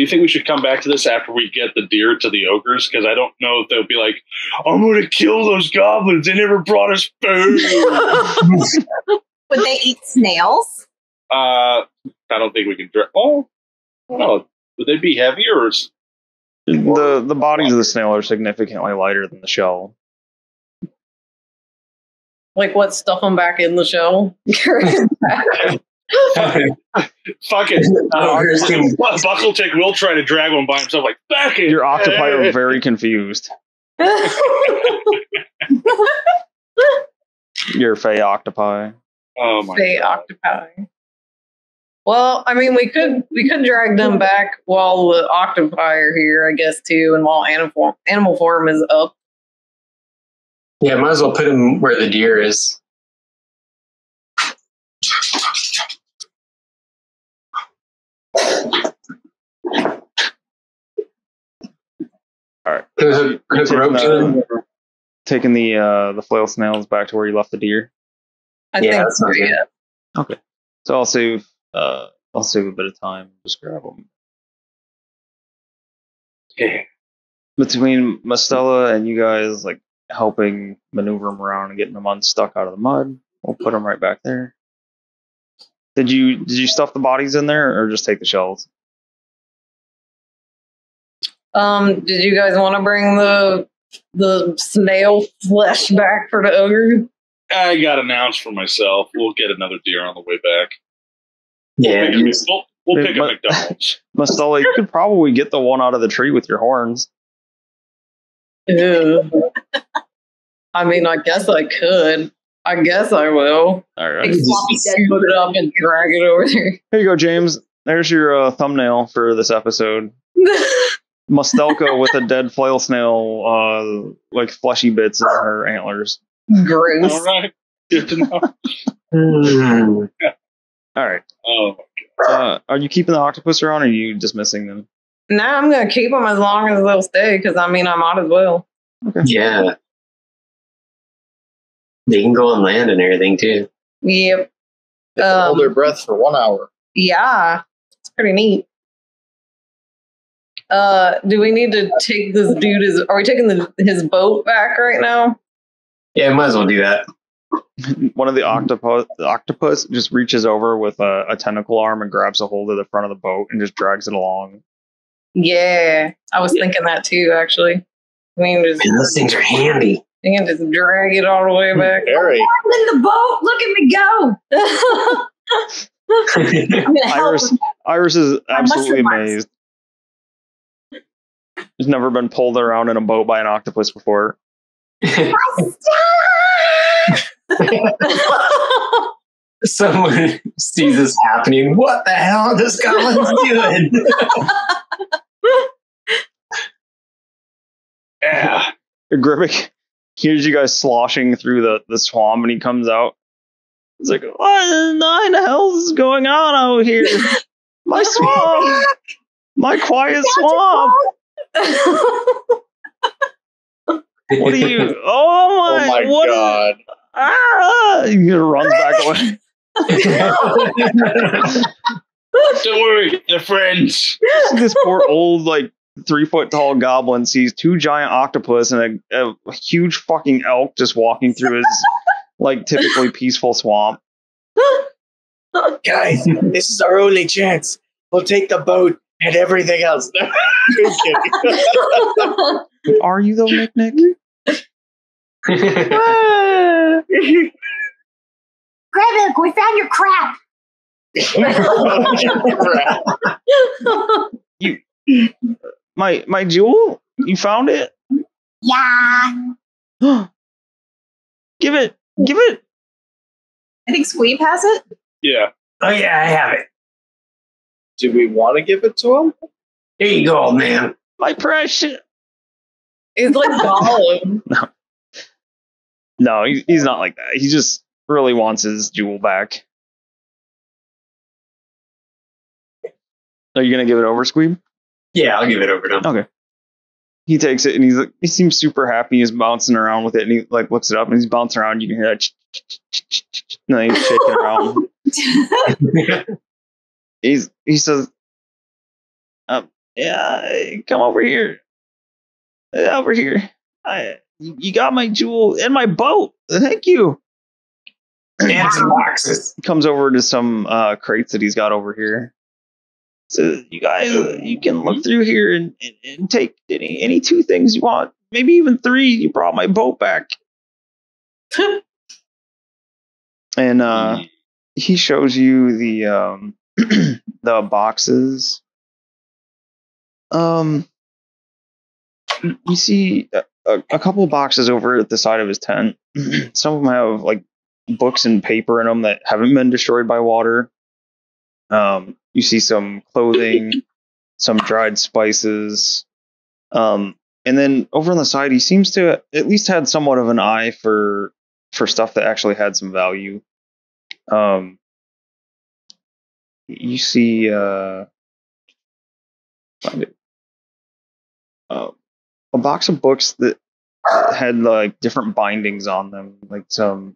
think we should come back to this after we get the deer to the ogres? Because I don't know if they'll be like, I'm going to kill those goblins. They never brought us food. Would they eat snails? I don't think we can. Oh, no. Would they be heavier? Or The bodies of the snail are significantly lighter than the shell. Like what? Stuff them back in the shell? Fuck it. Buckletick will try to drag one by himself. Like, back it. Your octopi are very confused. Your fey octopi. Oh my Fey god. octopi. Well, I mean, we could drag them back while the octopi are here, I guess, too, and while animal form is up. Yeah, might as well put him where the deer is. All right. There's a rope to him. Taking the flail snails back to where you left the deer. I Yeah, think that sounds so, good. yeah. Okay. So I'll save a bit of time. Just grab them. Yeah. Between Mustela and you guys, like helping maneuver them around and getting them unstuck out of the mud, we'll put them right back there. Did you stuff the bodies in there, or just take the shells? Did you guys want to bring the snail flesh back for the ogre? I got an ounce for myself. We'll get another deer on the way back. Yeah, We'll pick a But- McDonald's. Mustela, you could probably get the one out of the tree with your horns. Ew. I mean, I guess I could. I guess I will. All right. Like, floppy scoop it up and drag it over there. Here you go, James. There's your thumbnail for this episode. Mustelka with a dead flail snail, like fleshy bits in her antlers. Gross. All right. Good to know. All right. Oh. Are you keeping the octopus around, or are you dismissing them? Nah, I'm gonna keep them as long as they'll stay, because I mean, I might as well. Okay. Yeah. They can go on land and everything too. Yep. They can hold their breath for 1 hour. Yeah, it's pretty neat. Do we need to take this dude? Are we taking his boat back right now? Yeah, might as well do that. One of the octopus just reaches over with a tentacle arm and grabs a hold of the front of the boat and just drags it along. Yeah, I was thinking that too, actually. I mean, just, Man, those things are handy. you can just drag it all the way back. Very. I'm in the boat. Look at me go. I'm gonna help. Iris is My absolutely mushroom amazed. He's never been pulled around in a boat by an octopus before. Someone sees this happening. What the hell are this goblin's doing? Yeah. Gribbik hears you guys sloshing through the swamp, and he comes out. He's like, "What in the hell is going on out here? My swamp, my quiet swamp. What are you? Oh my! Oh my god. He runs back away. Don't worry, they're friends. This poor old, like 3 foot tall goblin sees 2 giant octopus and a huge fucking elk just walking through his like typically peaceful swamp. Guys, this is our only chance. We'll take the boat and everything else. I'm kidding. Are you though, Nick? Gribbik, we found your crap. My jewel? You found it? Yeah. Give it. I think Squeeb has it. Yeah. Oh yeah, I have it. Do we want to give it to him? Here you go, old man. My precious. It's like Gollum. No, he's not like that. He just really wants his jewel back. Are you gonna give it over, Squeeb? Yeah, I'll give it over to him. Okay. He takes it and he seems super happy. He's bouncing around with it and he like looks it up and he's bouncing around. You can hear that. And then he's shaking around. He says, "Yeah, come over here. Over here. You got my jewel and my boat. Thank you." And some boxes. He comes over to some crates that he's got over here. So you guys, you can look through here and take any 2 things you want. Maybe even 3. You brought my boat back. And he shows you the the boxes. You see a couple of boxes over at the side of his tent. Some of them have like books and paper in them that haven't been destroyed by water. You see some clothing, some dried spices. And then over on the side, he seems to at least had somewhat of an eye for stuff that actually had some value. You see find it. A box of books that had like different bindings on them, like some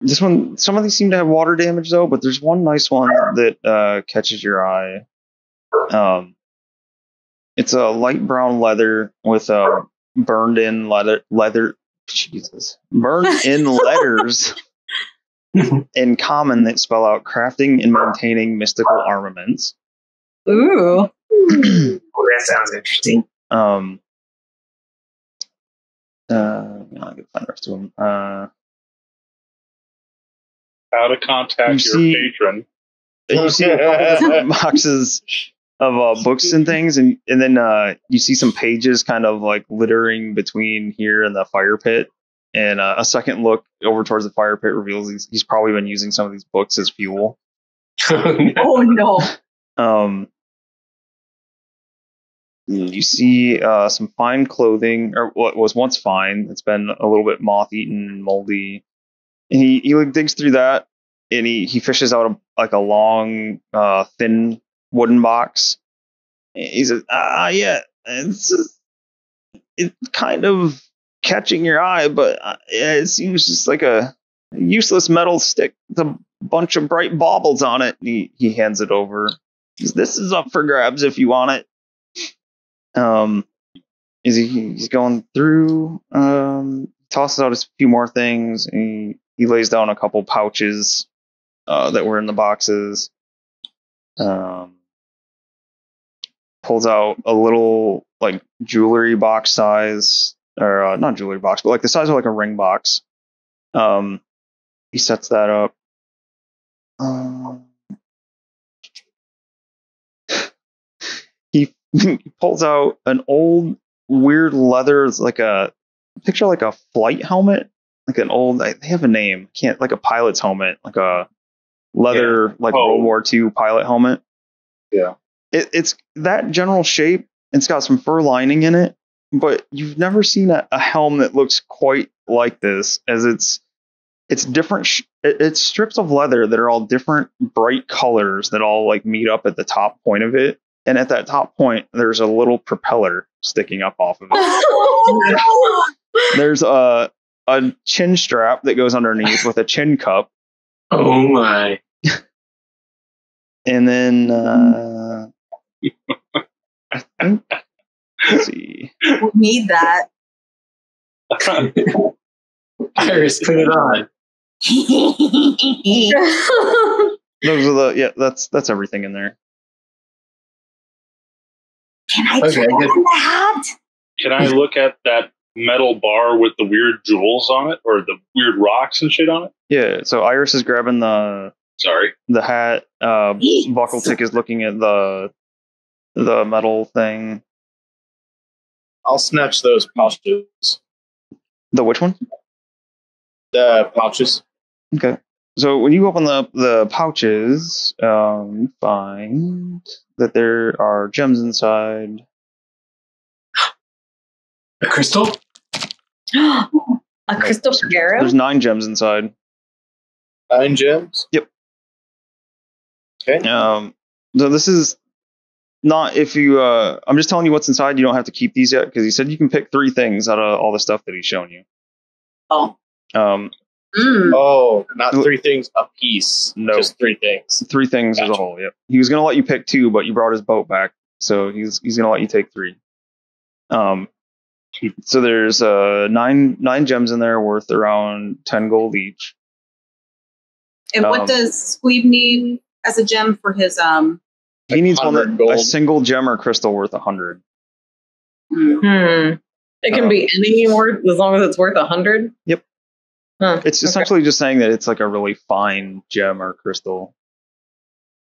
this one, some of these seem to have water damage though, but there's one nice one that catches your eye. It's a light brown leather with a burned in leather letters in common that spell out crafting and maintaining mystical armaments. Ooh. Oh, that sounds interesting. I can find the rest of them. How to contact your patron. You see a couple different boxes of books and things, and then you see some pages kind of like littering between here and the fire pit. And a second look over towards the fire pit reveals he's probably been using some of these books as fuel. Oh no. You see some fine clothing, or what was once fine. It's been a little bit moth-eaten and moldy. And he like digs through that, and he fishes out a long, thin wooden box. And he says, yeah, it's kind of catching your eye, but it seems just like a useless metal stick with a bunch of bright baubles on it. And he hands it over. He says, this is up for grabs if you want it. He's going through, tosses out a few more things, and he lays down a couple pouches that were in the boxes. Pulls out a little like jewelry box size, or not jewelry box, but like the size of like a ring box. He sets that up. He pulls out an old weird leather, like a flight helmet, like an old. They have a name, like a pilot's helmet, like a leather, World War II pilot helmet. Yeah, it's that general shape. It's got some fur lining in it, but you've never seen a helm that looks quite like this, as it's different. It's strips of leather that are all different bright colors that all like meet up at the top point of it. And at that top point, there's a little propeller sticking up off of it. There's a chin strap that goes underneath with a chin cup. Oh my. And then, let's see. We need that. Iris, put it on. Those are that's everything in there. Can I try on the hat? Can I look at that metal bar with the weird jewels on it, or the weird rocks and shit on it? Yeah, so Iris is grabbing the hat. Buckletick is looking at the metal thing. I'll snatch those pouches. The which one? The pouches. Okay. So when you open the pouches, you find that there are gems inside. A crystal? A crystal scarab? There's 9 gems inside. 9 gems? Yep. Okay. So this is not, if you, I'm just telling you what's inside. You don't have to keep these yet, because he said you can pick 3 things out of all the stuff that he's shown you. Oh. Oh, not 3 things a piece. No. Just 3 things. 3 things as a whole, yep. He was going to let you pick 2, but you brought his boat back, so he's going to let you take 3. So there's 9 gems in there worth around 10 gold each. And what does Squeeb need as a gem for his He needs one that gold. a single gem or crystal worth 100. It can be any worth, as long as it's worth 100. Yep. Huh, It's essentially just saying that it's like a really fine gem or crystal.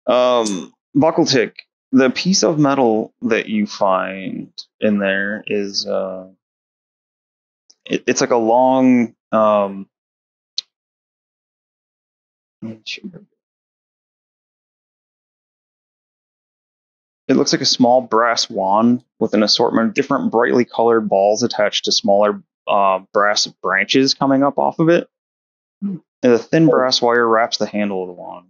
Buckletick, the piece of metal that you find in there is it's like a long it looks like a small brass wand with an assortment of different brightly colored balls attached to smaller brass branches coming up off of it. And a thin brass wire wraps the handle of the wand.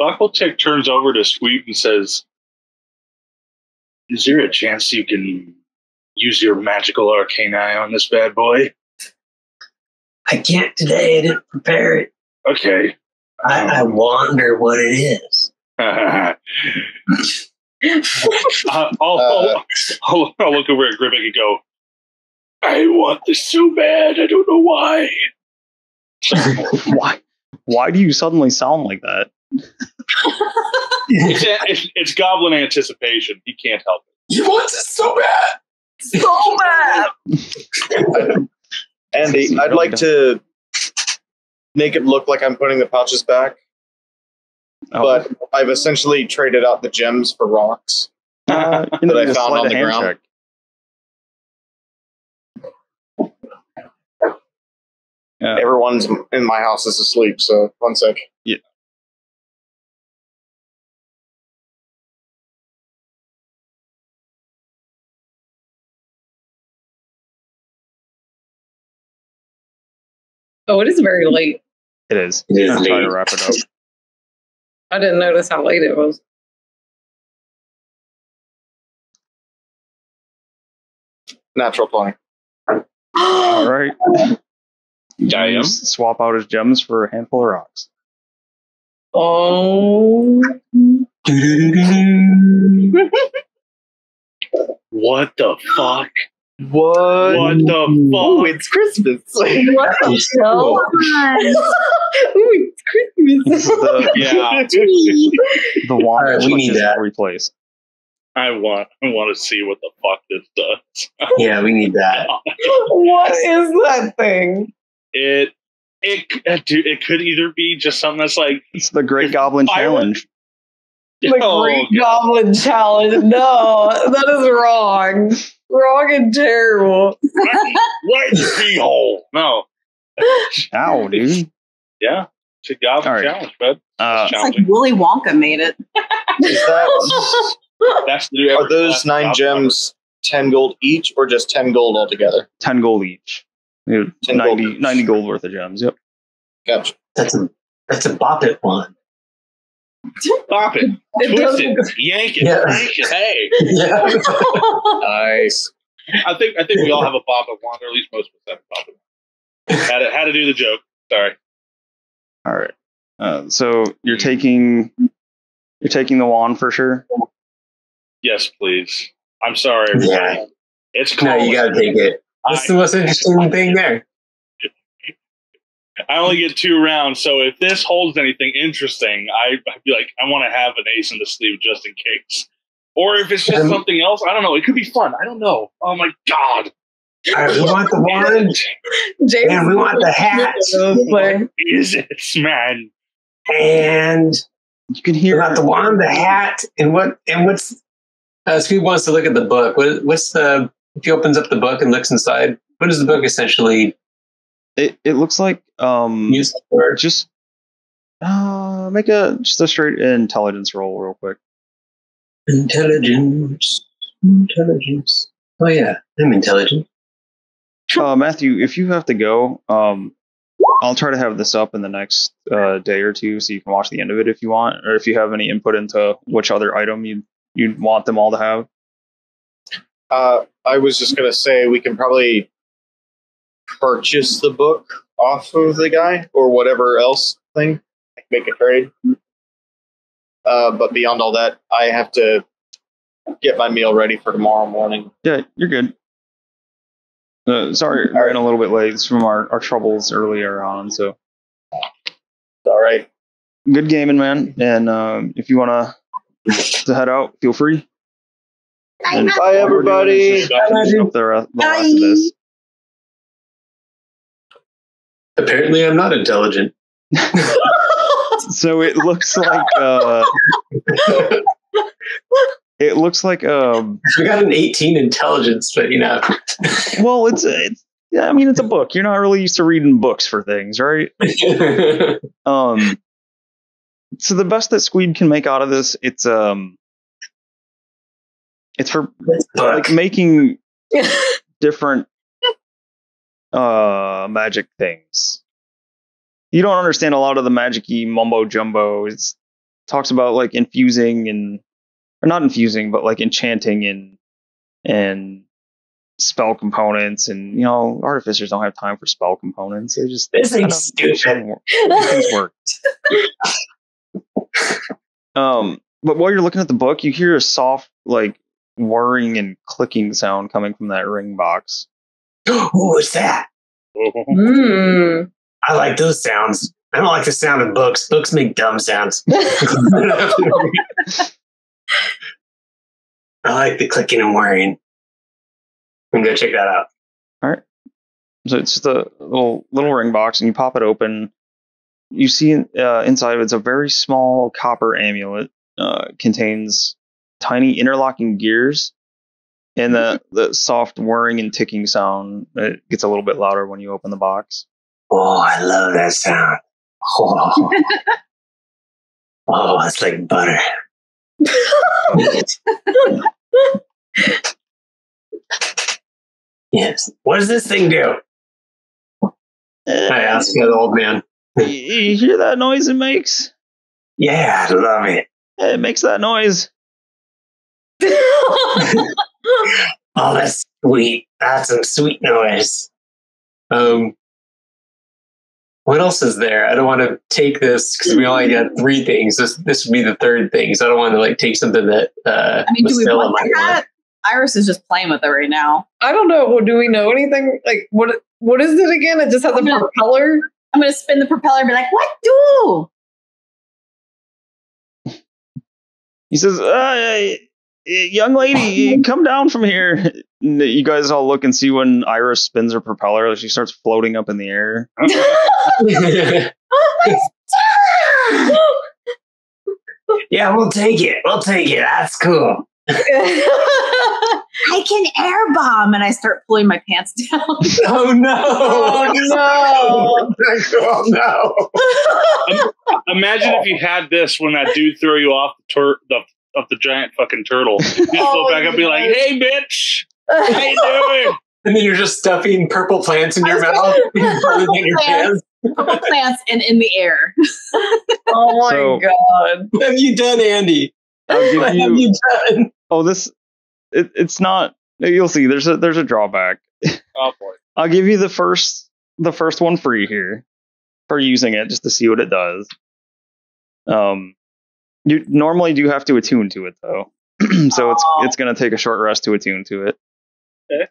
Buckletick turns over to Sweep and says, "Is there a chance you can use your magical arcane eye on this bad boy?" I can't today. I didn't prepare it. Okay. I wonder what it is. I'll look over at Gribbik and go, "I want this so bad. I don't know why." Why do you suddenly sound like that? It's goblin anticipation. He can't help it. He wants it so bad. So bad. Andy, I'd like to make it look like I'm putting the pouches back, but I've essentially traded out the gems for rocks that I found on the ground. Check. Everyone's in my house is asleep, so 1 sec. Yeah. Oh, it is very late. It is. It is I'm trying to late. wrap it up. I didn't notice how late it was. Natural 20. All right. Damn. You swap out his gems for a handful of rocks. Oh. What the fuck? What? What the Oh, fuck? it's Christmas. What the hell? Ooh, it's This is Christmas. Yeah, the wand All right, that we need switches that. every place. I want to see what the fuck this does. Yeah, we need that. What is that thing? Dude, it could either be just something that's like It's the Great Goblin Fire- Challenge. The Great God. Goblin Challenge. No, that is wrong. Wrong and terrible. Right in the pee hole. No. Ow, dude. Yeah. It's a goblin All right. challenge, bud. Uh, It's like Willy Wonka made it. Is that, That's the are those 9 gems 10 gold each, or just 10 gold altogether? 10 gold each. Dude, 10 gold 90, each. 90 gold worth of gems. Yep. Gotcha. That's a bop it one. Pop it. It Twist doesn't- it. Yank it. Yeah. Crank it. Hey. Yeah. Nice. I think we all have a pop it wand, or at least most of us have a pop it. Had to do the joke. Sorry. All right. So you're taking the wand for sure. Yes, please. I'm sorry, everybody. Yeah. It's No, cold. you gotta take it. That's the most interesting thing there. I only get 2 rounds, so if this holds anything interesting, I'd be like, I want to have an ace in the sleeve just in case. Or if it's just something else, I don't know. It could be fun. I don't know. Oh my god. All right, we want the wand, James, and we want the hat, What is it, man? and You can we hear want the wand, the hat, and what's Scoot wants to look at the book. What's the, if he opens up the book and looks inside, what is the book essentially it. It looks like used for? just make just a straight intelligence roll real quick. Intelligence. Oh yeah, I'm intelligent. Matthew, if you have to go, I'll try to have this up in the next day or two, so you can watch the end of it if you want, or if you have any input into which other item you'd want them all to have. I was just going to say we can probably purchase the book off of the guy or whatever else thing, make a trade. But beyond all that, I have to get my meal ready for tomorrow morning. Yeah, you're good. Sorry, I ran a little bit late. It's from our troubles earlier on. So All right. good gaming, man. And if you want to head out, feel free. And Bye, all we're doing is everybody. just finishing up the rest of this. Apparently, I'm not intelligent. So it looks like I got an 18 intelligence, but you know. well, it's yeah, I mean it's a book. You're not really used to reading books for things, right? So the best that Squeeb can make out of this, it's for like making different magic things. You don't understand a lot of the magic-y mumbo jumbo. It talks about like infusing or not infusing, but like enchanting and spell components, and you know, artificers don't have time for spell components. They just This thing's stupid. Things work. But while you're looking at the book, you hear a soft like whirring and clicking sound coming from that ring box. What's that? Mm. I like those sounds. I don't like the sound of books. Books make dumb sounds. I like the clicking and whirring. I'm gonna check that out. All right. So it's just a little ring box, and you pop it open. You see inside of it's a very small copper amulet. Contains tiny interlocking gears, and the soft whirring and ticking sound. It gets a little bit louder when you open the box. Oh, I love that sound. Oh, oh it's like butter. Yes. What does this thing do? I asked the old man. You hear that noise it makes? Yeah, I love it. It makes that noise. Oh, that's sweet. That's some sweet noise. What else is there? I don't want to take this because we only got 3 things. This would be the 3rd thing, so I don't want to like take something that. I mean, do we Mustelka want might that? Iris is just playing with it right now. I don't know. Do we know anything? Like, what is it again? It just has a propeller? I'm going to spin the propeller and be like, what do? He says, young lady, come down from here. You guys all look and see when Iris spins her propeller, she starts floating up in the air. Yeah, we'll take it. We'll take it. That's cool. I can air bomb. And I start pulling my pants down. Oh no! Oh Oh no! Imagine if you had this when that dude threw you off the giant fucking turtle. You just go back up and be like, "Hey, bitch, how you doing?" And then you're just stuffing purple plants in your mouth and putting in your pants. Purple plants and in the air. Oh my So- god. What have you done, Andy? I'll give What have you done? Oh, it's not. You'll see. There's a drawback. Oh boy. I'll give you the first one free here for using it just to see what it does. You normally do have to attune to it though, so it's gonna take a short rest to attune to it. Okay.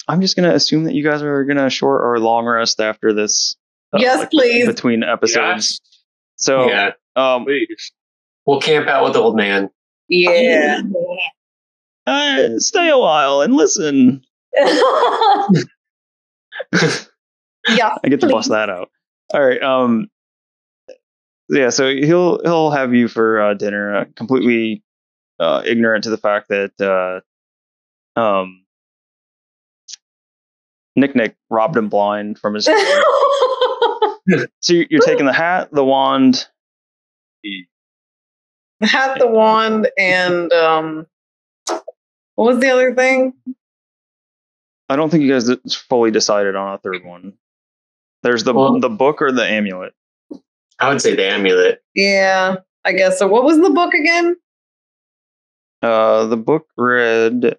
I'm just gonna assume that you guys are gonna short or long rest after this. Yes, please. Between episodes. So Yeah, Please. we'll camp out with the old man. Yeah. stay a while and listen. Yeah. I get to bust that out. All right. Yeah. So he'll have you for dinner, completely ignorant to the fact that Nick robbed him blind from his. So you're taking the hat, the wand. The hat, the wand, and what was the other thing? I don't think you guys fully decided on a third one. There's the book or the amulet. I would say the amulet. Yeah, I guess so. What was the book again? The book read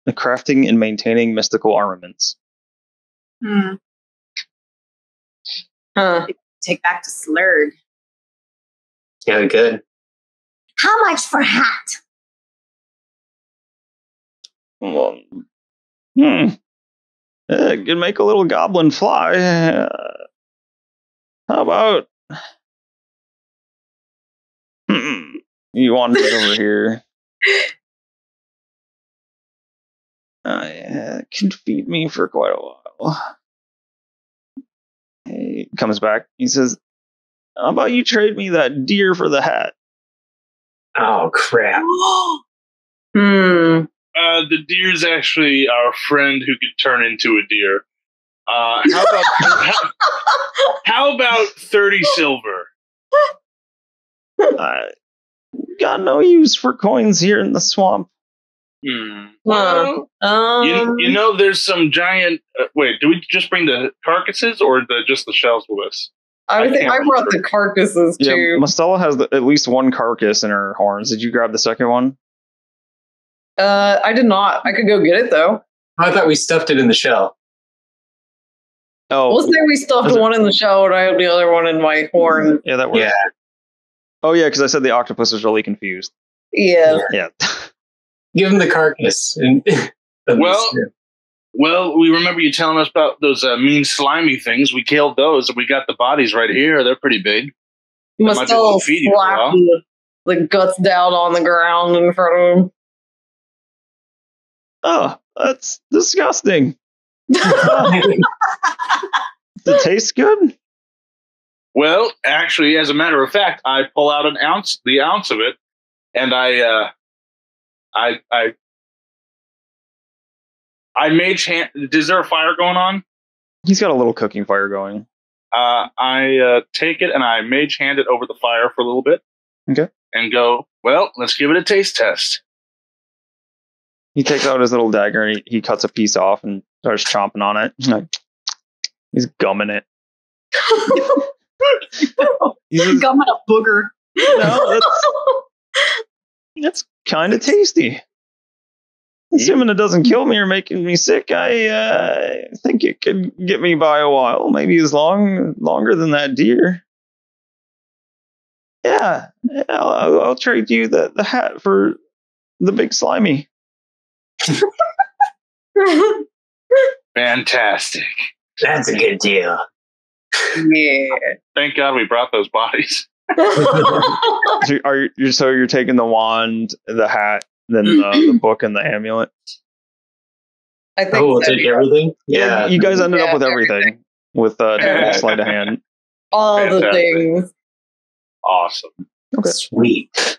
Crafting and Maintaining Mystical Armaments. Huh. Take back to Slurg. Yeah, good. How much for hat? Well, can make a little goblin fly. How about you wandered over here? Yeah, can feed me for quite a while. He comes back. He says, "How about you trade me that deer for the hat?" Oh crap! The deer's actually our friend who could turn into a deer. How about 30 silver? Got no use for coins here in the swamp. Well, you know, there's some giant. Wait, do we just bring the carcasses or just the shells with us? I think I brought the carcasses Yeah, too. Mustelka has at least one carcass in her horns. Did you grab the second one? I did not. I could go get it though. I thought we stuffed it in the shell. Oh, We'll say we stuffed one in the shell and I have the other one in my horn. yeah, that works. Yeah. Oh yeah, because I said the octopus was really confused. Yeah. Yeah. Give him the carcass. And Well, we remember you telling us about those mean slimy things. We killed those, and we got the bodies right here. They're pretty big. Must still slap the guts down on the ground in front of him. Oh, that's disgusting. Does it taste good? Well, actually, as a matter of fact, I pull out the ounce of it, and I I mage hand. Is there a fire going on? He's got a little cooking fire going. I take it and I mage hand it over the fire for a little bit. Okay. And go, well, let's give it a taste test. He takes out his little dagger and he cuts a piece off and starts chomping on it. He's gumming it. He's gumming a booger. No, that's kind of tasty. Assuming it doesn't kill me or making me sick, I think it could get me by a while. Maybe longer than that deer. Yeah, I'll trade you the hat for the big slimy. Fantastic. That's a good deal. Yeah. Thank God we brought those bodies. So you're taking the wand, the hat, then the book and the amulet. I think We'll take everything. Yeah, You guys ended up with everything with sleight of hand. all the Fantastic. things. Awesome. Okay. Sweet.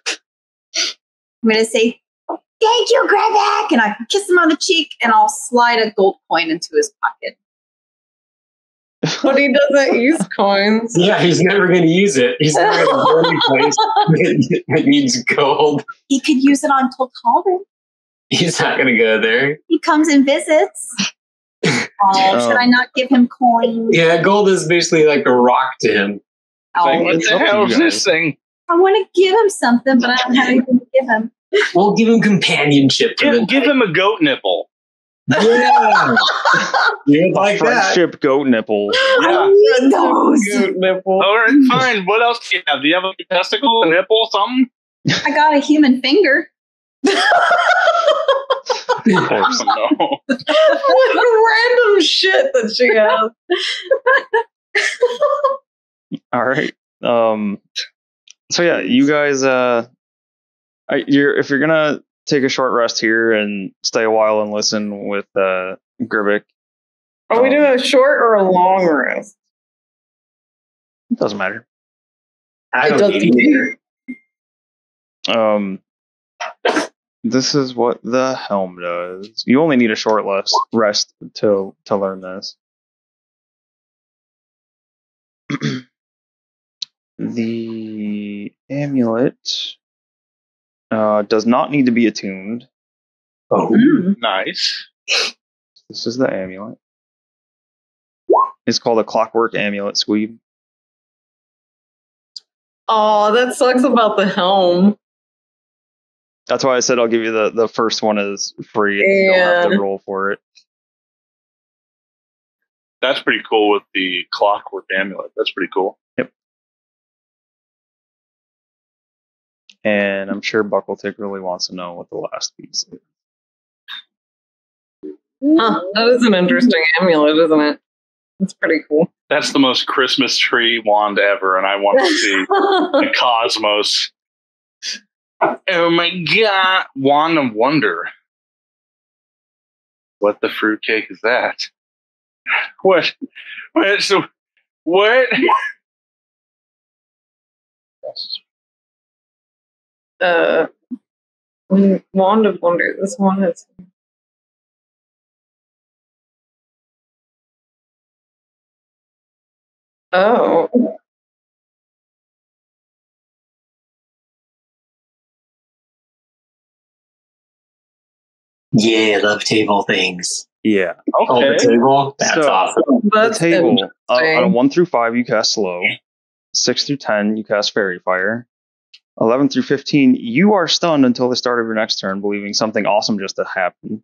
I'm going to say, thank you, Gribbik. And I kiss him on the cheek and I'll slide a gold coin into his pocket. But he doesn't use coins. Yeah, he's never going to use it. He's not going to go any place that needs gold. He could use it on Toltalden. He's not going to go there. He comes and visits. Oh, should I not give him coins? Yeah, gold is basically like a rock to him. Like, Oh, what it's the up to hell you is this guys. thing? I want to give him something, but I don't have anything to give him. We'll give him companionship. For the Give him a goat nipple. Yeah. You like that? Friendship goat nipple. Yeah. Need those. Good nipple. All right, fine. What else do you have? Do you have a testicle, a nipple, something? I got a human finger. Of course. Oh, no. Random shit that she has. All right. So yeah, you guys. If you're gonna take a short rest here and stay a while and listen with Gribbik, Are we doing a short or a long rest? it doesn't matter. I It don't doesn't need either. This is what the helm does. You only need a short rest to learn this. The amulet does not need to be attuned. Oh, Nice. This is the amulet. It's called a clockwork amulet, Squeeb. Oh, that sucks about the helm. That's why I said I'll give you the first one is free and you don't have to Yeah. roll for it. That's pretty cool with the clockwork amulet. That's pretty cool. And I'm sure Buckletick really wants to know what the last piece is. Huh, that is an interesting amulet, isn't it? It's pretty cool. That's the most Christmas tree wand ever, and I want to see the cosmos. Oh my god! Wand of Wonder. What the fruitcake is that? What? So, what? Wand of Wonder. This one is. Oh. yeah, love table things. Yeah. Oh, the Okay. table? That's So- awesome. That's The table, on a interesting. 1 through 5, you cast Slow. 6 through 10, you cast Fairy Fire. 11 through 15, you are stunned until the start of your next turn, believing something awesome just happened.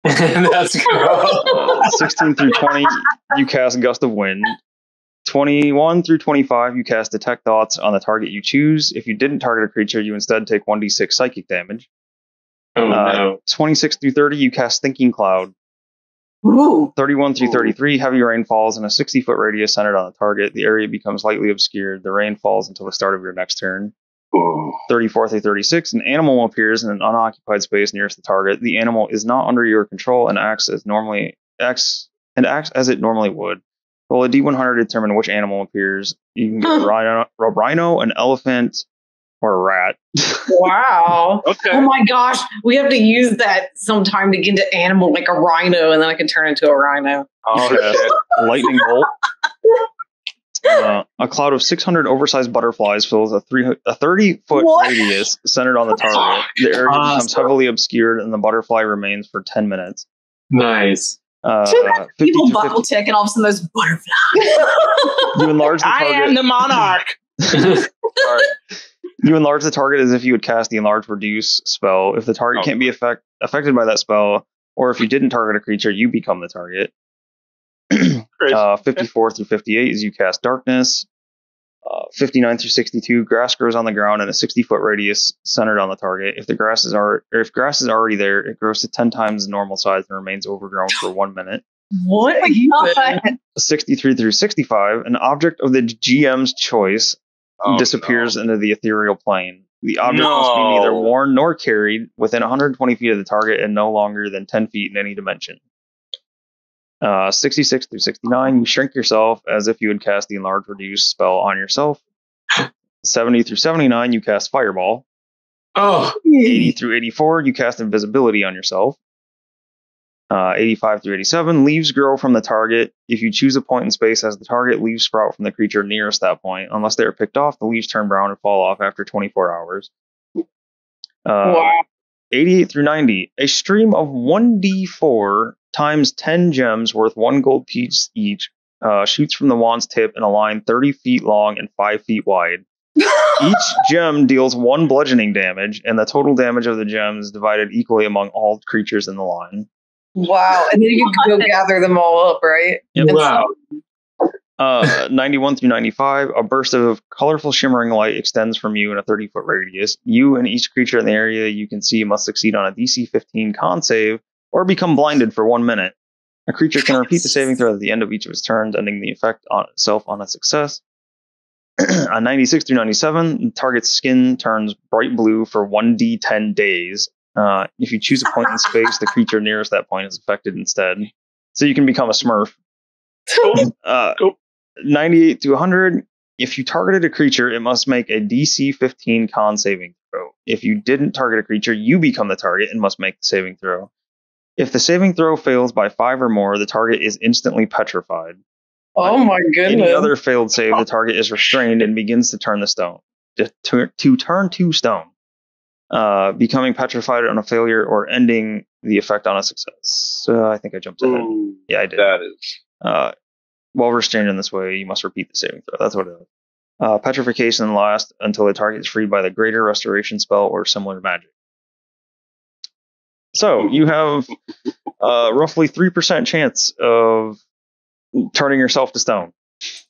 That's cool. 16 through 20, you cast Gust of Wind. 21 through 25, you cast Detect Thoughts on the target you choose. If you didn't target a creature, you instead take 1d6 psychic damage. Oh, no. 26 through 30, you cast Thinking Cloud. Ooh. 31 through 33, heavy rain falls in a 60-foot radius centered on the target. The area becomes lightly obscured. The rain falls until the start of your next turn. Ooh. 34 through 36, an animal appears in an unoccupied space nearest the target. The animal is not under your control and acts as it normally would. Roll a d100 to determine which animal appears. You can get a rhino, an elephant, or a rat. Wow. Okay. Oh my gosh. We have to use that sometime to get into animal like a rhino, and then I can turn into a rhino. Oh, shit. Lightning bolt. A cloud of 600 oversized butterflies fills a 30-foot radius centered on the target. The area becomes heavily obscured, and the butterfly remains for 10 minutes. Nice. People buckle tick, and all of a sudden there's butterflies. You enlarge the target. I am the monarch. Sorry. You enlarge the target as if you would cast the Enlarge Reduce spell. If the target can't be affected by that spell, or if you didn't target a creature, you become the target. 54 through 58 is you cast Darkness. 59 through 62, grass grows on the ground in a 60-foot radius centered on the target. If grass is already there, it grows to 10 times the normal size and remains overgrown for 1 minute. What? 63 through 65, an object of the GM's choice disappears into the ethereal plane. The object must be neither worn nor carried within 120 feet of the target and no longer than 10 feet in any dimension. 66 through 69, you shrink yourself as if you would cast the Enlarge Reduce spell on yourself. 70 through 79, you cast Fireball. 80 through 84, you cast Invisibility on yourself. 85 through 87, leaves grow from the target. If you choose a point in space as the target, leaves sprout from the creature nearest that point. Unless they are picked off, the leaves turn brown and fall off after 24 hours. 88 through 90, a stream of 1d4 times 10 gems worth 1 gold piece each shoots from the wand's tip in a line 30 feet long and 5 feet wide. Each gem deals 1 bludgeoning damage, and the total damage of the gems is divided equally among all creatures in the line. Wow. And then you can go gather them all up, right? Yep. Wow. 91 through 95, a burst of colorful shimmering light extends from you in a 30-foot radius. You and each creature in the area you can see must succeed on a DC 15 con save or become blinded for 1 minute. A creature can repeat the saving throw at the end of each of its turns, ending the effect on itself on a success. On 96 through 97, the target's skin turns bright blue for 1d10 days. If you choose a point in space, the creature nearest that point is affected instead. So you can become a Smurf. Cool. 98 to 100, if you targeted a creature, it must make a DC 15 con saving throw. If you didn't target a creature, you become the target and must make the saving throw. If the saving throw fails by 5 or more, the target is instantly petrified. Oh my goodness. Any other failed save, the target is restrained and begins to turn to turn to stone. Becoming petrified on a failure or ending the effect on a success. I think I jumped ahead. Ooh, Yeah, I did. that is. While restrained in this way, you must repeat the saving throw. That's what it is. Petrification lasts until the target is freed by the Greater Restoration spell or similar magic. So you have roughly 3% chance of turning yourself to stone.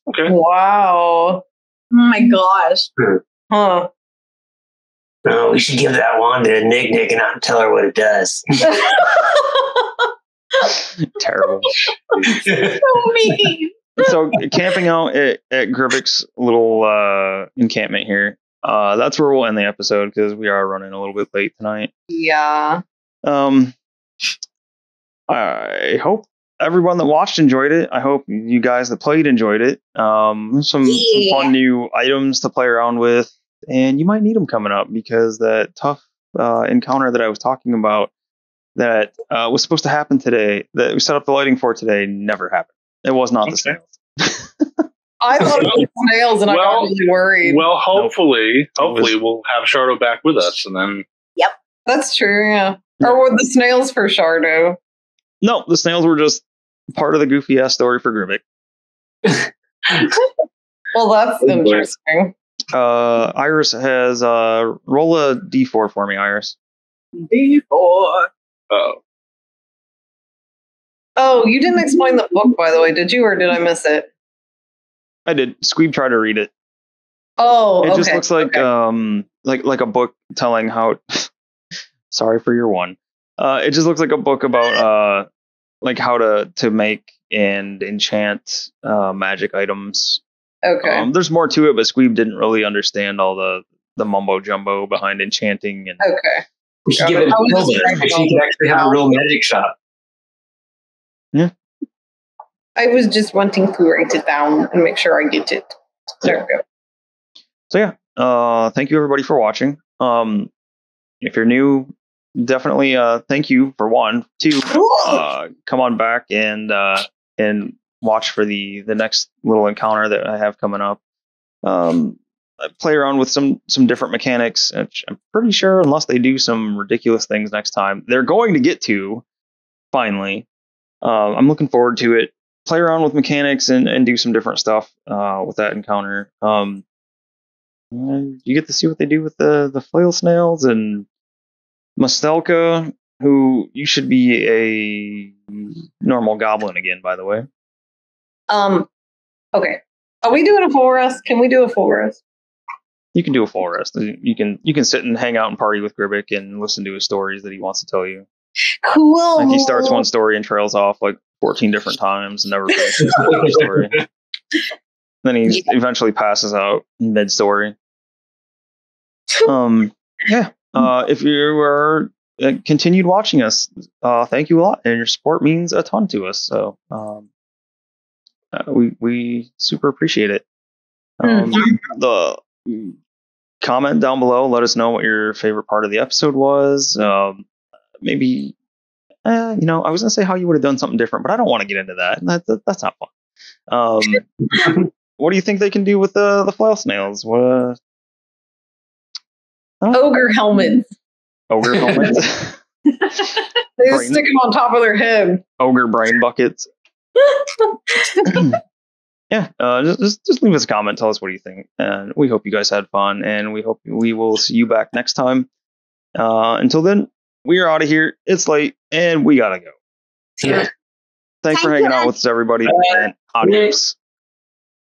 Okay. Wow. Oh my gosh. Huh. Oh, we should give that wand to Nick and not tell her what it does. Terrible. So mean. So camping out at Gribbik's little encampment here. That's where we'll end the episode because we are running a little bit late tonight. Yeah. I hope everyone that watched enjoyed it. I hope you guys that played enjoyed it. Some fun new items to play around with, and you might need them coming up because that tough encounter that I was talking about that was supposed to happen today, that we set up the lighting for today, never happened. It was not the snails. I thought it was snails, and I got really worried. Well, hopefully we'll have Shardo back with us, and then. Yep. That's true, yeah. Or were the snails for Shardo? No, the snails were just part of the goofy ass story for Gribbik. Well, that's interesting. Iris has roll a d4 for me, Iris. D4. Oh, you didn't explain the book, by the way, did you, or did I miss it? I did. Squeeb tried to read it. Oh, it just looks like like a book telling how. Sorry for your one. It just looks like a book about like how to make and enchant magic items. Okay. There's more to it, but Squeeb didn't really understand all the mumbo jumbo behind enchanting. And okay. We should give it a builder. She could actually have a real magic shop. Yeah. I was just wanting to write it down and make sure I get it. There we go. So yeah, thank you everybody for watching. If you're new, definitely thank you for 1. 2, come on back and watch for the next little encounter that I have coming up. I play around with some different mechanics, which I'm pretty sure, unless they do some ridiculous things next time, they're going to get to finally. I'm looking forward to it. Play around with mechanics and do some different stuff with that encounter. You get to see what they do with the flail snails and Mustelka, who you should be a normal goblin again, by the way. Okay. Are we doing a full rest? Can we do a full rest? You can do a full rest. You can sit and hang out and party with Gribbik and listen to his stories that he wants to tell you. Cool. Like he starts one story and trails off like 14 different times and never finishes the story. Then he eventually passes out mid-story. If you are continued watching us, thank you a lot, and your support means a ton to us. So we super appreciate it. The comment down below, let us know what your favorite part of the episode was. Maybe I was gonna say how you would have done something different, but I don't want to get into that. That's not fun. What do you think they can do with the flail snails? What? Ogre helmets. Ogre helmets. They just stick them on top of their head. Ogre brain buckets. Yeah, just leave us a comment. Tell us what you think, and we hope you guys had fun, and we hope we will see you back next time. Until then, we are out of here. It's late, and we gotta go. Yeah. Thanks for hanging out with us, everybody. And adios.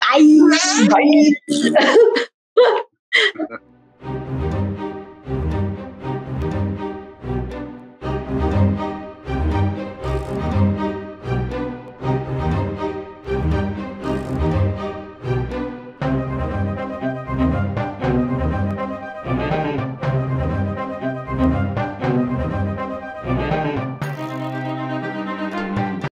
Bye. Bye.